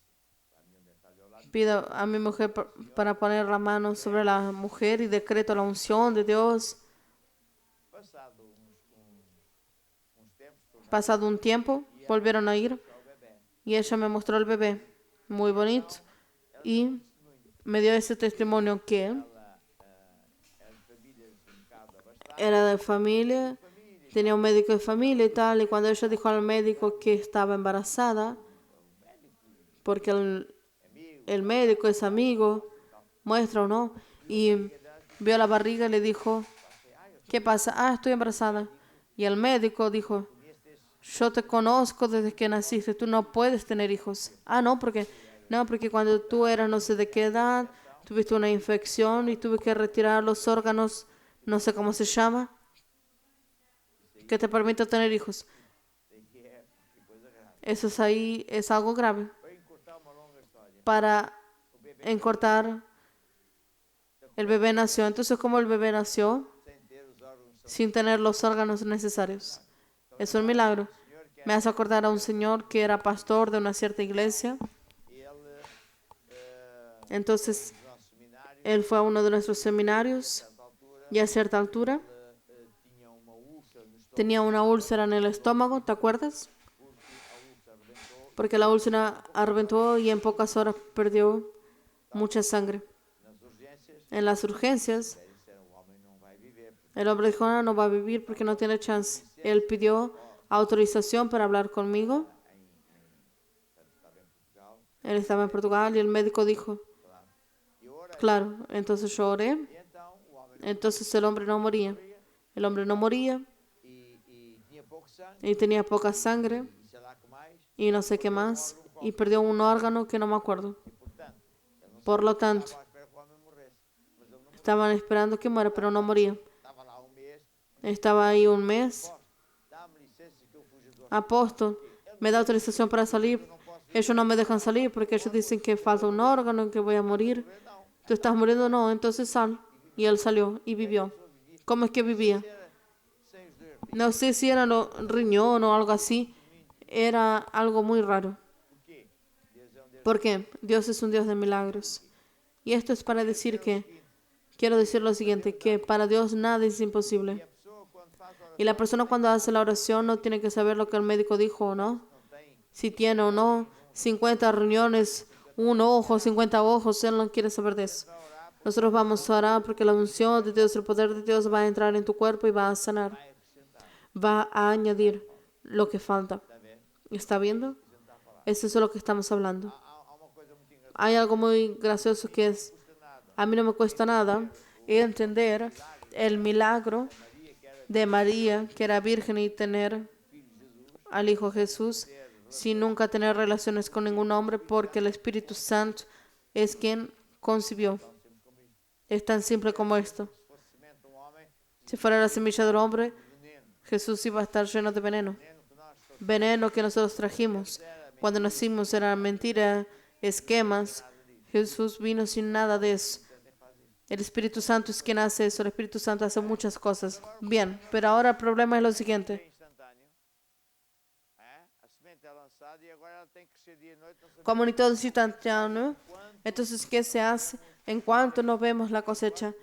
S7: à minha mulher estar ali ao lado,
S1: Pido a mi mujer para poner la mano sobre la mujer y decreto la unción de Dios.
S7: passado uns tempos, tornaram
S1: Pasado un tiempo, volvieron a ir
S7: ao bebê.
S1: y ella me mostró el bebé, muy bonito, y me dio ese testimonio que
S7: Ela era de famílias um bocado abastadas,
S1: era de familia, tenía un médico de familia y tal, y cuando ella dijo al médico que estaba embarazada, porque el médico es amigo, muestra o no, y vio la barriga y le dijo: ¿qué pasa? Ah, estoy embarazada. Y el médico dijo: yo te conozco desde que naciste, tú no puedes tener hijos. Ah, no, porque cuando tú eras no sé de qué edad, tuviste una infección y tuve que retirar los órganos, no sé cómo se llama, que te permite tener hijos. Eso es ahí, es algo grave.
S7: para encurtar uma longa história.
S1: Para encortar, el bebé nació. Entonces, ¿cómo el bebé nació?
S7: Sem ter os órgãos,
S1: Sin tener los órganos necesarios. Es un milagro. Me hace acordar a un señor que era pastor de una cierta iglesia.
S7: e ele,
S1: Entonces,
S7: no nosso seminário,
S1: él fue a uno de nuestros seminarios
S7: nessa altura,
S1: y a cierta altura
S7: tinha uma úlcera no estômago,
S1: tenía una úlcera en el estómago, ¿te acuerdas?
S7: porque a úlcera rebentou,
S1: Porque la úlcera arreventó y en pocas horas perdió mucha sangre.
S7: nas urgências,
S1: En las urgencias,
S7: eles disseram: o homem não vai viver, porque
S1: el hombre dijo: no, no va a vivir porque no tiene chance. Él pidió autorización para hablar conmigo.
S7: estava em Portugal,
S1: Él estaba en Portugal y el médico dijo:
S7: e orei.
S1: claro. Entonces yo oré
S7: E então o homem
S1: Entonces el hombre no moría. El hombre no moría
S7: e tinha pouco sangue,
S1: y tenía poca sangre
S7: e sei lá que mais,
S1: y no sé qué más. Y perdió un órgano que no me acuerdo.
S7: e portanto, ele não
S1: Por lo tanto,
S7: estava à espera que o homem morresse. Mas ele não
S1: estaban esperando que muera, pero no moría.
S7: estava lá um mês.
S1: Estaba ahí un mes.
S7: Dá-me licença que eu fuja do
S1: Apóstol, ¿me da autorización para salir? Ellos no me dejan salir porque ellos dicen que falta un órgano, que voy a morir. ¿Tú estás muriendo? No, entonces sal. Y él salió y vivió. ¿Cómo es que vivía?
S7: sem os dois.
S1: No sé si era riñón o algo así. Era algo muy raro.
S7: Porquê? Deus é um Deus.
S1: ¿Por qué? Dios es un Dios de milagros. Y esto es para decir que, quiero decir lo siguiente, que para Dios nada es imposible.
S7: A pessoa, quando faz oração,
S1: Y la persona cuando hace la oración no tiene que saber lo que el médico dijo o no.
S7: não tem.
S1: Si tiene o no 50 riñones, un ojo, 50 ojos, él no quiere saber de eso. Nosotros vamos a orar porque la unción de Dios, el poder de Dios va a entrar en tu cuerpo y va a sanar. Va a añadir lo que falta. ¿Está viendo? Eso es lo que estamos hablando.
S7: Há uma coisa muito engraçada.
S1: Hay algo muy gracioso que es, a mí no me cuesta nada entender el milagro de María, que era virgen, y tener al Hijo Jesús sin nunca tener relaciones con ningún hombre, porque el Espíritu Santo es quien concibió. Es tan simple como esto.
S7: Se fosse semente de um homem,
S1: Si fuera la semilla del hombre,
S7: veneno.
S1: Jesús iba a estar lleno de veneno.
S7: Veneno que nós trouxemos.
S1: Veneno que nosotros trajimos. Cuando nacimos era mentira, esquemas. Jesús vino sin nada de eso. El Espíritu Santo es quien hace eso. El Espíritu Santo hace muchas cosas. Bien, pero ahora el problema es lo
S7: É
S1: siguiente.
S7: instantâneo. A semente é lançada e agora ela tem que crescer dia e noite. Não sabemos
S1: Como ni todo es instantáneo, entonces, ¿qué se hace en cuanto no vemos la cosecha?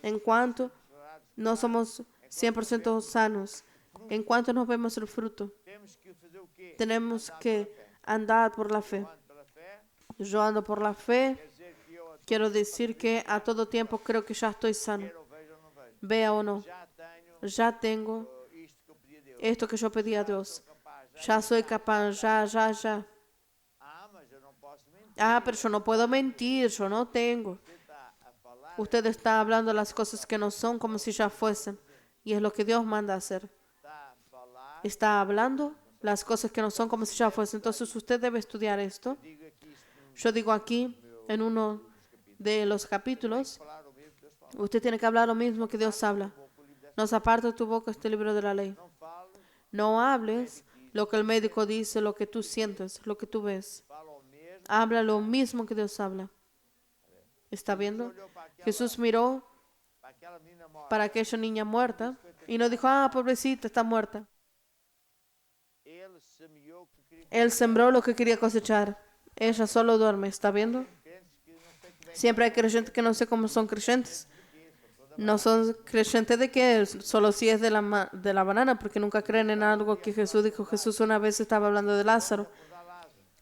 S1: En cuanto no somos 100% sanos. En cuanto no vemos el fruto.
S7: temos que fazer o quê?
S1: Tenemos que andar por la fe.
S7: Ando pela fé,
S1: Yo ando por la fe.
S7: quer dizer que eu
S1: Quiero decir que a todo tiempo creo que ya estoy sano.
S7: quero, vejo ou não vejo.
S1: Vea o no.
S7: Já tenho
S1: Ya tengo
S7: isto que eu pedi a Deus.
S1: esto que yo pedí a Dios.
S7: Capaz,
S1: Ya soy capaz, ya.
S7: mas eu não posso mentir.
S1: Ah, pero yo no puedo mentir, yo no tengo.
S7: Você está a falar,
S1: Usted está hablando las cosas que no son como si ya fuesen. Y es lo que Dios manda hacer.
S7: está a falar,
S1: Está hablando las cosas que no son como si ya fuesen. Entonces usted debe estudiar esto.
S7: digo aqui isto,
S1: Yo digo aquí, en uno de los capítulos,
S7: falar o mesmo que Deus fala.
S1: usted tiene que hablar lo mismo que Dios habla. No se aparte de tu boca este libro de la ley.
S7: Não falo,
S1: No hables lo que el médico dice, lo que tú sientes, lo que tú ves.
S7: falo o mesmo.
S1: Habla lo mismo que Dios habla. ¿Está viendo?
S7: Olhou para
S1: Jesús miró
S7: aquela menina morta.
S1: para aquella niña muerta y no dijo, ah, pobrecita, está muerta.
S7: Ele semeou o que queria.
S1: Él sembró lo que quería cosechar. Ella solo duerme. ¿Está viendo?
S7: Crentes que não sei como é
S1: Siempre hay creyentes que no sé cómo son creyentes. No son creyentes de qué, solo si es de la banana, porque nunca creen en algo que Jesús dijo. Jesús una vez estaba hablando de Lázaro.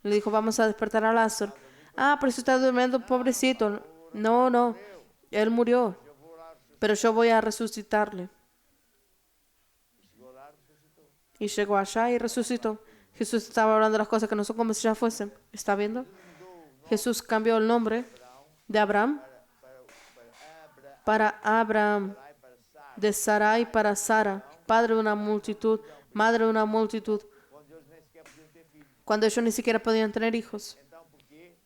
S1: Le dijo, vamos a despertar a Lázaro. Ah, pero si está durmiendo, pobrecito. No, él murió. Pero yo voy a resucitarle. Y llegó allá y resucitó. Jesús estaba hablando de las cosas que no son como si ya fuesen. ¿Está viendo? Jesús cambió el nombre de Abraham para Abraham, de Sarai para Sara, padre de una multitud, madre de una multitud, cuando ellos ni siquiera podían tener hijos.
S7: Então, por quê?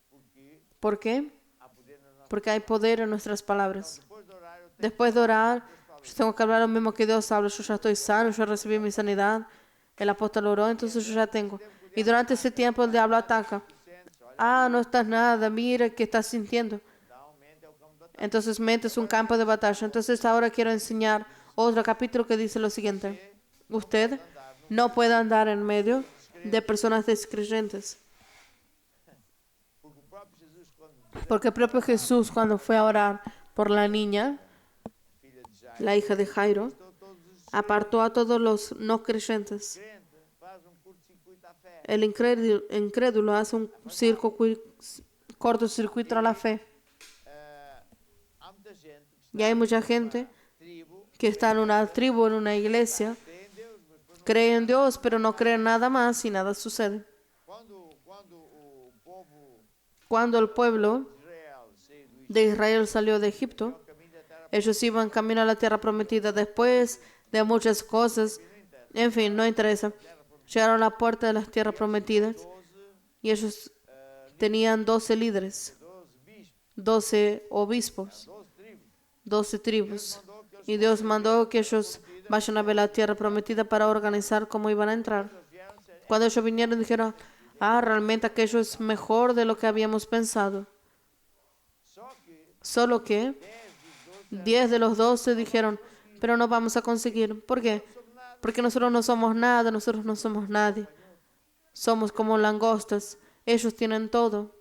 S7: Porque
S1: ¿Por qué?
S7: há poder na nossa.
S1: Porque hay poder en nuestras palabras.
S7: Depois de orar, eu tenho
S1: Después de orar, yo tengo que hablar lo mismo que Dios habla. Yo ya estoy sano, yo recibí mi sanidad. El apóstol oró, entonces yo ya tengo. Y durante ese tiempo el diablo ataca. Ah, no estás nada, mira qué estás sintiendo.
S7: mente é o campo da
S1: Entonces mente es un campo de batalla. Entonces ahora quiero enseñar otro capítulo que dice lo siguiente. Usted no puede andar en medio de personas descreyentes.
S7: Porque o próprio Jesus, quando
S1: Porque el propio Jesús cuando fue a orar por la niña,
S7: filha de Jairo,
S1: la hija de Jairo,
S7: todos os
S1: apartó a todos los no creyentes.
S7: crentes, faz curto-circuito à fé.
S1: El incrédulo hace un cortocircuito a la fe.
S7: Há muita gente que
S1: Y hay mucha gente
S7: está tribo,
S1: que está en una tribu, en una iglesia,
S7: tem Deus, mas depois
S1: cree en Dios, pero no cree en nada más y nada sucede.
S7: quando o povo
S1: Cuando el pueblo
S7: de Israel saiu do Egito,
S1: de Israel salió de Egipto,
S7: o caminho da terra
S1: Ellos iban camino a la tierra prometida después de muchas cosas. En fin, no interesa. Llegaron a la puerta de las tierras prometidas y ellos tenían 12 líderes, 12 obispos, 12 tribus. Y Dios mandó que ellos vayan a ver la tierra prometida para organizar cómo iban a entrar. Cuando ellos vinieron dijeron, realmente aquello es mejor de lo que habíamos pensado. Solo que 10 de los 12 dijeron, pero no vamos a conseguir. ¿Por qué? Porque nosotros no somos nada, nosotros no somos nadie. Somos como langostas. Ellos tienen todo.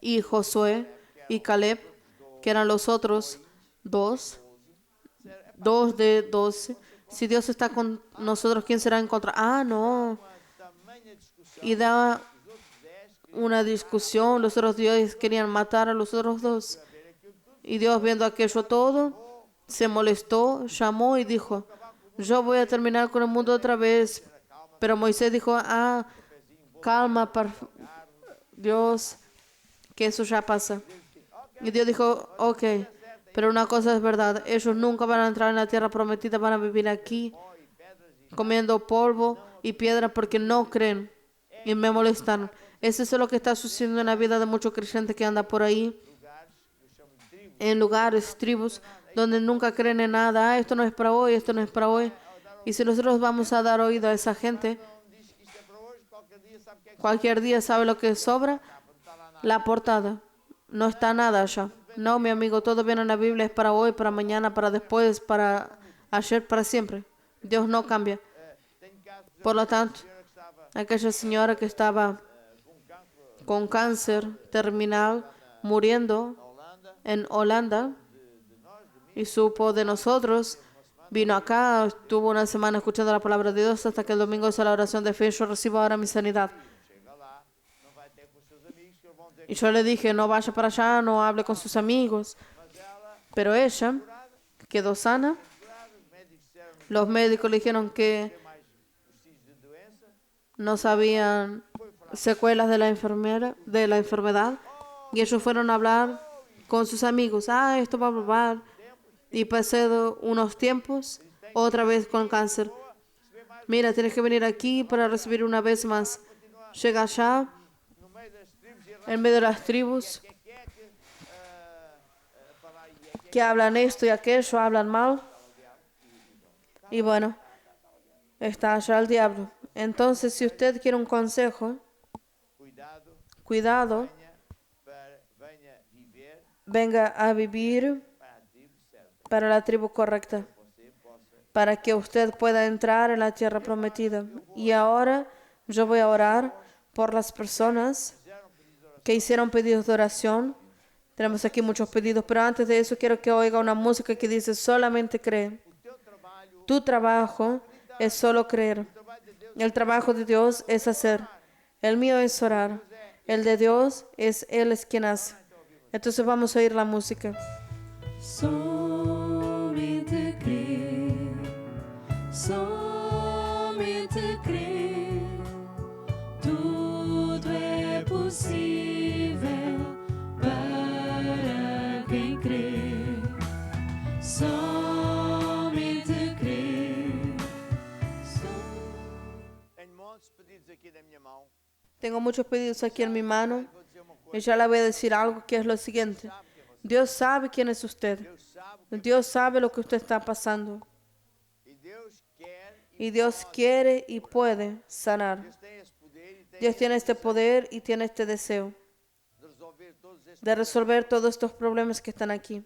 S1: Y Josué y Caleb, que eran los otros dos de 12. Si Dios está con nosotros, ¿quién será en contra? No. Y da una discusión. Los otros dioses querían matar a los otros dos. Y Dios, viendo aquello todo, se molestó, llamó y dijo, yo voy a terminar con el mundo otra vez. Pero Moisés dijo, calma, Dios, que eso ya pasa. Y Dios dijo, ok, pero una cosa es verdad, ellos nunca van a entrar en la tierra prometida, van a vivir aquí comiendo polvo y piedra porque no creen y me molestan. Eso es lo que está sucediendo en la vida de muchos creyentes que andan por ahí, en lugares, tribus, donde nunca creen en nada. Esto no es para hoy, esto no es para hoy. Y si nosotros vamos a dar oído a esa gente, cualquier día, ¿sabe lo que sobra? La portada. No está nada allá. No, mi amigo, todo viene en la Biblia, es para hoy, para mañana, para después, para ayer, para siempre. Dios no cambia. Por lo tanto, aquella señora que estaba con cáncer terminal, muriendo en Holanda, y supo de nosotros, vino acá, estuvo una semana escuchando la palabra de Dios hasta que el domingo hizo la oración de fe. Yo recibo ahora mi sanidad. Y yo le dije, no vaya para allá, no hable con sus amigos. Pero ella quedó sana. Los médicos le dijeron que no sabían secuelas de la enfermedad. Y ellos fueron a hablar con sus amigos. Esto va a probar. Y pasado unos tiempos, otra vez con cáncer. Mira, tienes que venir aquí para recibir una vez más. Llega allá, en medio de las tribus, que hablan esto y aquello, hablan mal. Y bueno, está allá el diablo. Entonces, si usted quiere un consejo, cuidado, venga a vivir para la tribu correcta, para que usted pueda entrar en la tierra prometida. Y ahora yo voy a orar por las personas que hicieron pedidos de oración. Tenemos aquí muchos pedidos, pero antes de eso quiero que oiga una música que dice, solamente cree. Tu trabajo es solo creer. El trabajo de Dios es hacer. El mío es orar. El de Dios es Él es quien hace. Entonces vamos a oír la música.
S3: Somente crer, somente crer, tudo é possível para quem crê. Somente crer.
S7: Tenho montes de pedidos aqui na minha mão.
S1: Tengo muchos pedidos aquí en mi mano y ya le voy a decir algo que es lo siguiente. Dios sabe quién es usted. Dios sabe lo que usted está pasando. Y Dios quiere y puede sanar. Dios tiene este poder y tiene este deseo de resolver todos estos problemas que están aquí.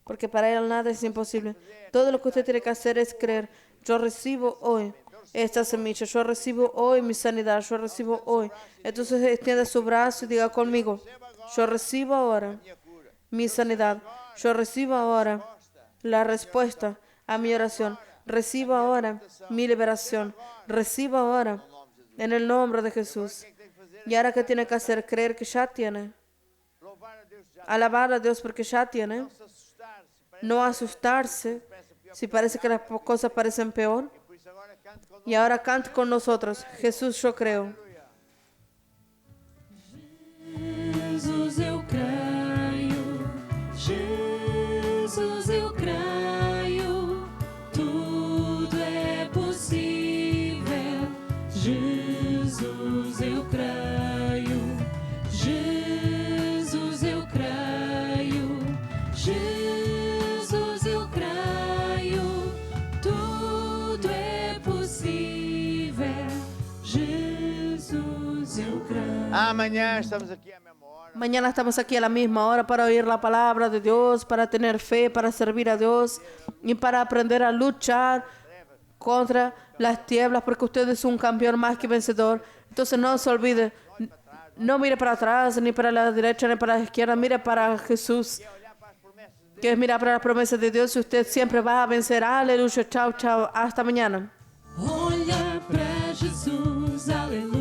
S1: Porque para Él nada es imposible. Todo lo que usted tiene que hacer es creer. Yo recibo hoy esta semilla. Yo recibo hoy mi sanidad. Yo recibo hoy. Entonces extienda su brazo y diga conmigo. Yo recibo ahora mi sanidad. Yo recibo ahora la respuesta a mi oración. Recibo ahora mi liberación. Recibo ahora en el nombre de Jesús. Y ahora, ¿qué tiene que hacer? Creer que ya tiene. Alabar a Dios porque ya tiene. No asustarse si parece que las cosas parecen peor. Y ahora cante con nosotros. Jesús, yo creo.
S3: Jesus, eu creio. Jesus.
S7: Amanhã estamos aqui à mesma hora.
S1: Mañana estamos aquí a la misma hora para oír la palabra de Dios, para tener fe, para servir a Dios y para aprender a luchar contra las tinieblas, porque usted es un campeón más que vencedor. Entonces no se olvide, no mire para atrás, ni para la derecha, ni para la izquierda, mire para Jesús, que es mirar para las promesas de Dios y usted siempre va a vencer. Aleluya, chao, chao, hasta mañana.
S3: Olha para Jesus, aleluia.